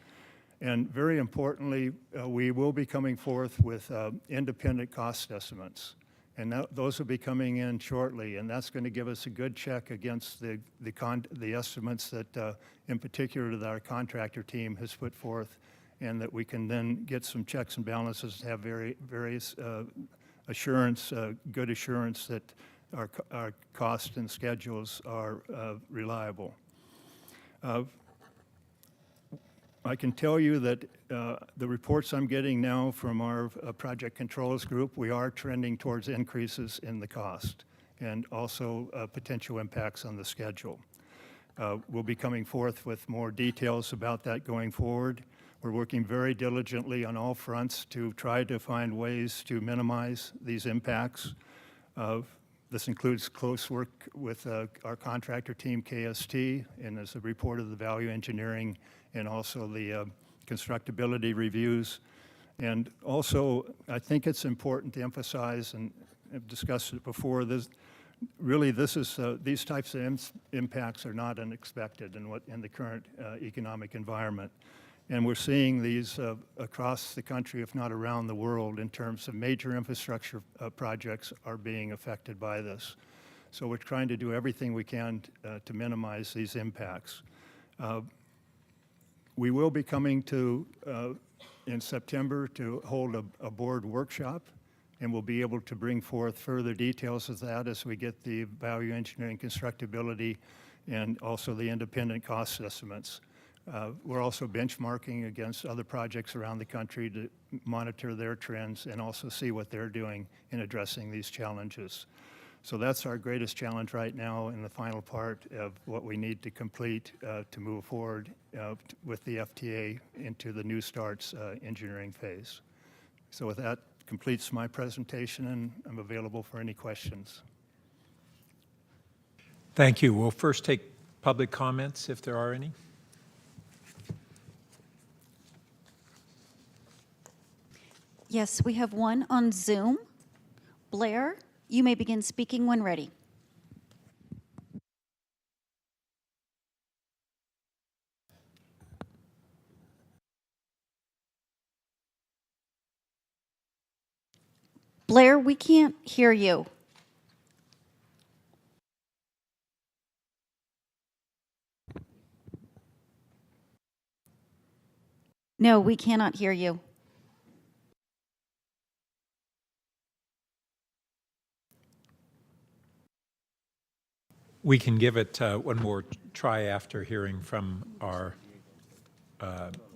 S9: And very importantly, we will be coming forth with independent cost estimates. And those will be coming in shortly, and that's going to give us a good check against the estimates that, in particular, that our contractor team has put forth, and that we can then get some checks and balances to have various assurance, good assurance that our costs and schedules are reliable. I can tell you that the reports I'm getting now from our project controls group, we are trending towards increases in the cost and also potential impacts on the schedule. We'll be coming forth with more details about that going forward. We're working very diligently on all fronts to try to find ways to minimize these impacts. This includes close work with our contractor team, KST, and as a report of the value engineering and also the constructability reviews. And also, I think it's important to emphasize, and I've discussed it before, these types of impacts are not unexpected in the current economic environment. And we're seeing these across the country, if not around the world, in terms of major infrastructure projects are being affected by this. So we're trying to do everything we can to minimize these impacts. We will be coming to, in September, to hold a board workshop, and we'll be able to bring forth further details of that as we get the value engineering constructability and also the independent cost estimates. We're also benchmarking against other projects around the country to monitor their trends and also see what they're doing in addressing these challenges. So that's our greatest challenge right now in the final part of what we need to complete to move forward with the FTA into the New Starts engineering phase. So with that completes my presentation, and I'm available for any questions.
S4: Thank you. We'll first take public comments if there are any.
S5: Yes, we have one on Zoom. Blair, you may begin speaking when ready. Blair, we can't hear you. No, we cannot hear you.
S4: We can give it one more try after hearing from our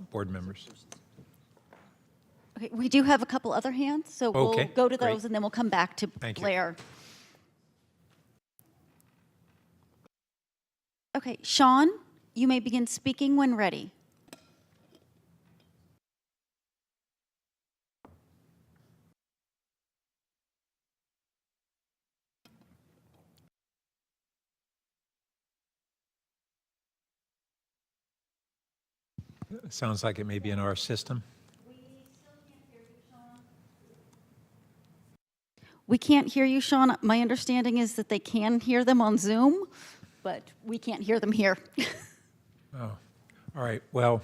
S4: board members.
S5: Okay, we do have a couple other hands, so we'll
S4: Okay,
S5: go to
S4: great.
S5: those and then we'll come back to
S4: Thank you.
S5: Blair. Okay, Sean, you may begin speaking when ready.
S4: Sounds like it may be in our system.
S5: We can't hear you, Sean. My understanding is that they can hear them on Zoom, but we can't hear them here.
S4: Oh, all right. Well,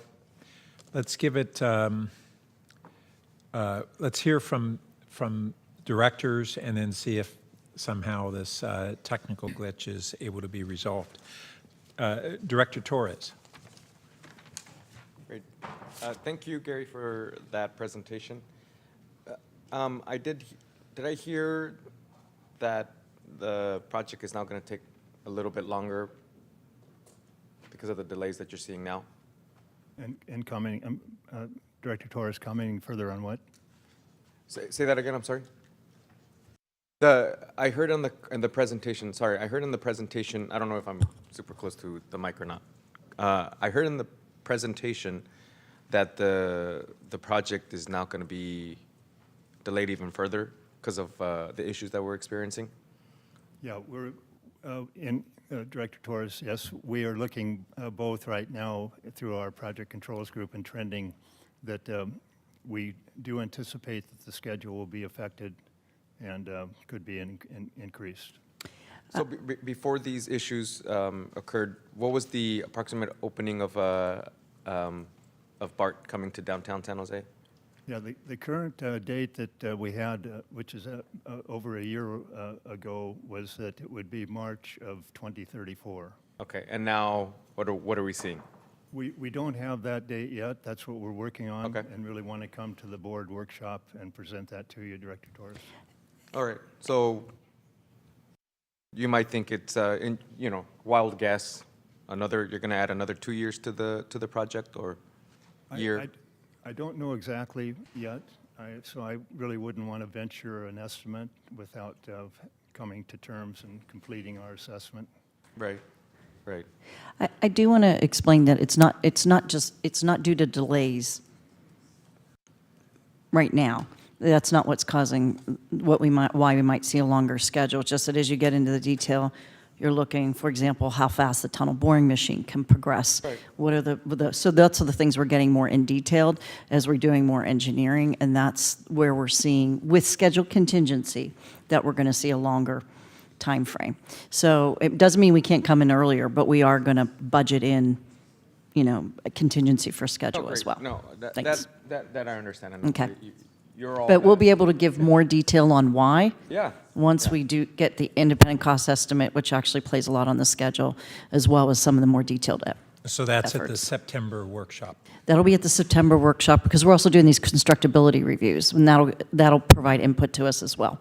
S4: let's give it. Let's hear from directors, and then see if somehow this technical glitch is able to be resolved. Director Torres.
S10: Great. Thank you, Gary, for that presentation. Did I hear that the project is now going to take a little bit longer because of the delays that you're seeing now?
S9: And commenting, Director Torres commenting further on what?
S10: Say that again, I'm sorry. I heard in the presentation, sorry, I heard in the presentation, I don't know if I'm super close to the mic or not. I heard in the presentation that the project is now going to be delayed even further because of the issues that we're experiencing.
S9: Yeah, we're Director Torres, yes, we are looking both right now through our project controls group and trending that we do anticipate that the schedule will be affected and could be increased.
S10: So before these issues occurred, what was the approximate opening of BART coming to downtown San Jose?
S9: Yeah, the current date that we had, which is over a year ago, was that it would be March of 2034.
S10: Okay, and now what are we seeing?
S9: We don't have that date yet. That's what we're working on,
S10: Okay.
S9: and really want to come to the board workshop and present that to you, Director Torres.
S10: All right, so you might think it's wild guess. You're going to add another 2 years to the project, or year?
S9: I don't know exactly yet, so I really wouldn't want to venture an estimate without coming to terms and completing our assessment.
S10: Right, right.
S8: I do want to explain that it's not due to delays right now. That's not what's causing why we might see a longer schedule. It's just that as you get into the detail, you're looking, for example, how fast the tunnel boring machine can progress.
S10: Right.
S8: What are so that's the things we're getting more in detailed as we're doing more engineering, and that's where we're seeing, with schedule contingency, that we're going to see a longer time frame. So it doesn't mean we can't come in earlier, but we are going to budget in, a contingency for schedule as well.
S10: No,
S8: Thanks.
S10: that I understand. And
S8: Okay.
S10: You're all.
S8: But we'll be able to give more detail on why.
S10: Yeah.
S8: Once we do get the independent cost estimate, which actually plays a lot on the schedule, as well as some of the more detailed
S4: So that's at the
S8: efforts.
S4: September workshop.
S8: That'll be at the September workshop, because we're also doing these constructability reviews, and that'll provide input to us as well.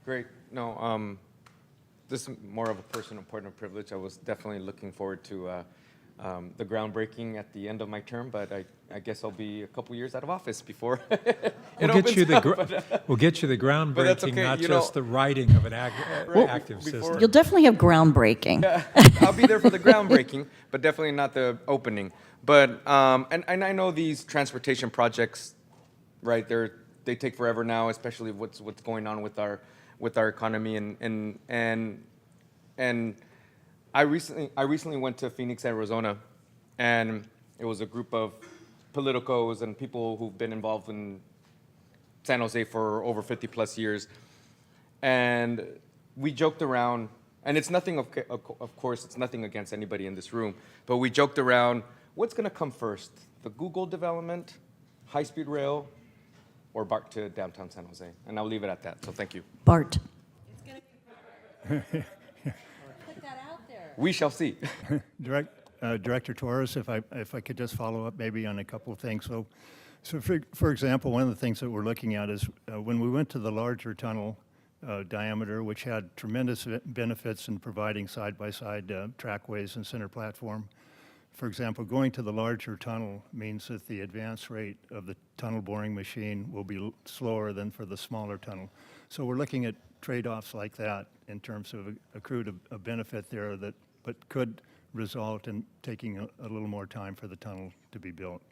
S10: Great. No, this is more of a personal point of privilege. I was definitely looking forward to the groundbreaking at the end of my term, but I guess I'll be a couple years out of office before
S4: We'll get you the groundbreaking,
S10: that's okay,
S4: not just the writing of an active system.
S8: You'll definitely have groundbreaking.
S10: Yeah, I'll be there for the groundbreaking, but definitely not the opening. But and I know these transportation projects, right? They take forever now, especially what's going on with our economy and I recently went to Phoenix, Arizona, and it was a group of politicos and people who've been involved in San Jose for over 50 plus years. And we joked around, and it's nothing, of course, it's nothing against anybody in this room, but we joked around, what's going to come first? The Google development, high-speed rail, or BART to downtown San Jose? And I'll leave it at that, so thank you.
S8: BART.
S10: We shall see.
S9: Director Torres, if I could just follow up maybe on a couple of things. So for example, one of the things that we're looking at is when we went to the larger tunnel diameter, which had tremendous benefits in providing side-by-side trackways and center platform. For example, going to the larger tunnel means that the advance rate of the tunnel boring machine will be slower than for the smaller tunnel. So we're looking at trade-offs like that in terms of accrued a benefit there that but could result in taking a little more time for the tunnel to be built.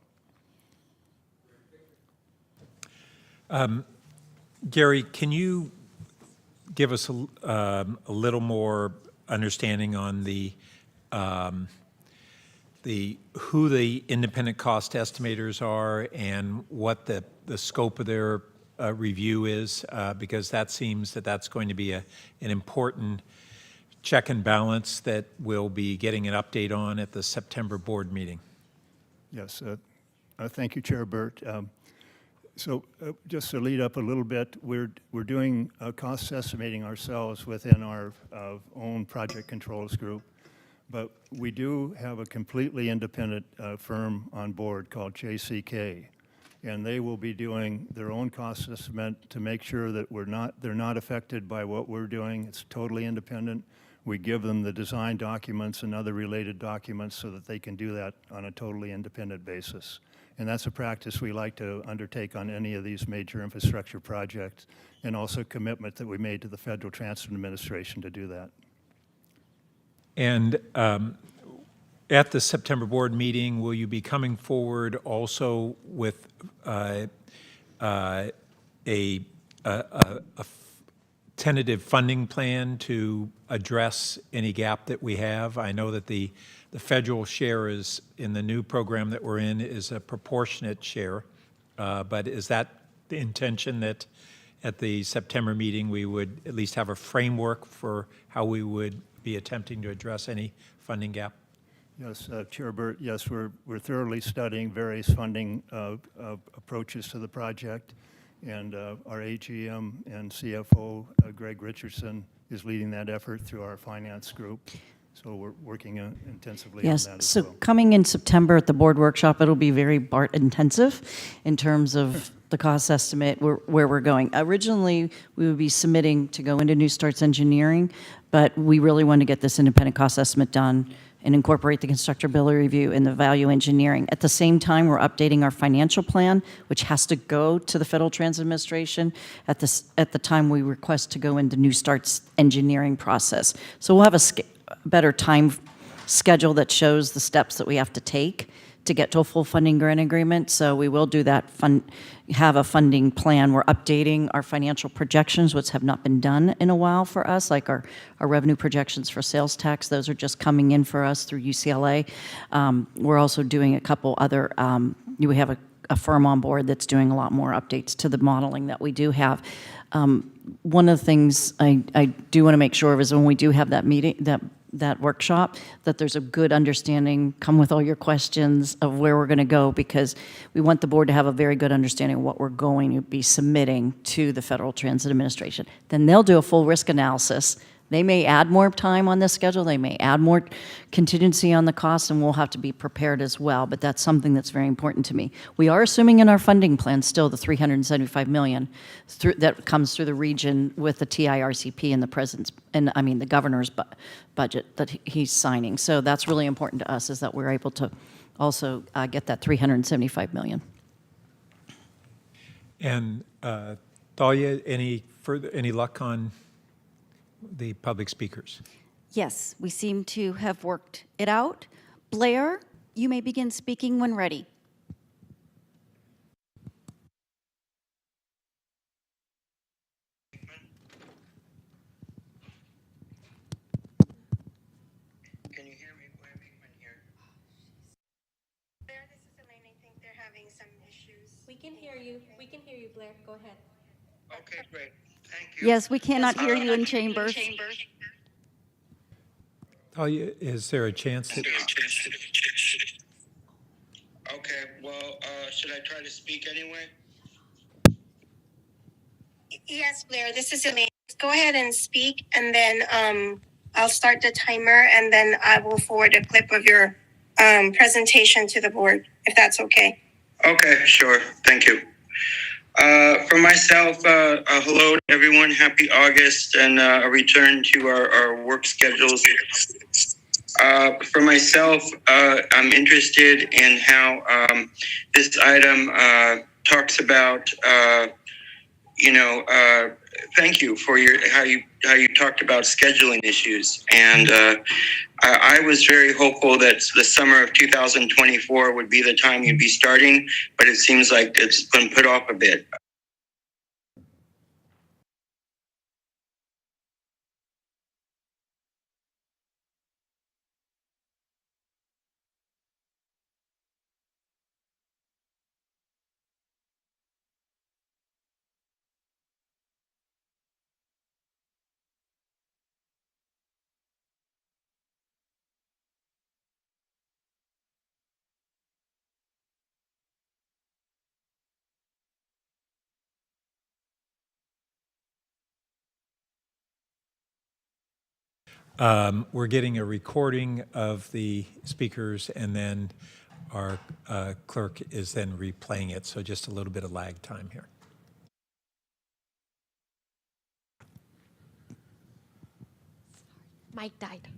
S4: Gary, can you give us a little more understanding on who the independent cost estimators are and what the scope of their review is? Because that seems that that's going to be an important check and balance that we'll be getting an update on at the September board meeting.
S9: Yes, thank you, Chair Burt. So just to lead up a little bit, we're doing cost estimating ourselves within our own project controls group, but we do have a completely independent firm on board called JCK, and they will be doing their own cost estimate to make sure that they're not affected by what we're doing. It's totally independent. We give them the design documents and other related documents so that they can do that on a totally independent basis. And that's a practice we like to undertake on any of these major infrastructure projects, and also a commitment that we made to the Federal Transit Administration to do that.
S4: And at the September board meeting, will you be coming forward also with a tentative funding plan to address any gap that we have? I know that the federal share is, in the new program that we're in, is a proportionate share, but is that the intention that at the September meeting we would at least have a framework for how we would be attempting to address any funding gap?
S9: Yes, Chair Burt, yes, we're thoroughly studying various funding approaches to the project, and our AGM and CFO, Greg Richardson, is leading that effort through our finance group. So we're working intensively on that as well.
S8: So coming in September at the board workshop, it'll be very BART intensive in terms of the cost estimate, where we're going. Originally, we would be submitting to go into New Starts Engineering, but we really want to get this independent cost estimate done and incorporate the constructability review and the value engineering. At the same time, we're updating our financial plan, which has to go to the Federal Transit Administration at the time we request to go into New Starts Engineering process. So we'll have a better time schedule that shows the steps that we have to take to get to a full funding grant agreement. So we will do that, have a funding plan. We're updating our financial projections, which have not been done in a while for us, like our revenue projections for sales tax. Those are just coming in for us through UCLA. We're also doing a couple other, we have a firm on board that's doing a lot more updates to the modeling that we do have. One of the things I do want to make sure of is when we do have that meeting, that workshop, that there's a good understanding, come with all your questions of where we're going to go, because we want the board to have a very good understanding of what we're going to be submitting to the Federal Transit Administration. Then they'll do a full risk analysis. They may add more time on this schedule, they may add more contingency on the cost, and we'll have to be prepared as well, but that's something that's very important to me. We are assuming in our funding plan still the $375 million that comes through the region with the TIRCP and the president's, and I mean the governor's budget that he's signing. So that's really important to us, is that we're able to also get that $375 million.
S4: And Thalia, any luck on the public speakers?
S5: Yes, we seem to have worked it out. Blair, you may begin speaking when ready.
S14: Can you hear me, Blair Beekman here? Blair, this is Elaine. I think they're having some issues.
S15: We can hear you. We can hear you, Blair. Go ahead.
S14: Okay, great. Thank you.
S5: Yes, we cannot hear you in chambers.
S4: Thalia, is there a chance that...
S14: Okay, well, should I try to speak anyway? Yes, Blair, this is Elaine. Go ahead and speak, and then I'll start the timer, and then I will forward a clip of your
S19: presentation to the board, if that's okay.
S14: Okay, sure. Thank you. For myself, hello to everyone. Happy August and a return to our work schedules. For myself, I'm interested in how this item talks about, thank you for how you talked about scheduling issues. And I was very hopeful that the summer of 2024 would be the time you'd be starting, but it seems like it's been put off a bit.
S4: We're getting a recording of the speakers, and then our clerk is then replaying it, so just a little bit of lag time here.
S15: Mike died.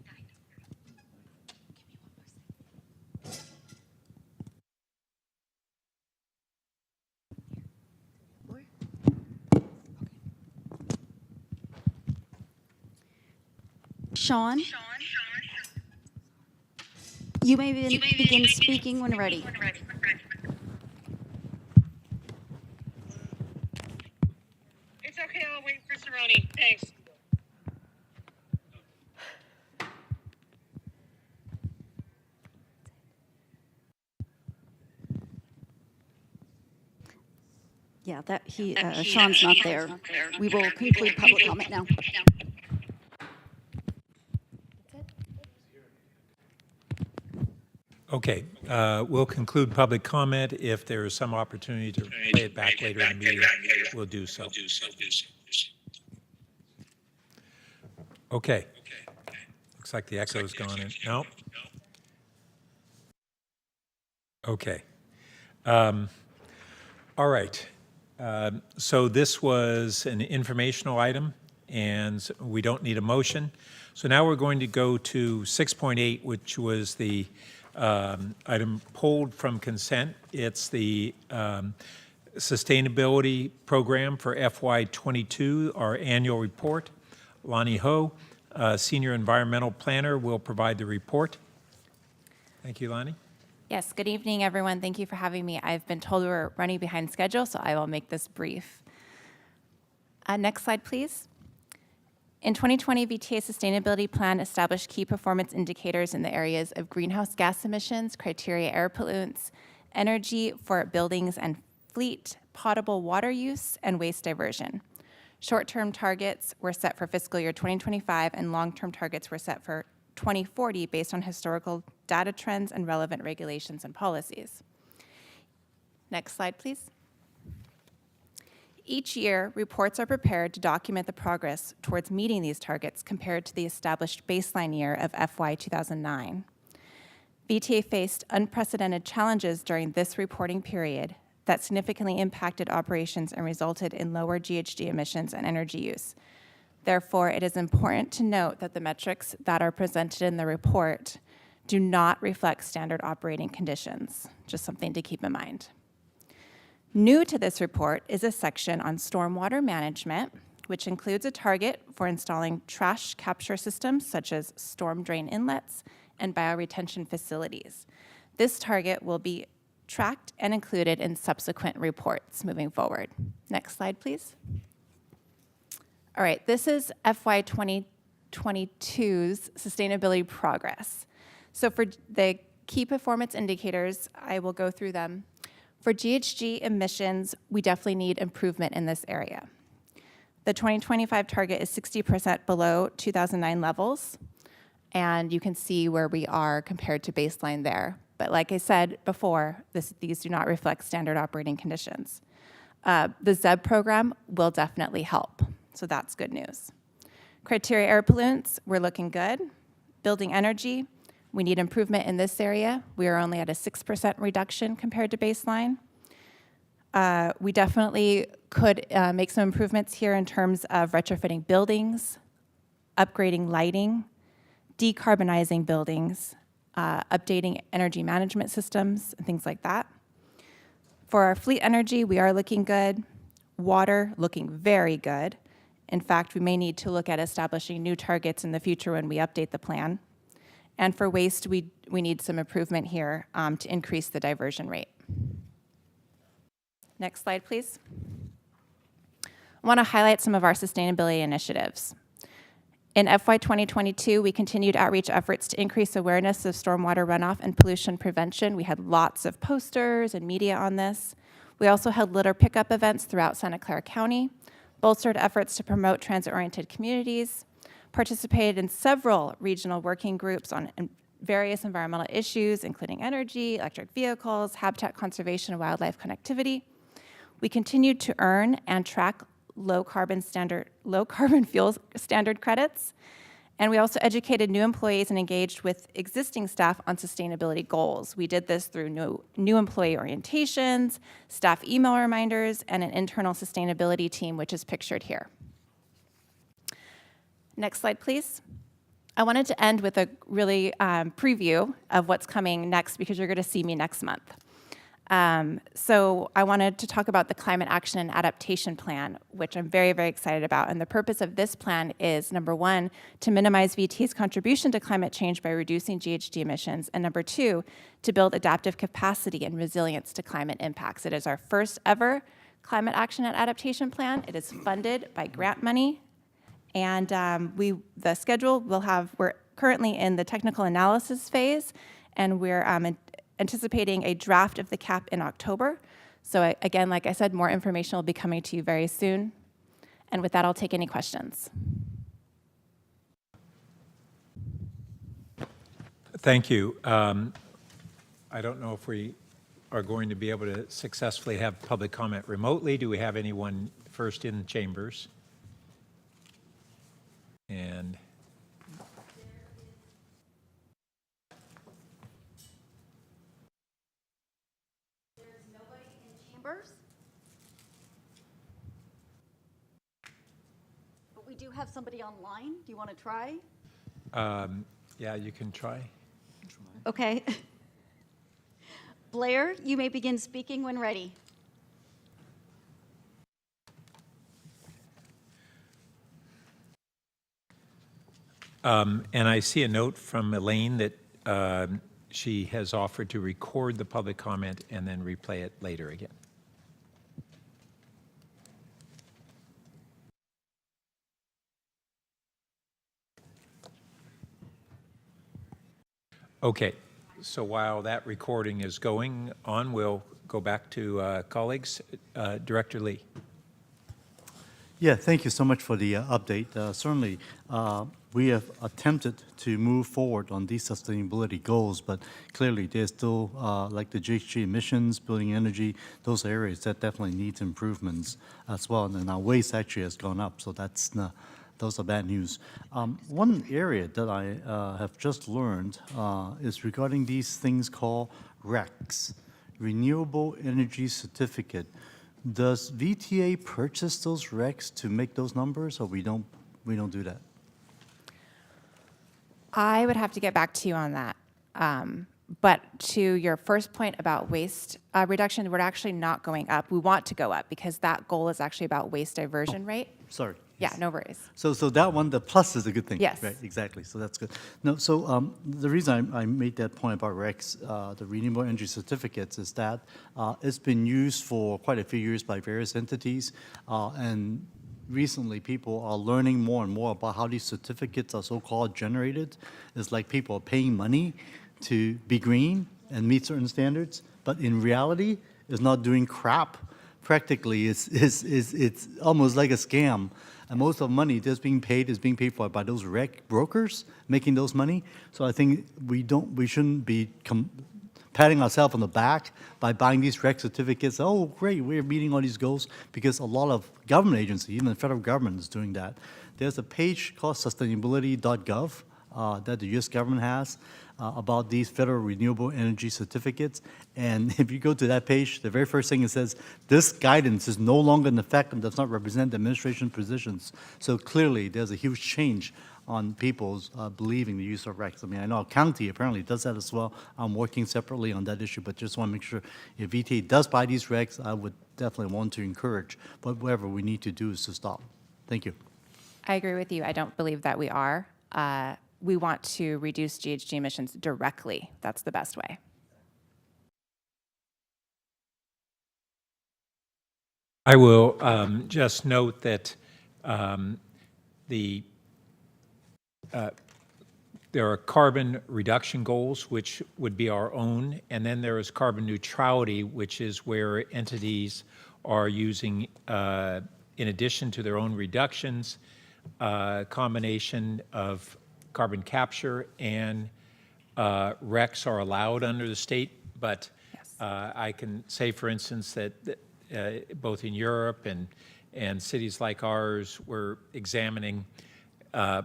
S5: Sean, you may begin speaking when ready.
S14: It's okay, I'll wait for Cerrone. Thanks.
S5: Yeah, Sean's not there. We will conclude public comment now.
S4: Okay, we'll conclude public comment. If there is some opportunity to play it back later in the meeting, we'll do so. Okay. Looks like the echo's gone in. No? Okay. All right. So this was an informational item, and we don't need a motion. So now we're going to go to 6.8, which was the item pulled from consent. It's the sustainability program for FY22, our annual report. Lonnie Ho, Senior Environmental Planner, will provide the report. Thank you, Lonnie.
S11: Yes, good evening, everyone. Thank you for having me. I've been told we're running behind schedule, so I will make this brief. Next slide, please. In 2020, VTA Sustainability Plan established key performance indicators in the areas of greenhouse gas emissions, criteria air pollutants, energy for buildings and fleet, potable water use, and waste diversion. Short-term targets were set for fiscal year 2025, and long-term targets were set for 2040 based on historical data trends and relevant regulations and policies. Next slide, please. Each year, reports are prepared to document the progress towards meeting these targets compared to the established baseline year of FY 2009. VTA faced unprecedented challenges during this reporting period that significantly impacted operations and resulted in lower GHG emissions and energy use. Therefore, it is important to note that the metrics that are presented in the report do not reflect standard operating conditions, just something to keep in mind. New to this report is a section on stormwater management, which includes a target for installing trash capture systems such as storm drain inlets and bioretention facilities. This target will be tracked and included in subsequent reports moving forward. Next slide, please. All right, this is FY 2022's sustainability progress. So for the key performance indicators, I will go through them. For GHG emissions, we definitely need improvement in this area. The 2025 target is 60% below 2009 levels, and you can see where we are compared to baseline there. But like I said before, these do not reflect standard operating conditions. The ZEB program will definitely help, so that's good news. Criteria air pollutants, we're looking good. Building energy, We need improvement in this area. We are only at a 6% reduction compared to baseline. We definitely could make some improvements here in terms of retrofitting buildings, upgrading lighting, decarbonizing buildings, updating energy management systems, and things like that. For our fleet energy, we are looking good. Water, looking very good. In fact, we may need to look at establishing new targets in the future when we update the plan. And for waste, we need some improvement here to increase the diversion rate. Next slide, please. I want to highlight some of our sustainability initiatives. In FY 2022, we continued outreach efforts to increase awareness of stormwater runoff and pollution prevention. We had lots of posters and media on this. We also held litter pickup events throughout Santa Clara County, bolstered efforts to promote transit-oriented communities, participated in several regional working groups on various environmental issues, including energy, electric vehicles, habitat conservation, and wildlife connectivity. We continued to earn and track low carbon fuel standard credits. And we also educated new employees and engaged with existing staff on sustainability goals. We did this through new employee orientations, staff email reminders, and an internal sustainability team, which is pictured here. Next slide, please. I wanted to end with a really preview of what's coming next, because you're going to see me next month. So I wanted to talk about the Climate Action and Adaptation Plan, which I'm very, very excited about. And the purpose of this plan is, number one, to minimize VTA's contribution to climate change by reducing GHG emissions, and number two, to build adaptive capacity and resilience to climate impacts. It is our first ever Climate Action and Adaptation Plan. It is funded by grant money, and the schedule we're currently in the technical analysis phase, and we're anticipating a draft of the CAP in October. So again, like I said, more information will be coming to you very soon. And with that, I'll take any questions.
S4: Thank you. I don't know if we are going to be able to successfully have public comment remotely. Do we have anyone first in chambers? And
S8: but we do have somebody online. Do you want to try?
S4: yeah, you can try.
S8: Okay. Blair, you may begin speaking when ready.
S4: And I see a note from Elaine that she has offered to record the public comment and then replay it later again. Okay, so while that recording is going on, we'll go back to colleagues. Director Lee.
S17: Yeah, thank you so much for the update. Certainly, we have attempted to move forward on these sustainability goals, but clearly there's still, like the GHG emissions, building energy, those areas that definitely needs improvements as well. And our waste actually has gone up, so those are bad news. One area that I have just learned is regarding these things called RECs, Renewable Energy Certificate. Does VTA purchase those RECs to make those numbers, or we don't do that?
S11: I would have to get back to you on that. But to your first point about waste reduction, we're actually not going up. We want to go up because that goal is actually about waste diversion rate.
S17: Sorry.
S11: Yeah, no worries.
S17: So that one, the plus is a good thing.
S11: Yes.
S17: Right, exactly. So that's good. No, so the reason I made that point about RECs, the Renewable Energy Certificates, is that it's been used for quite a few years by various entities, and recently people are learning more and more about how these certificates are so-called generated. It's like people are paying money to be green and meet certain standards, but in reality, it's not doing crap. Practically, it's almost like a scam. And most of the money that's being paid is being paid for by those REC brokers making those money. So I think we shouldn't be patting ourselves on the back by buying these REC certificates. Oh, great, we're meeting all these goals, because a lot of government agencies, even the federal government, is doing that. There's a page called sustainability.gov that the U.S. government has about these federal renewable energy certificates. And if you go to that page, the very first thing it says, this guidance is no longer in effect and does not represent the administration positions. So clearly, there's a huge change on people's believing the use of RECs. I mean, I know our county apparently does that as well. I'm working separately on that issue, but just want to make sure if VTA does buy these RECs, I would definitely want to encourage, but whatever we need to do is to stop. Thank you.
S11: I agree with you. I don't believe that we are. We want to reduce GHG emissions directly. That's the best way.
S4: I will just note that there are carbon reduction goals, which would be our own, and then there is carbon neutrality, which is where entities are using, in addition to their own reductions, a combination of carbon capture and RECs are allowed under the state, but I can say, for instance, that both in Europe and cities like ours, we're examining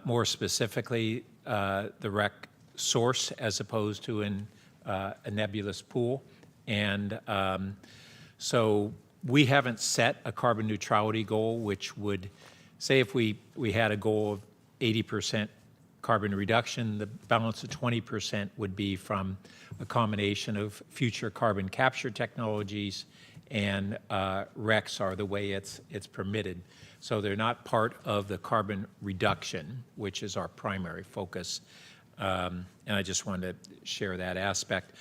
S4: more specifically the REC source as opposed to a nebulous pool. And so we haven't set a carbon neutrality goal, which would say if we had a goal of 80% carbon reduction, the balance of 20% would be from a combination of future carbon capture technologies, and RECs are the way it's permitted. So they're not part of the carbon reduction, which is our primary focus. And I just wanted to share that aspect.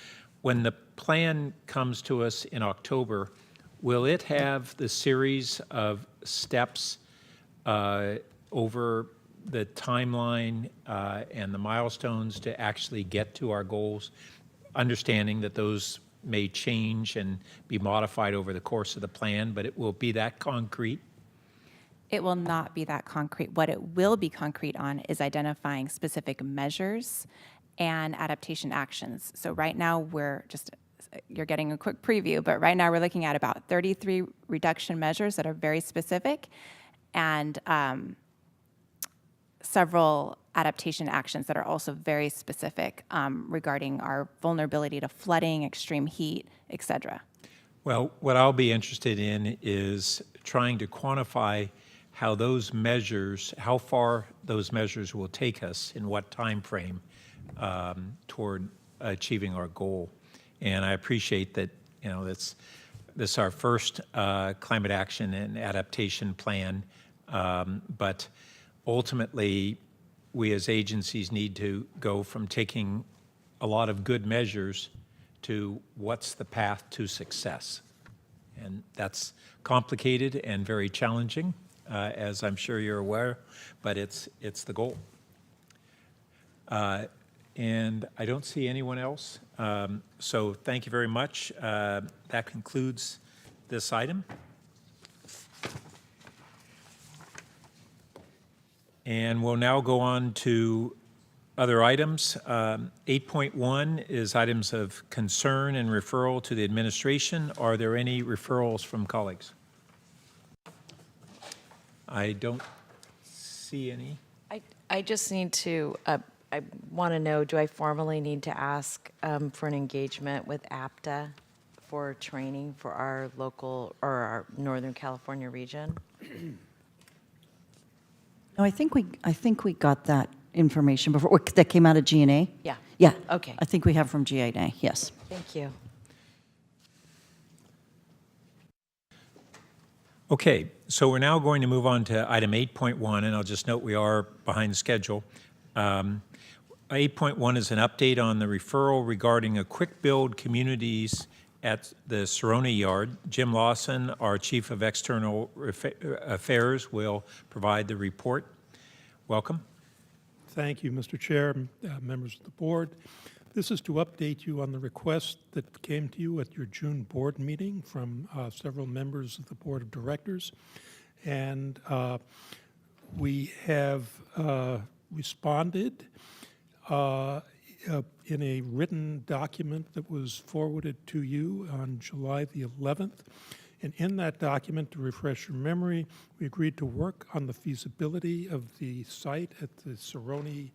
S4: When the plan comes to us in October, will it have the series of steps over the timeline and the milestones to actually get to our goals, understanding that those may change and be modified over the course of the plan, but it will be that concrete?
S11: It will not be that concrete. What it will be concrete on is identifying specific measures and adaptation actions. So right now you're getting a quick preview, but right now we're looking at about 33 reduction measures that are very specific, and several adaptation actions that are also very specific regarding our vulnerability to flooding, extreme heat, et cetera.
S4: Well, what I'll be interested in is trying to quantify how those measures, how far those measures will take us in what time frame toward achieving our goal. And I appreciate that, this is our first climate action and adaptation plan, but ultimately, we as agencies need to go from taking a lot of good measures to what's the path to success. And that's complicated and very challenging, as I'm sure you're aware, but it's the goal. And I don't see anyone else. So thank you very much. That concludes this item. And we'll now go on to other items. 8.1 is items of concern and referral to the administration. Are there any referrals from colleagues? I don't see any.
S6: I just need to, I want to know, do I formally need to ask for an engagement with APTA for training for our local or our Northern California region?
S8: No, I think we got that information before, that came out of GNA?
S6: Yeah.
S8: Yeah.
S6: Okay.
S8: I think we have from GNA, yes.
S6: Thank you.
S4: Okay, so we're now going to move on to item 8.1, and I'll just note we are behind schedule. 8.1 is an update on the referral regarding a quick build communities at the Serona Yard. Jim Lawson, our Chief of External Affairs, will provide the report. Welcome.
S12: Thank you, Mr. Chair, members of the board. This is to update you on the request that came to you at your June board meeting from several members of the board of directors. And we have responded in a written document that was forwarded to you on July the 11th. And in that document, to refresh your memory, we agreed to work on the feasibility of the site at the Serona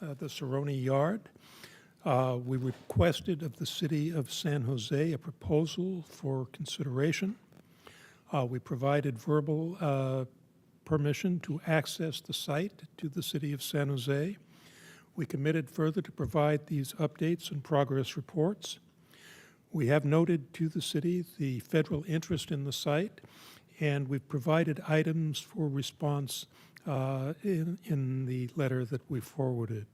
S12: the Cerrone Yard. We requested of the City of San Jose a proposal for consideration. We provided verbal permission to access the site to the City of San Jose. We committed further to provide these updates and progress reports. We have noted to the city the federal interest in the site, and we've provided items for response in the letter that we forwarded.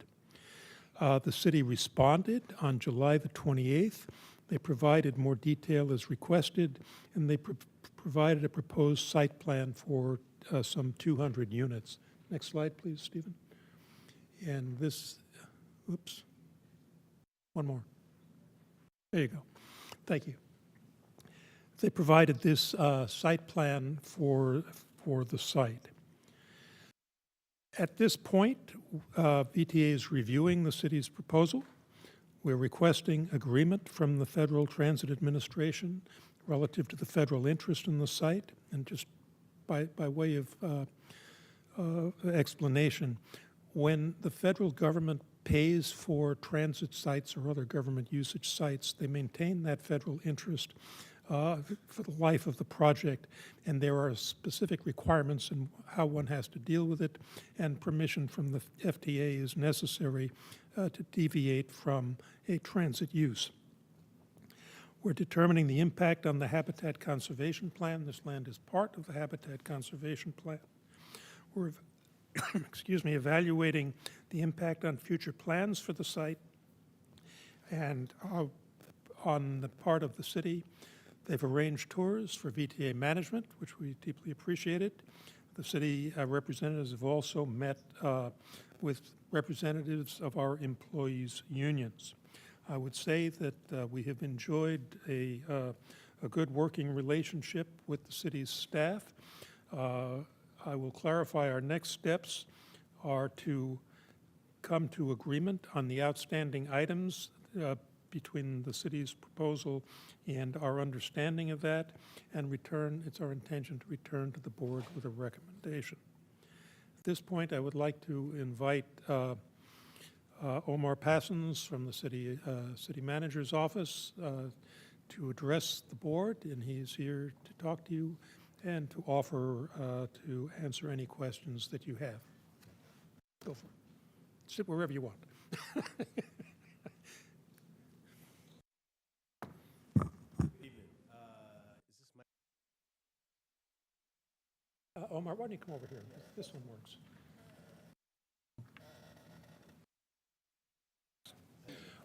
S12: The city responded on July the 28th. They provided more detail as requested, and they provided a proposed site plan for some 200 units. Next slide, please, Stephen. And this, oops, one more. There you go. Thank you. They provided this site plan for the site. At this point, VTA is reviewing the city's proposal. We're requesting agreement from the Federal Transit Administration relative to the federal interest in the site. And just by way of explanation, when the federal government pays for transit sites or other government usage sites, they maintain that federal interest for the life of the project, and there are specific requirements in how one has to deal with it, and permission from the FTA is necessary to deviate from a transit use. We're determining the impact on the Habitat Conservation Plan. This land is part of the Habitat Conservation Plan. We're evaluating the impact on future plans for the site, and on the part of the city, they've arranged tours for VTA management, which we deeply appreciated. The city representatives have also met with representatives of our employees' unions. I would say that we have enjoyed a good working relationship with the city's staff. I will clarify our next steps are to come to agreement on the outstanding items between the city's proposal and our understanding of that, and it's our intention to return to the board with a recommendation. At this point, I would like to invite Omar Passons from the city manager's office to address the board, and he's here to talk to you and to offer to answer any questions that you have. Go for it. Sit wherever you want. Omar, why don't you come over here? This one works.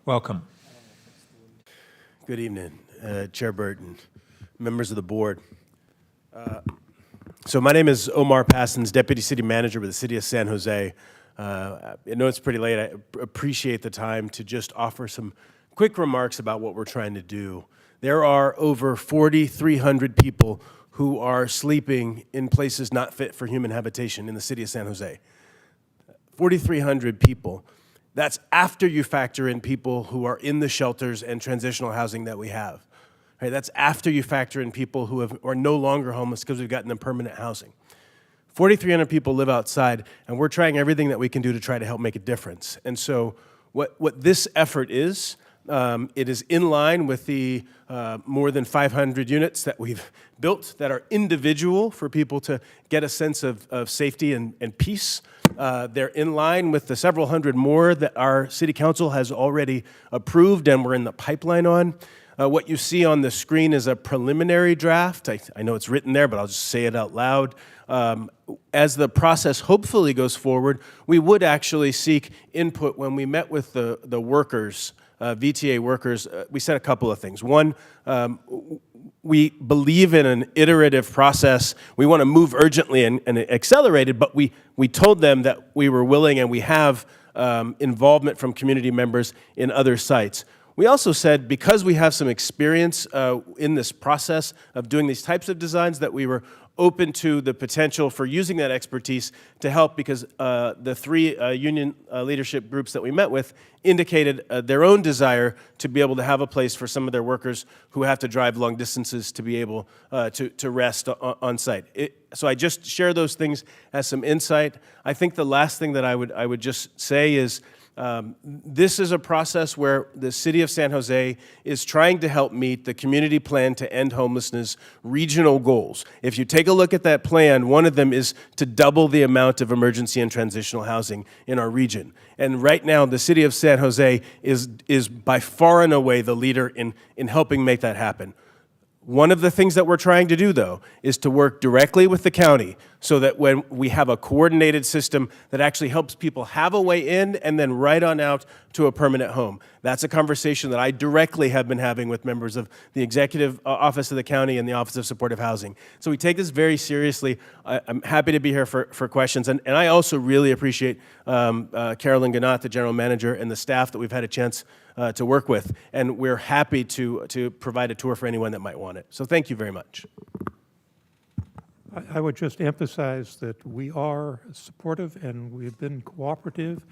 S4: Welcome.
S16: Good evening, Chair Burton, members of the board. So my name is Omar Passons, Deputy City Manager with the City of San Jose. I know it's pretty late. I appreciate the time to just offer some quick remarks about what we're trying to do. There are over 4,300 people who are sleeping in places not fit for human habitation in the City of San Jose. 4,300 people. That's after you factor in people who are in the shelters and transitional housing that we have. Right? That's after you factor in people who are no longer homeless because we've gotten them permanent housing. 4,300 people live outside, and we're trying everything that we can do to try to help make a difference. And so what this effort is, it is in line with the more than 500 units that we've built that are individual for people to get a sense of safety and peace. They're in line with the several hundred more that our city council has already approved and we're in the pipeline on. What you see on the screen is a preliminary draft. I know it's written there, but I'll just say it out loud. As the process hopefully goes forward, we would actually seek input. When we met with the workers, VTA workers, we said a couple of things. One, we believe in an iterative process. We want to move urgently and accelerated, but we told them that we were willing and we have involvement from community members in other sites. We also said, because we have some experience in this process of doing these types of designs, that we were open to the potential for using that expertise to help, because the three union leadership groups that we met with indicated their own desire to be able to have a place for some of their workers who have to drive long distances to be able to rest on site. So I just share those things as some insight. I think the last thing that I would just say is This is a process where the City of San Jose is trying to help meet the community plan to end homelessness regional goals. If you take a look at that plan, one of them is to double the amount of emergency and transitional housing in our region. And right now, the City of San Jose is by far and away the leader in helping make that happen. One of the things that we're trying to do, though, is to work directly with the county so that when we have a coordinated system that actually helps people have a way in and then right on out to a permanent home. That's a conversation that I directly have been having with members of the Executive Office of the County and the Office of Supportive Housing. So we take this very seriously. I'm happy to be here for questions. And I also really appreciate Carolyn Ganot, the General Manager, and the staff that we've had a chance to work with. And we're happy to provide a tour for anyone that might want it. So thank you very much.
S12: I would just emphasize that we are supportive and we've been cooperative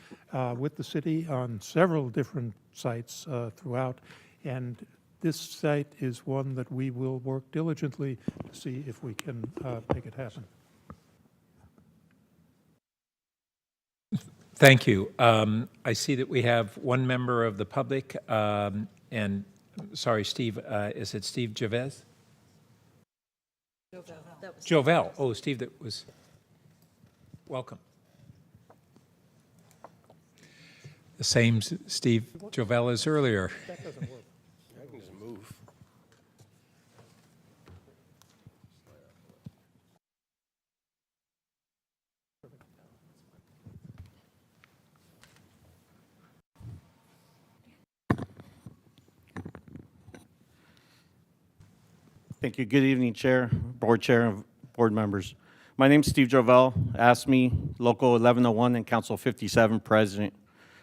S12: with the city on several different sites throughout. And this site is one that we will work diligently to see if we can make it happen.
S4: Thank you. I see that we have one member of the public, and sorry, Steve, is it Steve Javez? Jovel. Oh, Steve, that was, welcome. The same Steve Jovel as earlier.
S16: That doesn't work. I can just move.
S22: Thank you. Good evening, Chair, Board Chair, and Board members. My name is Steve Jovel, AFSCME, Local 1101 and Council 57 President.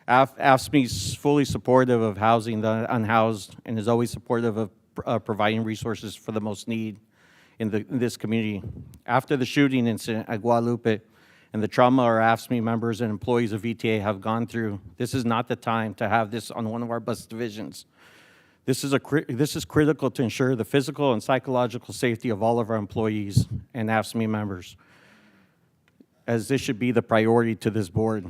S22: AFSCME is fully supportive of housing the unhoused and is always supportive of providing resources for the most need in this community. After the shooting incident at Guadalupe and the trauma our AFSCME members and employees of VTA have gone through, this is not the time to have this on one of our bus divisions. This is critical to ensure the physical and psychological safety of all of our employees and AFSCME members, as this should be the priority to this board.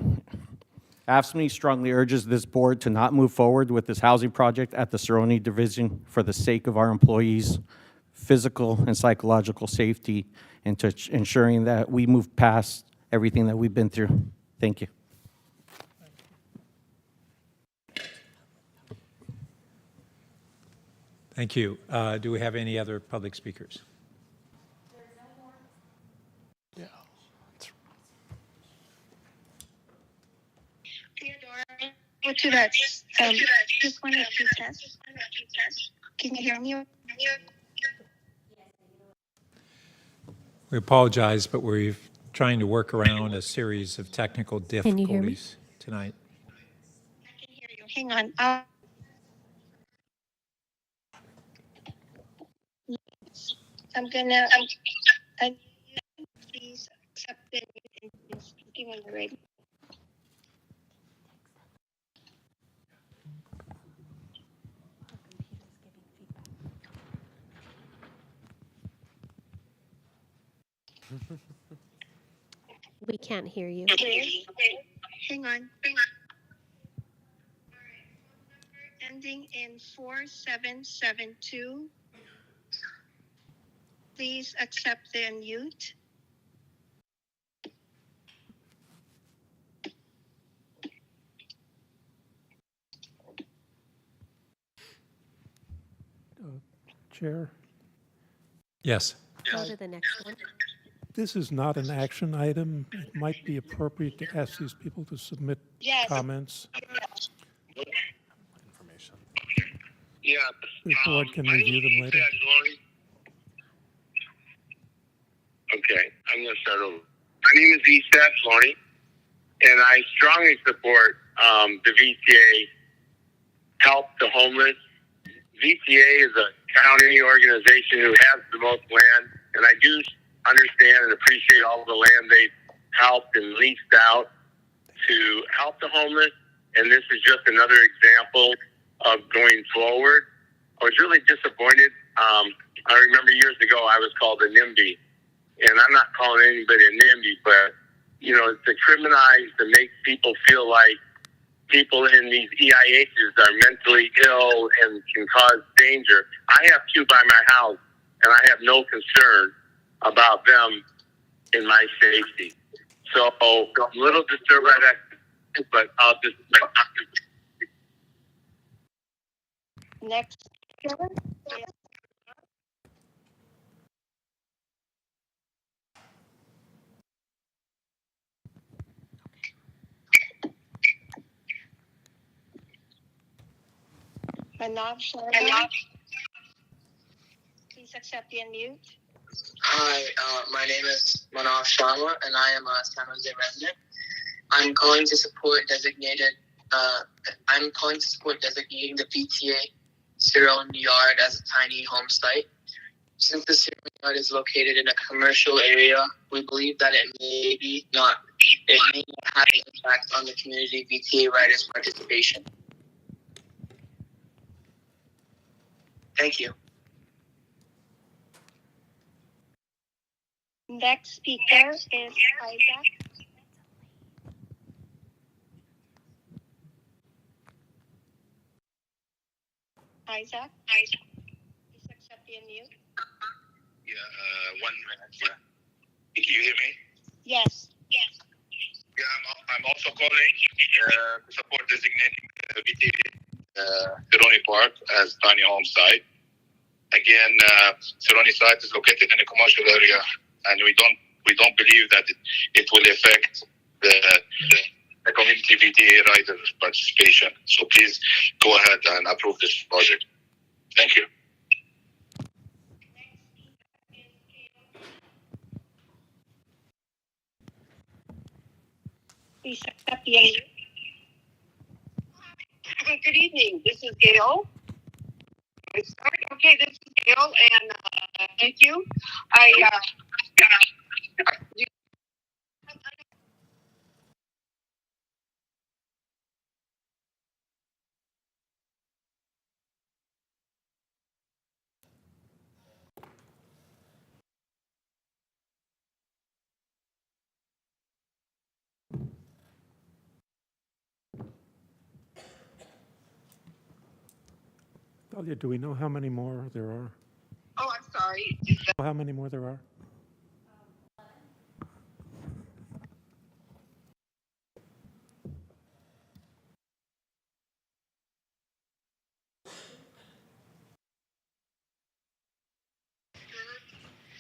S22: AFSCME strongly urges this board to not move forward with this housing project at the Cerrone Division for the sake of our employees' physical and psychological safety and to ensuring that we move past everything that we've been through. Thank you.
S4: Thank you. Do we have any other public speakers?
S19: Yeah. Theodore, go to that. Just wanted to test. Can you hear me?
S4: We apologize, but we're trying to work around a series of technical
S15: Can you hear me?
S4: difficulties tonight.
S19: I can hear you. Hang on. Please accept the and speaking on the radio.
S15: We can't hear you.
S19: Okay. Hang on. Ending in 4772. Please accept the unmute.
S12: Chair,
S4: Yes.
S15: Go to the next one.
S12: this is not an action item. It might be appropriate to ask these people to submit comments.
S14: Information. Yeah.
S12: The board can review them later.
S14: Okay, I'm going to start over. My name is Esad Lonnie, and I strongly support the VTA Help the Homeless. VTA is a county organization who has the most land, and I do understand and appreciate all the land they've helped and leased out to help the homeless, and this is just another example of going forward. I was really disappointed. I remember years ago I was called a NIMBY, and I'm not calling anybody a NIMBY, but, you know, to criminalize, to make people feel like
S18: people in these EIHs are mentally ill and can cause danger. I have two by my house, and I have no concern about them in my safety. So I'm a little disturbed by that, but I'll just.
S19: Next. Manav Sharma. Please accept the unmute.
S20: Hi, my name is Manav Sharma, and I am a San Jose resident. I'm calling to support designating the VTA cereal yard as a tiny home site. Since the cereal yard is located in a commercial area, we believe that it may not have an impact on the community VTA riders' participation. Thank you.
S19: Next speaker is Isaac. Isaac, please accept the unmute.
S18: Yeah, 1 minute. Yeah. Can you hear me?
S19: Yes.
S18: Yeah, I'm also calling to support designating the VTA Cerrone Park as tiny home site. Again, Cerrone site is located in a commercial area, and we don't believe that it will affect the community VTA rider participation. So please go ahead and approve this project. Thank you.
S19: Please accept the unmute.
S21: Good evening. This is Gail. Okay, this is Gail, and thank you.
S12: Talia, do we know how many more there are?
S21: Oh, I'm sorry.
S12: How many more there are?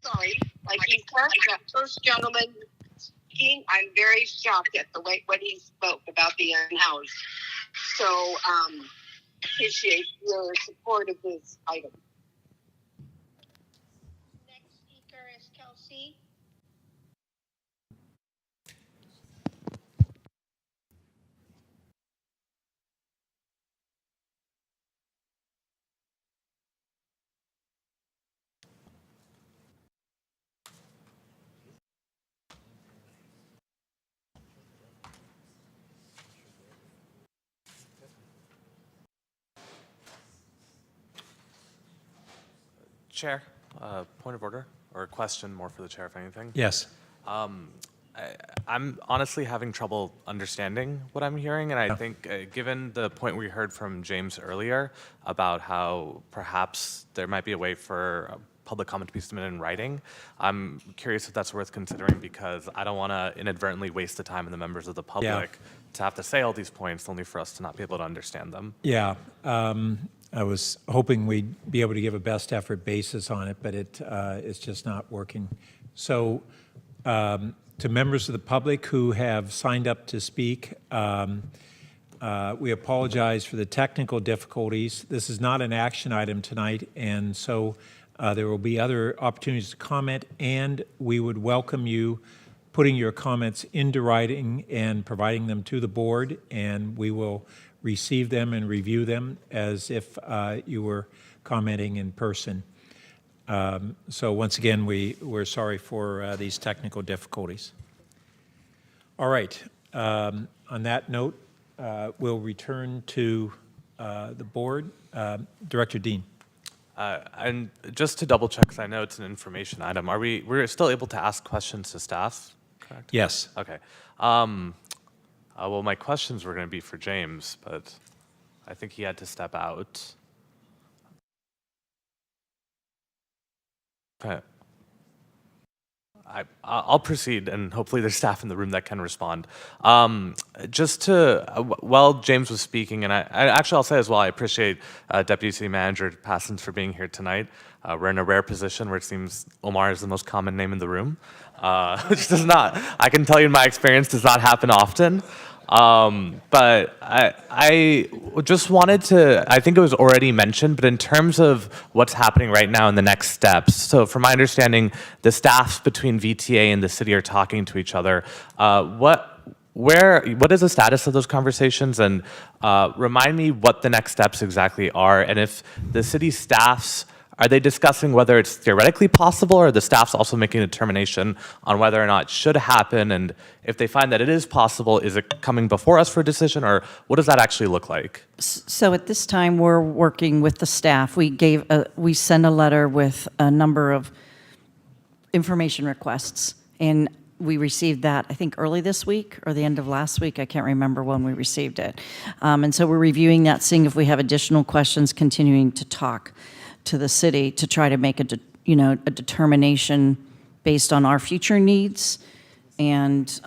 S21: Sorry. Like he said, that first gentleman speaking, I'm very shocked at the way what he spoke about the unhoused. So appreciate your support of this item.
S19: Next speaker is Kelsey.
S24: Chair, point of order, or a question more for the chair, if anything.
S4: Yes.
S24: I'm honestly having trouble understanding what I'm hearing, and I think given the point we heard from James earlier about how perhaps there might be a way for public comment to be submitted in writing, I'm curious if that's worth considering, because I don't want to inadvertently waste the time of the members of the public to have to say all these points only for us to not be able to understand them.
S4: Yeah. I was hoping we'd be able to give a best effort basis on it, but it's just not working. So to members of the public who have signed up to speak, we apologize for the technical difficulties. This is not an action item tonight, and so there will be other opportunities to comment, and we would welcome you putting your comments into writing and providing them to the board, and we will receive them and review them as if you were commenting in person. So once again, we're sorry for these technical difficulties. All right. On that note, we'll return to the board. Director Dean.
S24: And just to double check, because I know it's an information item, we're still able to ask questions to staff, correct?
S4: Yes.
S24: Okay. Well, my questions were going to be for James, but I think he had to step out. Okay. I'll proceed, and hopefully there's staff in the room that can respond. Just to, while James was speaking, and I'll say as well, I appreciate Deputy City Manager Passons for being here tonight. We're in a rare position where it seems Omar is the most common name in the room, which does not, I can tell you in my experience, does not happen often. But I just wanted to, I think it was already mentioned, but in terms of what's happening right now in the next steps, so from my understanding, the staffs between VTA and the city are talking to each other. What is the status of those conversations? And remind me what the next steps exactly are, and if the city staffs, are they discussing whether it's theoretically possible, or are the staffs also making a determination on whether or not it should happen? And if they find that it is possible, is it coming before us for a decision, or what does that actually look like?
S8: So at this time, we're working with the staff. We sent a letter with a number of information requests, and we received that, I think, early this week or the end of last week. I can't remember when we received it. And so we're reviewing that, seeing if we have additional questions, continuing to talk to the city to try to make a determination based on our future needs, and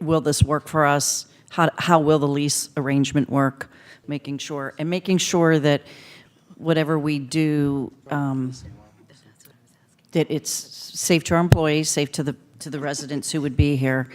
S8: will this work for us? How will the lease arrangement work? Making sure that whatever we do, that it's safe to our employees, safe to the residents who would be here,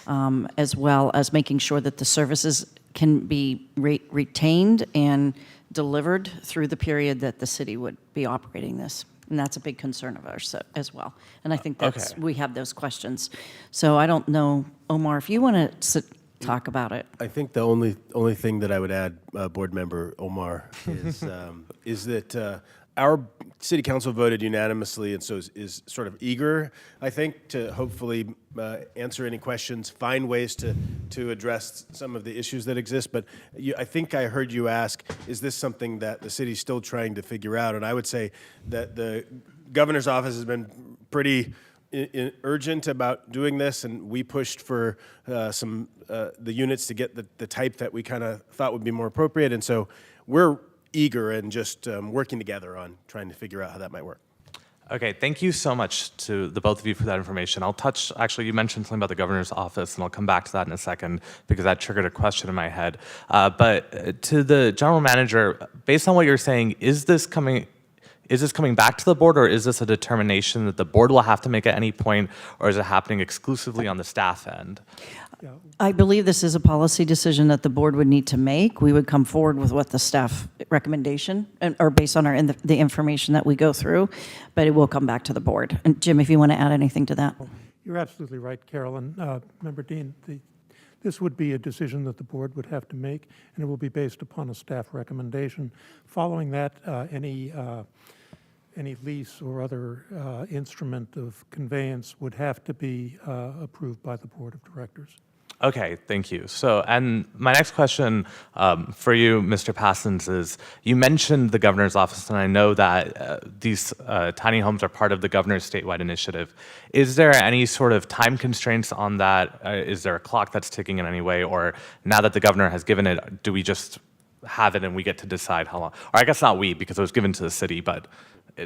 S8: as well as making sure that the services can be retained and delivered through the period that the city would be operating this. And that's a big concern of ours as well. And I think we have those questions. So I don't know, Omar, if you want to talk about it.
S16: I think the only thing that I would add, Board Member Omar, is that our city council voted unanimously, and so is sort of eager, I think, to hopefully answer any questions, find ways to address some of the issues that exist. But I think I heard you ask, is this something that the city's still trying to figure out? And I would say that the governor's office has been pretty urgent about doing this, and we pushed for the units to get the type that we kind of thought would be more appropriate. And so we're eager and just working together on trying to figure out how that might work.
S24: Okay, thank you so much to the both of you for that information. Actually, you mentioned something about the governor's office, and I'll come back to that in a second because that triggered a question in my head. But to the general manager, based on what you're saying, is this coming back to the board, or is this a determination that the board will have to make at any point, or is it happening exclusively on the staff end?
S8: I believe this is a policy decision that the board would need to make. We would come forward with what the staff recommendation, or based on the information that we go through, but it will come back to the board. And Jim, if you want to add anything to that.
S12: You're absolutely right, Carolyn. Member Dean, this would be a decision that the board would have to make, and it will be based upon a staff recommendation. Following that, any lease or other instrument of conveyance would have to be approved by the board of directors.
S24: Okay, thank you. So, and my next question for you, Mr. Passons, is you mentioned the governor's office, and I know that these tiny homes are part of the governor's statewide initiative. Is there any sort of time constraints on that? Is there a clock that's ticking in any way? Or now that the governor has given it, do we just have it and we get to decide how long? Or I guess not we, because it was given to the city, but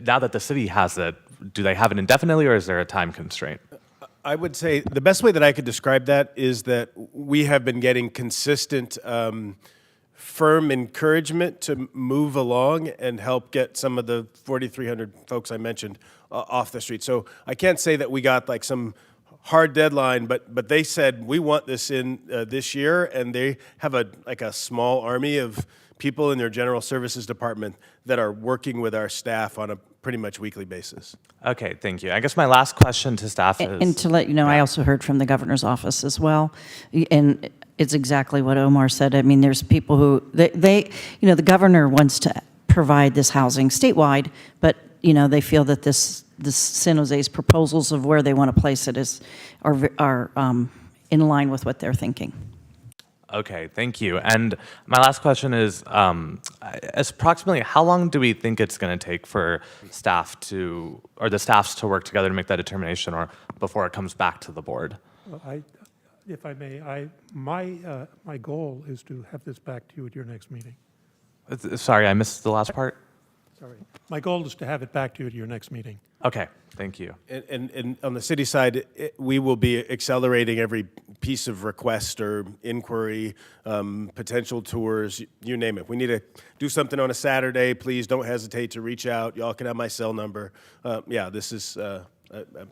S24: now that the city has it, do they have it indefinitely, or is there a time constraint?
S16: I would say the best way that I could describe that is that we have been getting consistent, firm encouragement to move along and help get some of the 4,300 folks I mentioned off the street. So I can't say that we got like some hard deadline, but they said we want this in this year, and they have a small army of people in their general services department that are working with our staff on a pretty much weekly basis.
S24: Okay, thank you. I guess my last question to staff is...
S8: And to let you know, I also heard from the governor's office as well, and it's exactly what Omar said. I mean, there's people who, the governor wants to provide this housing statewide, but, they feel that this San Jose's proposals of where they want to place it are in line with what they're thinking.
S24: Okay, thank you. And my last question is, approximately how long do we think it's going to take for the staffs to work together to make that determination, or before it comes back to the board?
S12: Well, If I may, my goal is to have this back to you at your next meeting.
S24: Sorry, I missed the last part.
S12: Sorry. My goal is to have it back to you at your next meeting.
S24: Okay, thank you.
S16: And on the city side, we will be accelerating every piece of request or inquiry, potential tours, you name it. We need to do something on a Saturday, please don't hesitate to reach out. Y'all can have my cell number. Yeah, this is a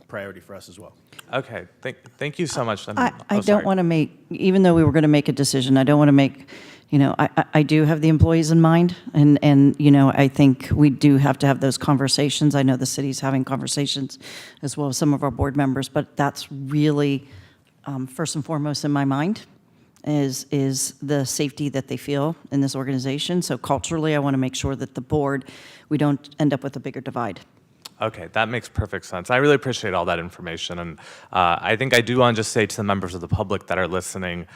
S16: priority for us as well.
S24: Okay, thank you so much.
S8: I don't want to make, even though we were going to make a decision, I don't want to make, I do have the employees in mind, and I think we do have to have those conversations. I know the city's having conversations as well as some of our board members, but that's really first and foremost in my mind is the safety that they feel in this organization. So culturally, I want to make sure that the board, we don't end up with a bigger divide.
S24: Okay, that makes perfect sense. I really appreciate all that information. And I think I do want to just say to the members of the public that are listening,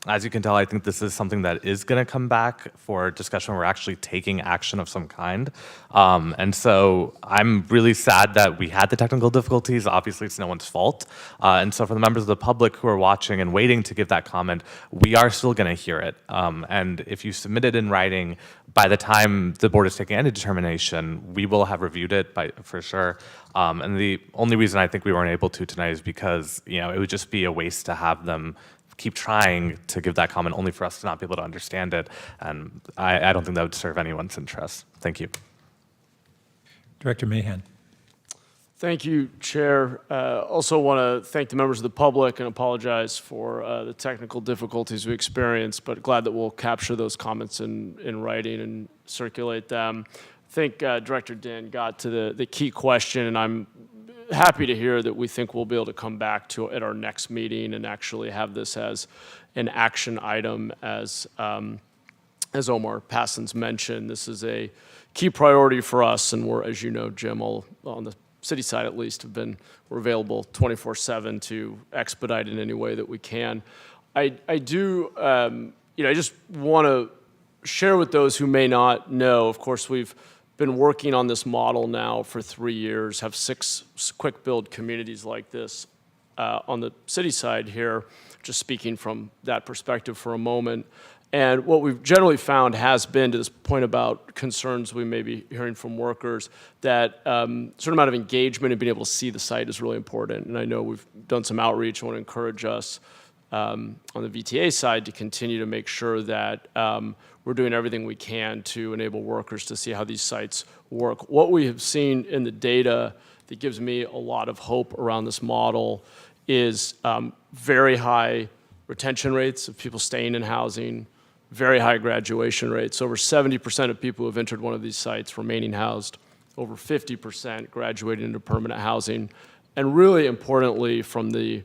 S24: as you can tell, I think this is something that is going to come back for discussion. We're actually taking action of some kind. And so I'm really sad that we had the technical difficulties. Obviously, it's no one's fault. And so for the members of the public who are watching and waiting to give that comment, we are still going to hear it. And if you submit it in writing, by the time the board is taking any determination, we will have reviewed it for sure. And the only reason I think we weren't able to tonight is because it would just be a waste to have them keep trying to give that comment only for us to not be able to understand it. And I don't think that would serve anyone's interest. Thank you.
S4: Director Mahan.
S1: Thank you, Chair. Also want to thank the members of the public and apologize for the technical difficulties we experienced, but glad that we'll capture those comments in writing and circulate them. I think Director Dan got to the key question, and I'm happy to hear that we think we'll be able to come back to at our next meeting and actually have this as an action item as Omar Passons mentioned. This is a key priority for us, and we're, as you know, Jim, all on the city side at least, we're available 24/7 to expedite in any way that we can. I do, I just want to share with those who may not know, of course, we've been working on this model now for 3 years, have 6 quick build communities like this on the city side here, just speaking from that perspective for a moment. And what we've generally found has been, to this point about concerns we may be hearing from workers, that certain amount of engagement and being able to see the site is really important. And I know we've done some outreach. I want to encourage us on the VTA side to continue to make sure that we're doing everything we can to enable workers to see how these sites work. What we have seen in the data that gives me a lot of hope around this model is very high retention rates of people staying in housing, very high graduation rates. Over 70% of people who have entered one of these sites remaining housed, over 50% graduating into permanent housing. And really importantly, from the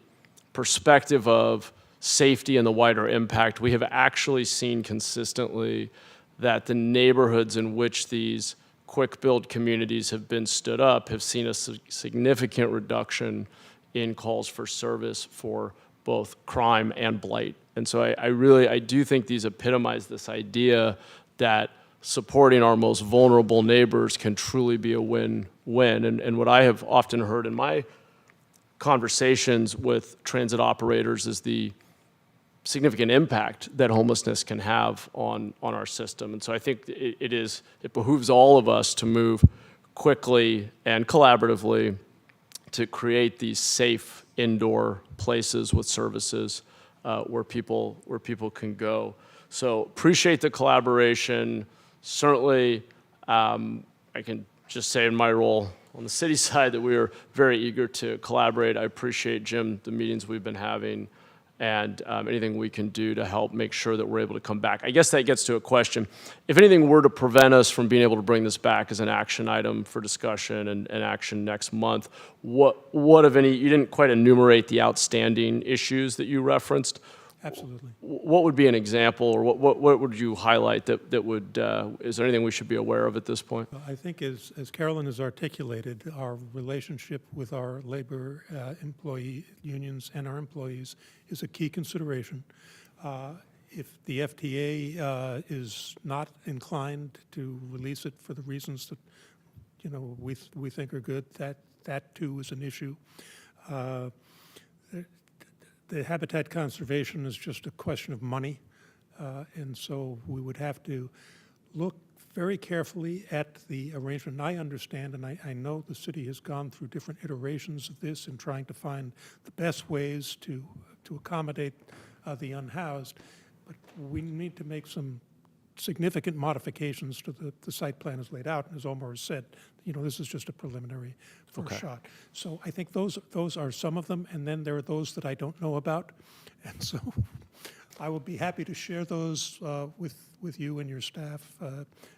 S1: perspective of safety and the wider impact, we have actually seen consistently that the neighborhoods in which these quick build communities have been stood up have seen a significant reduction in calls for service for both crime and blight. And so I do think these epitomize this idea that supporting our most vulnerable neighbors can truly be a win-win. And what I have often heard in my conversations with transit operators is the significant impact that homelessness can have on our system. And so I think it behooves all of us to move quickly and collaboratively to create these safe indoor places with services where people can go. So appreciate the collaboration. Certainly, I can just say in my role on the city side that we are very eager to collaborate. I appreciate, Jim, the meetings we've been having and anything we can do to help make sure that we're able to come back. I guess that gets to a question. If anything were to prevent us from being able to bring this back as an action item for discussion and action next month, what if any, you didn't quite enumerate the outstanding issues that you referenced.
S12: Absolutely.
S1: What would be an example, or what would you highlight that would, is there anything we should be aware of at this point?
S12: I think as Carolyn has articulated, our relationship with our labor employee unions and our employees is a key consideration. If the FTA is not inclined to release it for the reasons that we think are good, that too is an issue. the habitat conservation is just a question of money, and so we would have to look very carefully at the arrangement. And I understand, and I know the city has gone through different iterations of this in trying to find the best ways to accommodate the unhoused, but we need to make some significant modifications to the site plan as laid out. And as Omar has said, this is just a preliminary first shot. So I think those are some of them, and then there are those that I don't know about. And so I will be happy to share those with you and your staff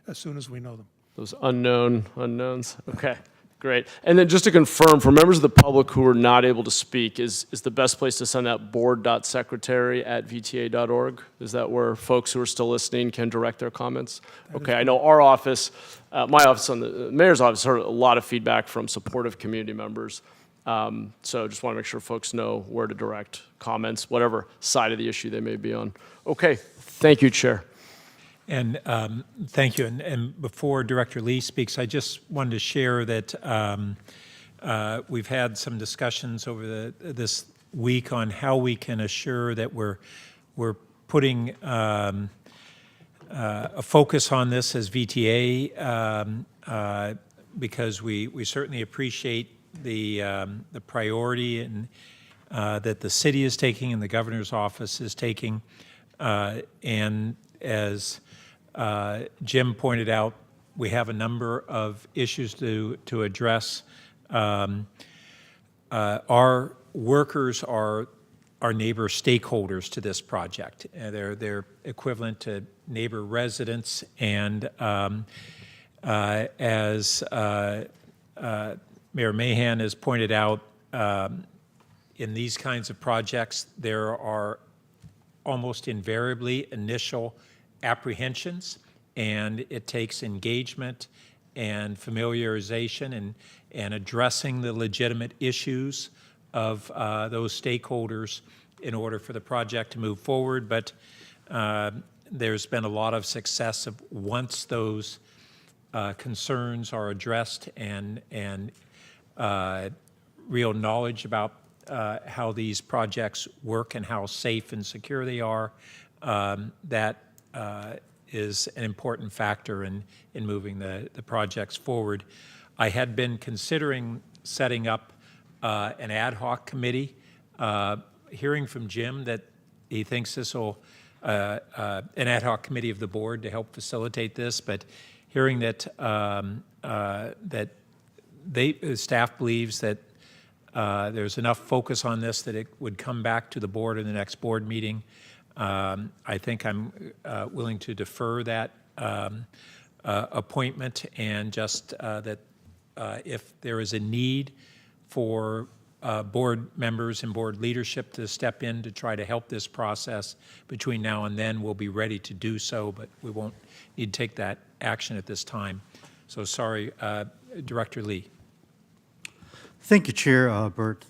S12: as soon as we know them.
S1: Those unknown unknowns. Okay, great. And then just to confirm, for members of the public who are not able to speak, is the best place to send that board.secretary@vta.org? Is that where folks who are still listening can direct their comments? Okay, I know our office, my office on the mayor's office, heard a lot of feedback from supportive community members. So just want to make sure folks know where to direct comments, whatever side of the issue they may be on. Okay, thank you, Chair.
S4: And thank you. And before Director Lee speaks, I just wanted to share that we've had some discussions over this week on how we can assure that we're putting a focus on this as VTA, because we certainly appreciate the priority and that the city is taking and the governor's office is taking, and as Jim pointed out, we have a number of issues to address. Our workers are our neighbor stakeholders to this project. They're equivalent to neighbor residents, and as Mayor Mahan has pointed out, in these kinds of projects, there are almost invariably initial apprehensions, and it takes engagement and familiarization and addressing the legitimate issues of those stakeholders in order for the project to move forward. But there's been a lot of success of once those concerns are addressed and real knowledge about how these projects work and how safe and secure they are, that is an important factor in moving the projects forward. I had been considering setting up an ad hoc committee, hearing from Jim that he thinks this will, an ad hoc committee of the board to help facilitate this, but hearing that that the staff believes that there's enough focus on this that it would come back to the board in the next board meeting. I think I'm willing to defer that appointment, and just that if there is a need for board members and board leadership to step in to try to help this process between now and then, we'll be ready to do so, but we won't need to take that action at this time. So sorry, Director Lee.
S17: Thank you, Chair Burt.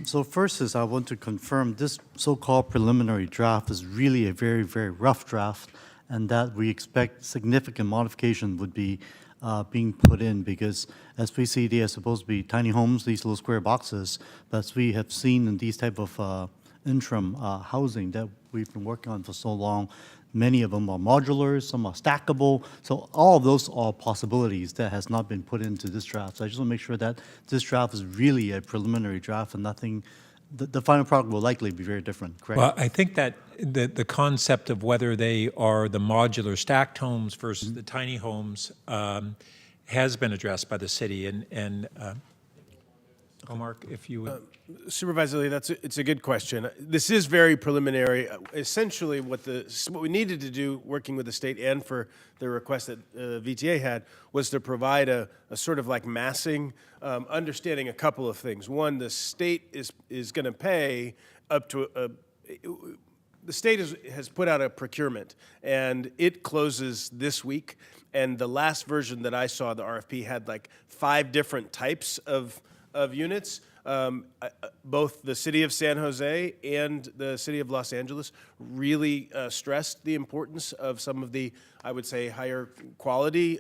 S17: So first is I want to confirm this so-called preliminary draft is really a very, very rough draft, and that we expect significant modification would be being put in, because as we see, they are supposed to be tiny homes, these little square boxes, but as we have seen in these type of interim housing that we've been working on for so long, many of them are modular, some are stackable. So all of those are possibilities that has not been put into this draft. So I just want to make sure that this draft is really a preliminary draft and nothing, the final product will likely be very different, correct?
S4: Well, I think that the concept of whether they are the modular stacked homes versus the tiny homes has been addressed by the city. And Omar, if you would.
S16: Supervisor Lee, it's a good question. This is very preliminary. Essentially, what we needed to do, working with the state and for the request that VTA had, was to provide a sort of like massing, understanding a couple of things. One, the state is going to pay up to the state has put out a procurement, and it closes this week. And the last version that I saw, the RFP, had like 5 different types of units. both the city of San Jose and the city of Los Angeles really stressed the importance of some of the, I would say, higher quality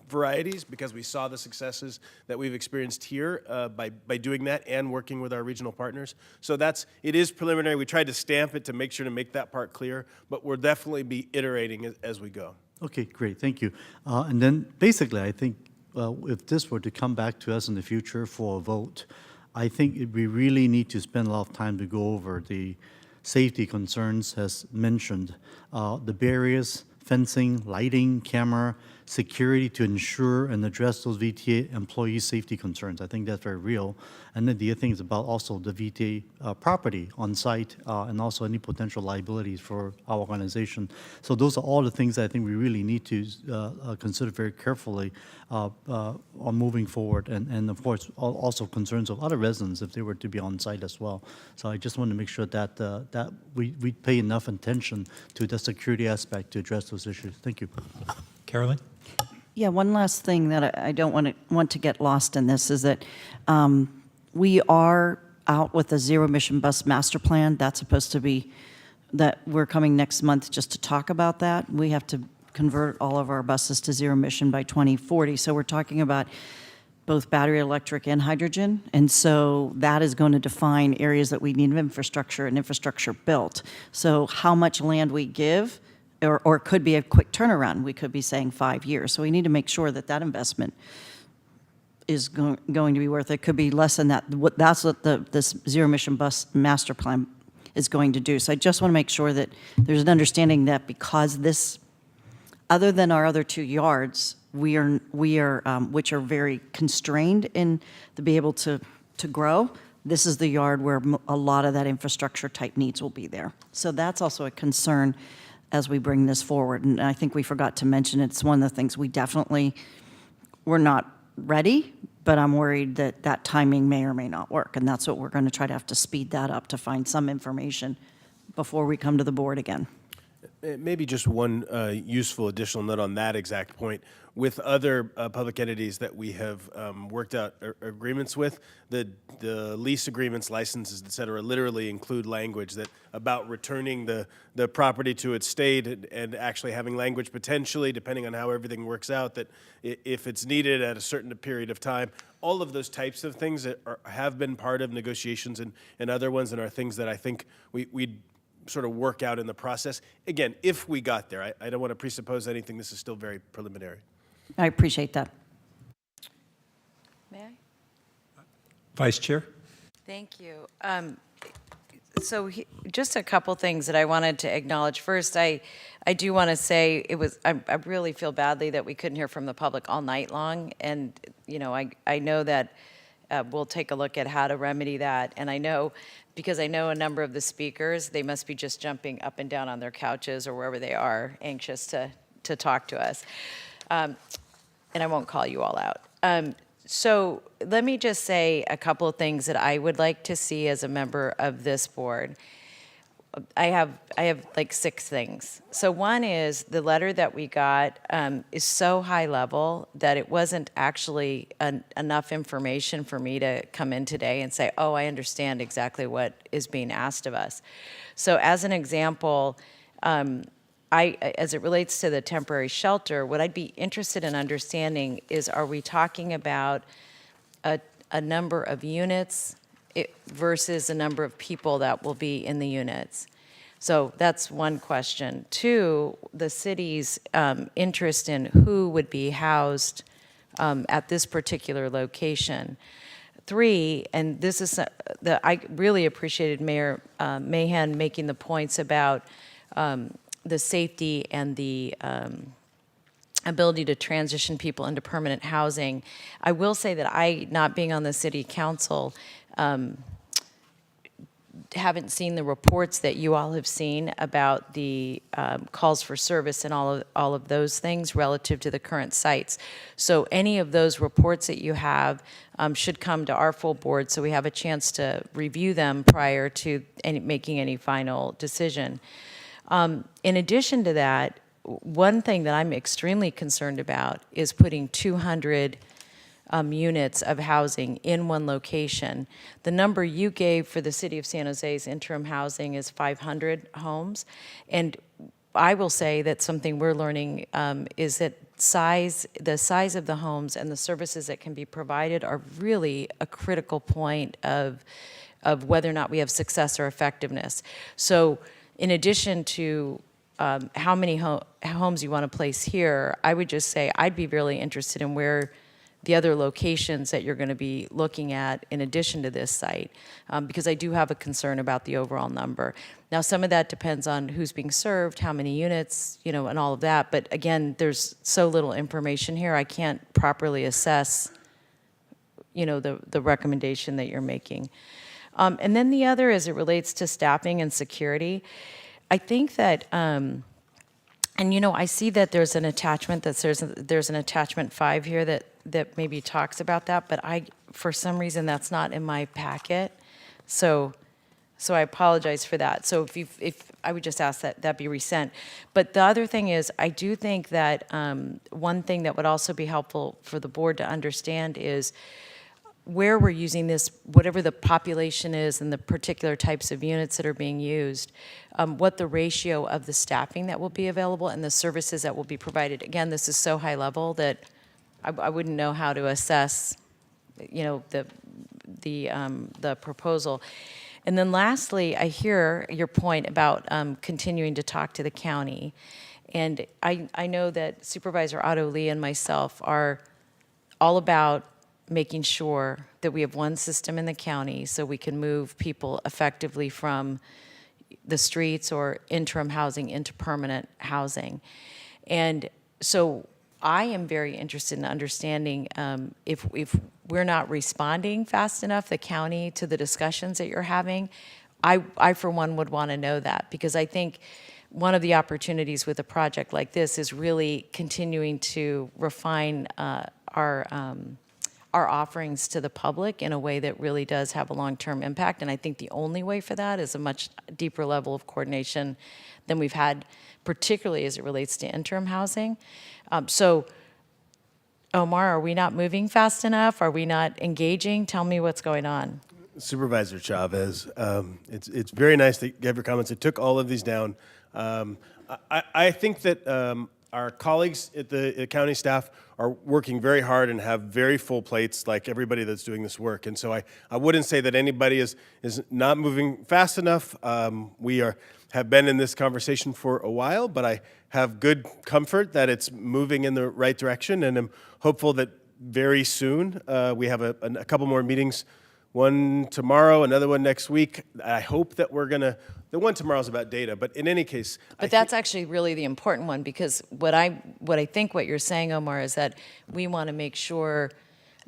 S16: varieties, because we saw the successes that we've experienced here by doing that and working with our regional partners. So it is preliminary. We tried to stamp it to make sure to make that part clear, but we'll definitely be iterating as we go.
S17: Okay, great, thank you. And then basically, I think if this were to come back to us in the future for a vote, I think we really need to spend a lot of time to go over the safety concerns as mentioned, the barriers, fencing, lighting, camera, security to ensure and address those VTA employee safety concerns. I think that's very real. And then the other thing is about also the VTA property on site and also any potential liabilities for our organization. So those are all the things I think we really need to consider very carefully on moving forward. And of course, also concerns of other residents if they were to be on site as well. So I just want to make sure that, that we pay enough attention to the security aspect to address those issues. Thank you.
S4: Carolyn?
S8: Yeah, one last thing that I don't want to get lost in this is that we are out with a zero-emission bus master plan. That's supposed to be, that we're coming next month just to talk about that. We have to convert all of our buses to zero-emission by 2040. So we're talking about both battery electric and hydrogen. And so that is going to define areas that we need infrastructure and infrastructure built. So how much land we give, or it could be a quick turnaround. We could be saying 5 years. So we need to make sure that that investment is going to be worth it. It could be less than that. That's what this zero-emission bus master plan is going to do. So I just want to make sure that there's an understanding that because this, other than our other 2 yards, we are which are very constrained in to be able to grow, this is the yard where a lot of that infrastructure type needs will be there. So that's also a concern as we bring this forward. And I think we forgot to mention, it's one of the things we're not ready, but I'm worried that that timing may or may not work. And that's what we're going to try to have to speed that up to find some information before we come to the board again.
S16: Maybe just one useful additional note on that exact point. With other public entities that we have worked out agreements with, the lease agreements, licenses, et cetera, literally include language that about returning the property to its state and actually having language potentially, depending on how everything works out, that if it's needed at a certain period of time, all of those types of things that have been part of negotiations and other ones and are things that I think we'd sort of work out in the process. Again, if we got there, I don't want to presuppose anything. This is still very preliminary.
S8: I appreciate that.
S6: May I?
S4: Vice Chair?
S6: Thank you. Just a couple things that I wanted to acknowledge. First, I do want to say I really feel badly that we couldn't hear from the public all night long. And, you know, I know that we'll take a look at how to remedy that. And I know, because I know a number of the speakers, they must be just jumping up and down on their couches or wherever they are, anxious to talk to us. And I won't call you all out. So let me just say a couple of things that I would like to see as a member of this board. I have like 6 things. So one is the letter that we got is so high level that it wasn't actually enough information for me to come in today and say, oh, I understand exactly what is being asked of us. So as an example, as it relates to the temporary shelter, what I'd be interested in understanding is, are we talking about a number of units versus a number of people that will be in the units? So that's one question. 2, the city's interest in who would be housed at this particular location. 3, and this is I really appreciated Mayor Mahan making the points about the safety and the ability to transition people into permanent housing. I will say that I, not being on the city council, haven't seen the reports that you all have seen about the calls for service and all of those things relative to the current sites. So any of those reports that you have should come to our full board so we have a chance to review them prior to making any final decision. In addition to that, one thing that I'm extremely concerned about is putting 200 units of housing in one location. The number you gave for the city of San Jose's interim housing is 500 homes. And I will say that something we're learning is that the size of the homes and the services that can be provided are really a critical point of whether or not we have success or effectiveness. So in addition to how many homes you want to place here, I would just say I'd be really interested in where the other locations that you're going to be looking at in addition to this site, because I do have a concern about the overall number. Now, some of that depends on who's being served, how many units, you know, and all of that. But again, there's so little information here, I can't properly assess, you know, the recommendation that you're making. And then the other, as it relates to staffing and security, I think that, and you know, I see that there's an attachment there's an attachment 5 here that maybe talks about that, but for some reason that's not in my packet. So I apologize for that. So if I would just ask that be resent. But the other thing is, I do think that one thing that would also be helpful for the board to understand is where we're using this, whatever the population is and the particular types of units that are being used, what the ratio of the staffing that will be available and the services that will be provided. Again, this is so high level that I wouldn't know how to assess, you know, the proposal. And then lastly, I hear your point about continuing to talk to the county. And I know that Supervisor Otto Lee and myself are all about making sure that we have one system in the county so we can move people effectively from the streets or interim housing into permanent housing. And so I am very interested in understanding if we're not responding fast enough, the county, to the discussions that you're having. I for one, would want to know that, because I think one of the opportunities with a project like this is really continuing to refine our offerings to the public in a way that really does have a long-term impact. And I think the only way for that is a much deeper level of coordination than we've had, particularly as it relates to interim housing. So, Omar, are we not moving fast enough? Are we not engaging? Tell me what's going on.
S16: Supervisor Chavez, it's very nice that you gave your comments. I took all of these down. I think that our colleagues at the county staff are working very hard and have very full plates, like everybody that's doing this work. And so I wouldn't say that anybody is not moving fast enough. We have been in this conversation for a while, but I have good comfort that it's moving in the right direction, and I'm hopeful that very soon we have a couple more meetings. One tomorrow, another one next week. I hope that the one tomorrow is about data, but in any case.
S6: But that's actually really the important one, because what I think what you're saying, Omar, is that we want to make sure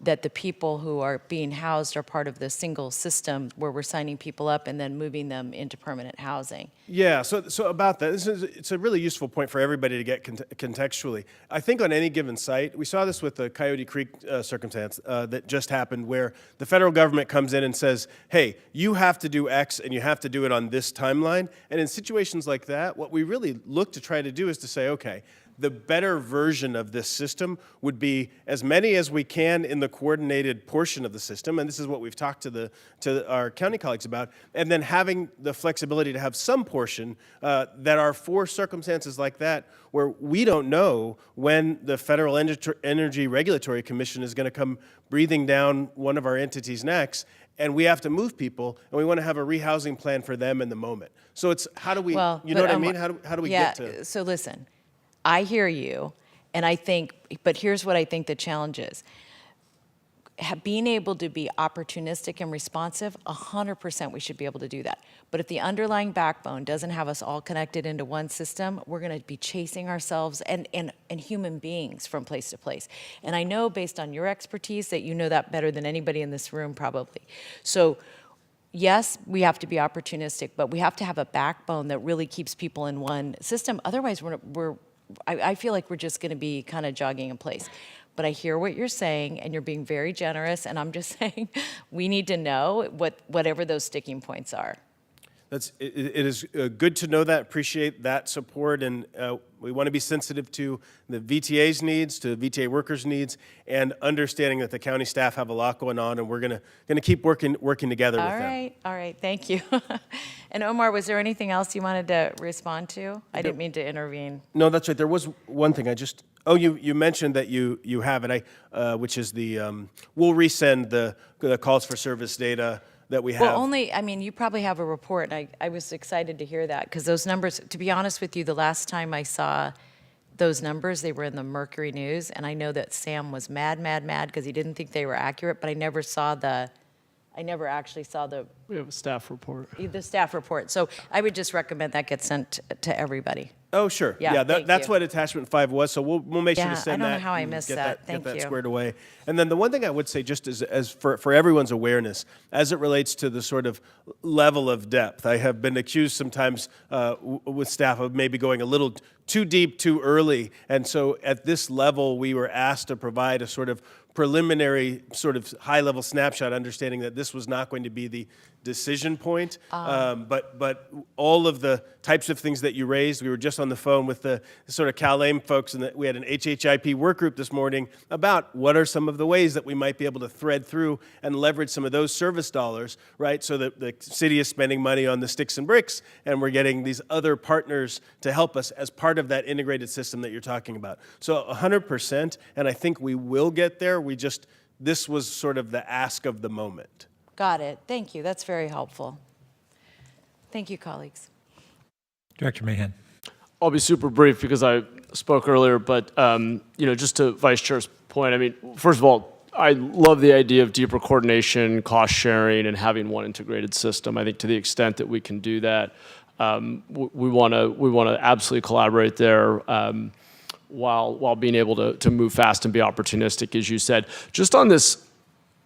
S6: that the people who are being housed are part of the single system where we're signing people up and then moving them into permanent housing.
S16: Yeah, so about that, it's a really useful point for everybody to get contextually. I think on any given site, we saw this with the Coyote Creek circumstance that just happened, where the federal government comes in and says, hey, you have to do X and you have to do it on this timeline. And in situations like that, what we really look to try to do is to say, okay, the better version of this system would be as many as we can in the coordinated portion of the system, and this is what we've talked to our county colleagues about, and then having the flexibility to have some portion that are for circumstances like that where we don't know when the Federal Energy Regulatory Commission is going to come breathing down one of our entities next, and we have to move people, and we want to have a rehousing plan for them in the moment. So it's how do we, you know what I mean? How do we get to?
S6: So listen. I hear you, and I think, but here's what I think the challenge is. Being able to be opportunistic and responsive, 100% we should be able to do that. But if the underlying backbone doesn't have us all connected into one system, we're going to be chasing ourselves and human beings from place to place. And I know, based on your expertise, that you know that better than anybody in this room probably. So yes, we have to be opportunistic, but we have to have a backbone that really keeps people in one system. Otherwise, I feel like we're just going to be kind of jogging in place. But I hear what you're saying, and you're being very generous, and I'm just saying we need to know whatever those sticking points are.
S16: it is good to know that, appreciate that support, and we want to be sensitive to the VTA's needs, to VTA workers' needs, and understanding that the county staff have a lot going on, and we're gonna keep working together with them.
S6: All right, thank you. And Omar, was there anything else you wanted to respond to? I didn't mean to intervene.
S16: No, that's right. There was one thing I just. Oh, you mentioned that you have it. Which is the we'll resend the calls for service data that we have.
S6: Well, you probably have a report, and I was excited to hear that, because those numbers, to be honest with you, the last time I saw those numbers, they were in the Mercury News, and I know that Sam was mad, because he didn't think they were accurate, but I never actually saw
S1: We have a staff report.
S6: the staff report. So I would just recommend that gets sent to everybody.
S16: Oh, sure.
S6: Yeah,
S16: That's what attachment 5 was. So we'll make sure to send that.
S6: I don't know how I
S16: and
S6: missed
S16: get
S6: that. Thank
S16: get that
S6: you.
S16: squared away. And then the one thing I would say, just as for everyone's awareness, as it relates to the sort of level of depth, I have been accused sometimes with staff of maybe going a little too deep too early. And so at this level, we were asked to provide a sort of preliminary sort of high-level snapshot, understanding that this was not going to be the decision point. But all of the types of things that you raised, we were just on the phone with the sort of CalAIM folks, and we had an HHIP work group this morning about what are some of the ways that we might be able to thread through and leverage some of those service dollars, right? So that the city is spending money on the sticks and bricks, and we're getting these other partners to help us as part of that integrated system that you're talking about. So 100%, and I think we will get there. This was sort of the ask of the moment.
S6: Got it. Thank you. That's very helpful. Thank you, colleagues.
S4: Director Mahan.
S1: I'll be super brief because I spoke earlier, but just to Vice Chair's point, first of all, I love the idea of deeper coordination, cost sharing, and having one integrated system. I think to the extent that we can do that, we want to absolutely collaborate there. While being able to move fast and be opportunistic, as you said. Just on this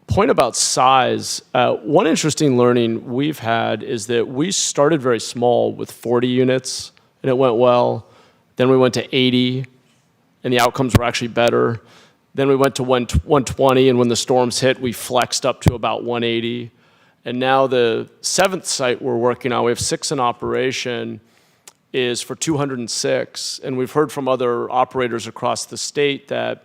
S1: point about size, one interesting learning we've had is that we started very small with 40 units, and it went well. Then we went to 80, and the outcomes were actually better. Then we went to 120, and when the storms hit, we flexed up to about 180. And now the 7th site we're working on, we have 6 in operation, is for 206, and we've heard from other operators across the state that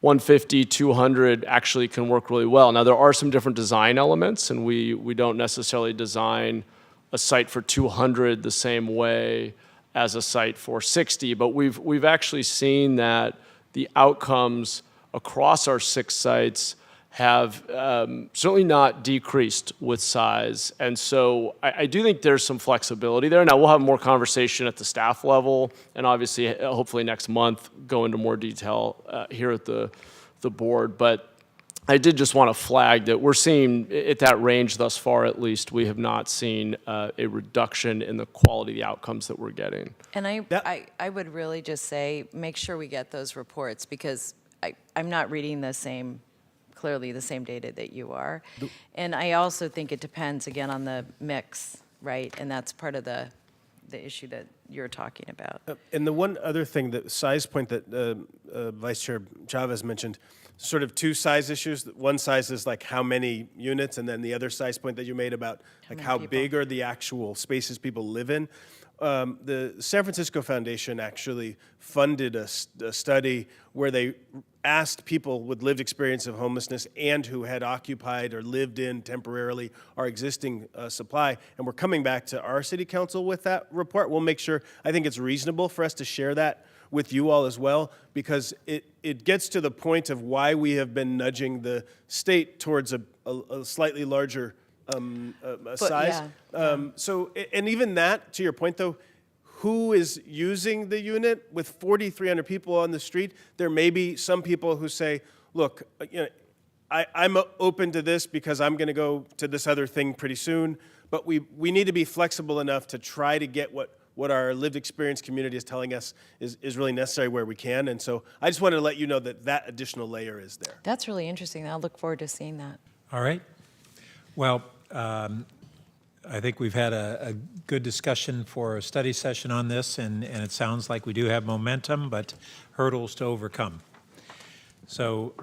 S1: 150, 200 actually can work really well. Now, there are some different design elements, and we don't necessarily design a site for 200 the same way as a site for 60, but we've actually seen that the outcomes across our 6 sites have certainly not decreased with size. And so I do think there's some flexibility there. Now, we'll have more conversation at the staff level, and obviously, hopefully next month, go into more detail here at the board. But I did just want to flag that we're seeing, at that range thus far at least, we have not seen a reduction in the quality of the outcomes that we're getting.
S6: And I would really just say, make sure we get those reports, because I'm not reading clearly the same data that you are. And I also think it depends, again, on the mix, right? And that's part of the issue that you're talking about.
S16: And the one other thing, the size point that Vice Chair Chavez mentioned, sort of 2 size issues. One size is like how many units, and then the other size point that you made about like how big are the actual spaces people live in. The San Francisco Foundation actually funded a study where they asked people with lived experience of homelessness and who had occupied or lived in temporarily our existing supply. And we're coming back to our city council with that report. We'll make sure, I think it's reasonable for us to share that with you all as well, because it gets to the point of why we have been nudging the state towards a slightly larger size. So, and even that, to your point though, who is using the unit with 4,300 people on the street? There may be some people who say, look, I'm open to this because I'm going to go to this other thing pretty soon, but we need to be flexible enough to try to get what our lived experience community is telling us is really necessary where we can. And so I just wanted to let you know that additional layer is there.
S6: That's really interesting. I'll look forward to seeing that.
S4: All right. Well, I think we've had a good discussion for a study session on this, and it sounds like we do have momentum, but hurdles to overcome. So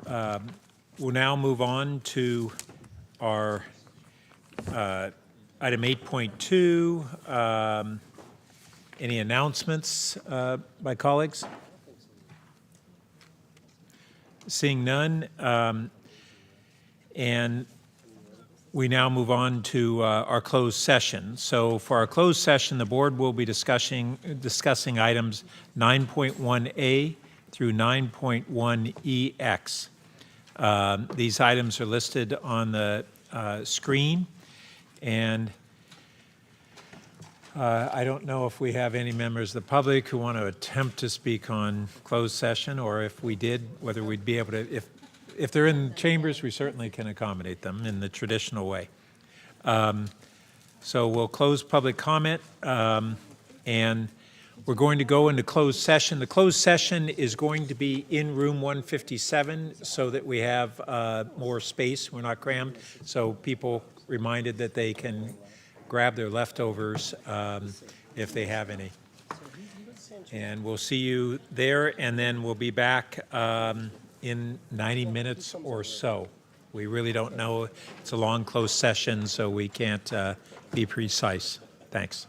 S4: we'll now move on to our Item 8.2, any announcements by colleagues? Seeing none, and we now move on to our closed session. So for our closed session, the board will be discussing items 9.1A through 9.1EX. These items are listed on the screen, and I don't know if we have any members of the public who want to attempt to speak on closed session, or if we did, whether we'd be able to, if they're in chambers, we certainly can accommodate them in the traditional way. So we'll close public comment, and we're going to go into closed session. The closed session is going to be in room 157 so that we have more space. We're not crammed, so people reminded that they can grab their leftovers if they have any. And we'll see you there, and then we'll be back in 90 minutes or so. We really don't know. It's a long closed session, so we can't be precise. Thanks.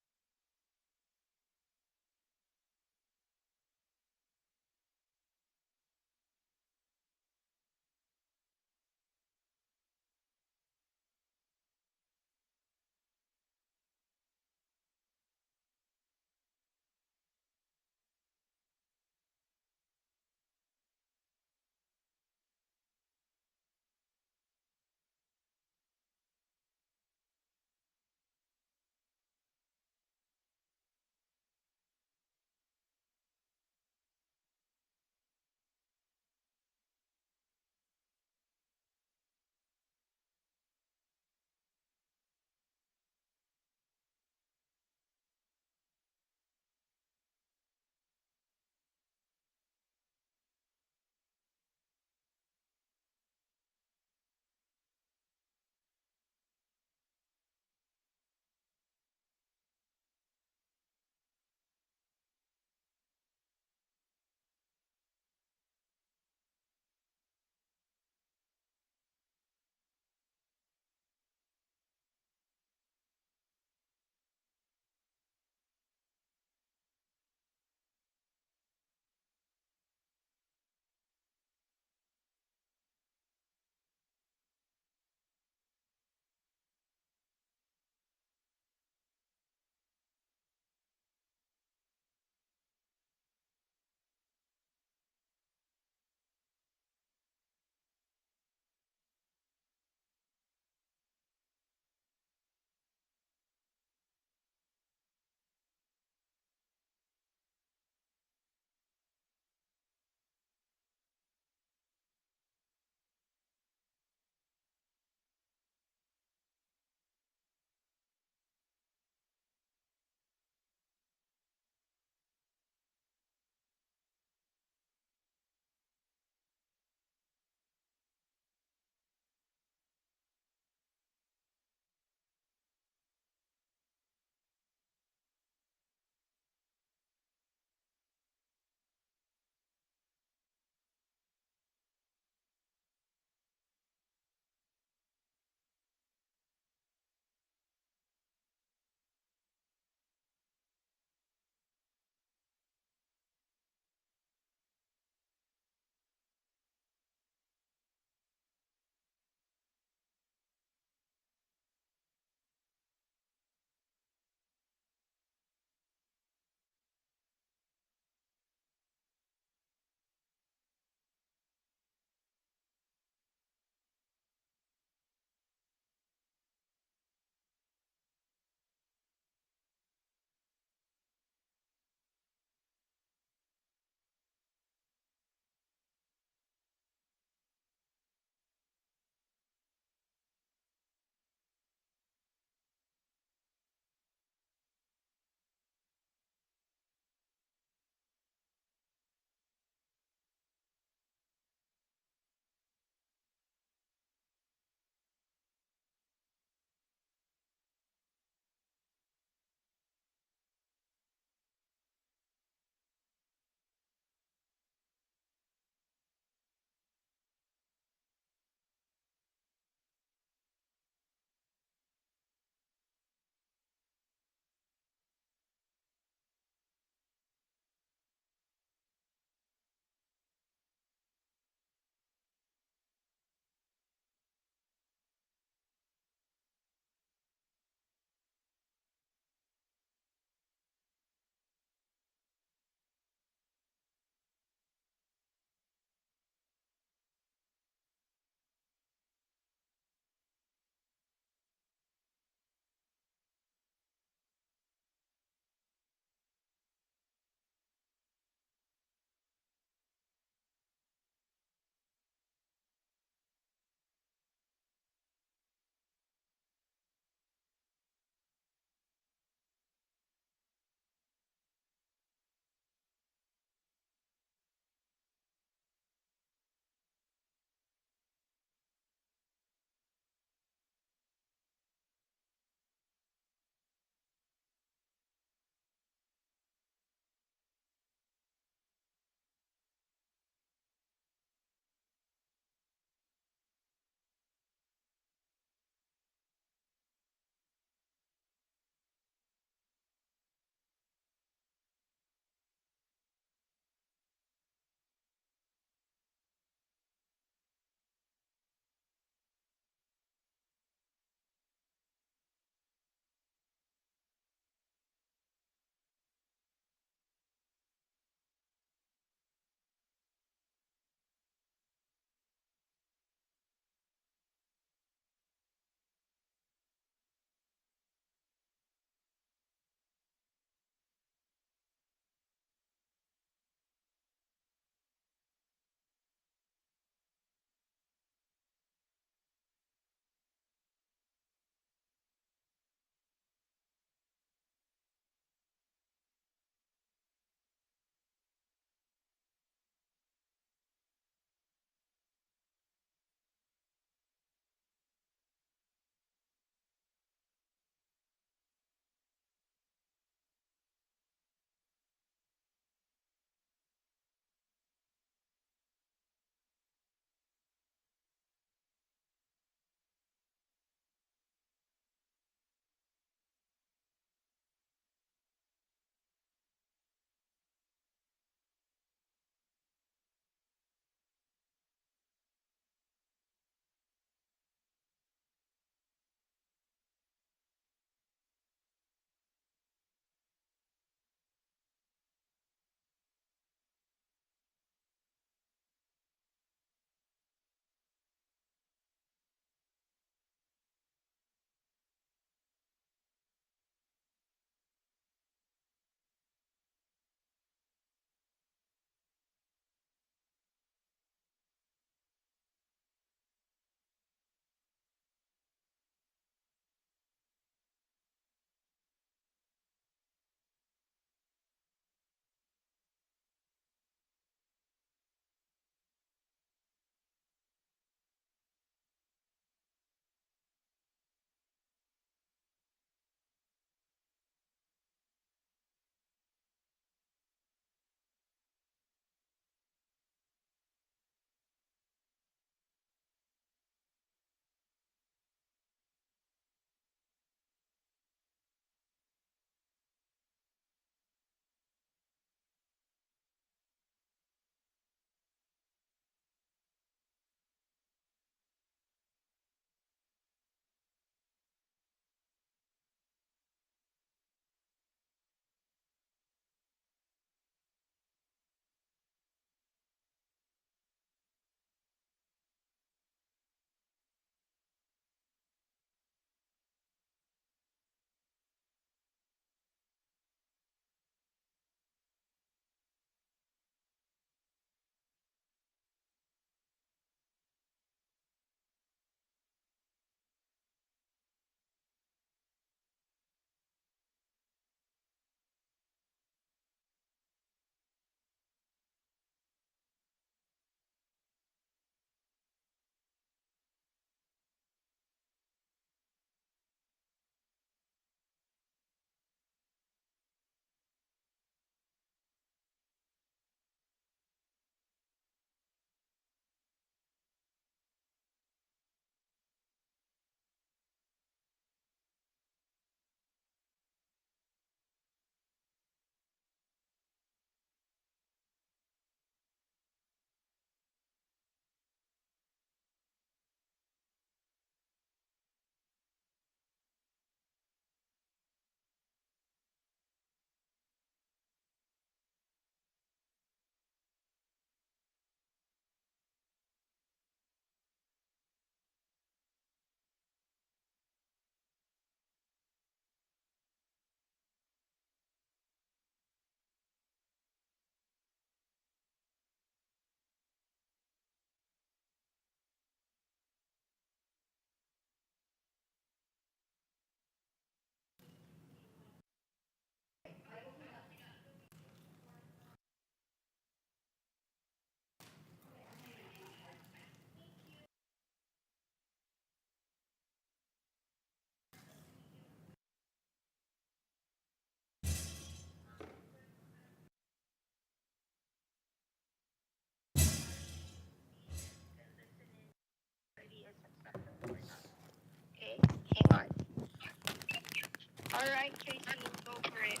S19: All right, Tracy, go for it.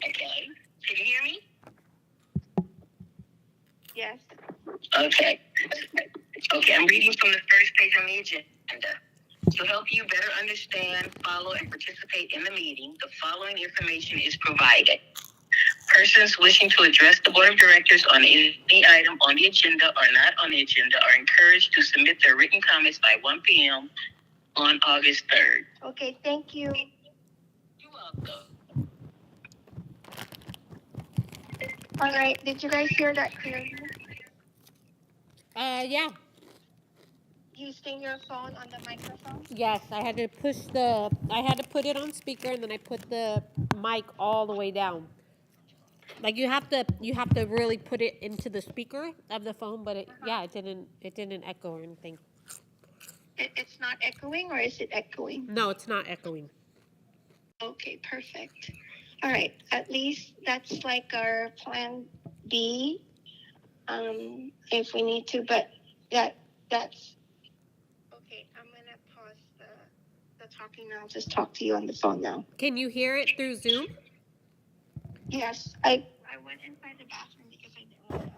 S19: Okay. Can you hear me? Yes. Okay. Okay, I'm reading from the first page on the agenda. To help you better understand, follow, and participate in the meeting, the following information is provided. Persons wishing to address the Board of Directors on any item on the agenda or not on the agenda are encouraged to submit their written comments by 1 p.m. on August 3rd. Okay, thank you. You're welcome. All right, did you guys hear that clearly?
S15: Yeah.
S19: You sting your phone on the microphone?
S15: Yes, I had to put it on speaker and then I put the mic all the way down. Like you have to really put it into the speaker of the phone, but it didn't echo or anything.
S19: It's not echoing, or is it echoing?
S15: No, it's not echoing.
S19: Okay, perfect. All right, at least that's like our plan B, if we need to, but that's, okay, I'm gonna pause the talking now, I'll just talk to you on the phone now.
S15: Can you hear it through Zoom?
S19: Yes, I went inside the bathroom because I didn't want to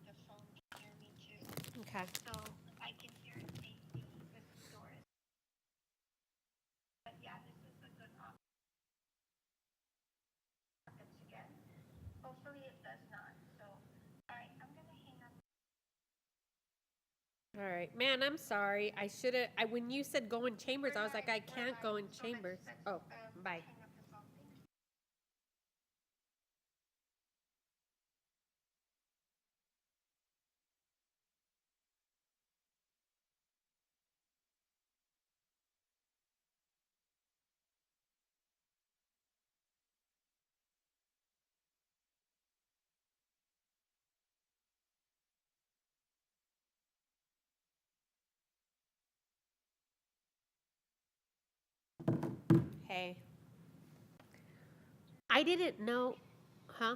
S19: the phone can hear me too.
S15: Okay.
S19: So I can hear it safely with the doors. But yeah, this is a good option. Happens again. Hopefully it does not. So, all right, I'm gonna hang up.
S15: All right, man. I'm sorry. I should have. When you said go in chambers, I was like, I can't go in chambers. Oh, bye. Hey. I didn't know, huh?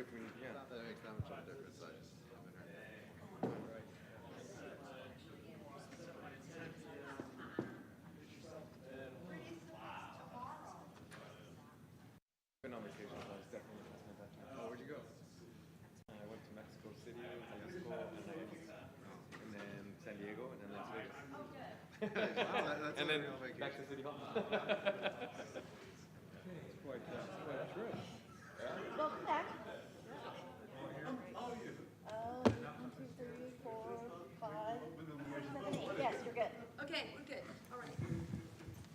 S10: if we, yeah.
S2: Not that it makes that much of a difference, I just haven't heard that.
S10: Been on vacation, so I was definitely gonna spend that time.
S2: Oh, where'd you go?
S10: I went to Mexico City, Mexico, and then San Diego, and then Las Vegas.
S2: Wow, that's
S10: And
S2: a
S10: then
S2: real vacation.
S10: back to City Hall.
S22: It's quite a trip.
S5: Welcome back. Oh, 1, 2, 3, 4, 5, 6, 7, 8. Yes, you're good.
S3: Okay, we're good. All right.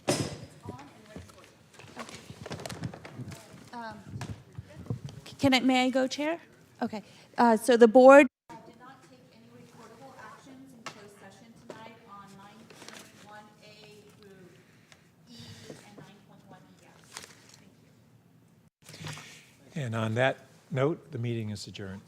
S5: It's on and ready for you.
S11: May I go, Chair? Okay. So the board
S3: Did not take any recordable actions in closed session tonight on 9.1A through E and 9.1EF. Thank you.
S4: And on that note, the meeting is adjourned.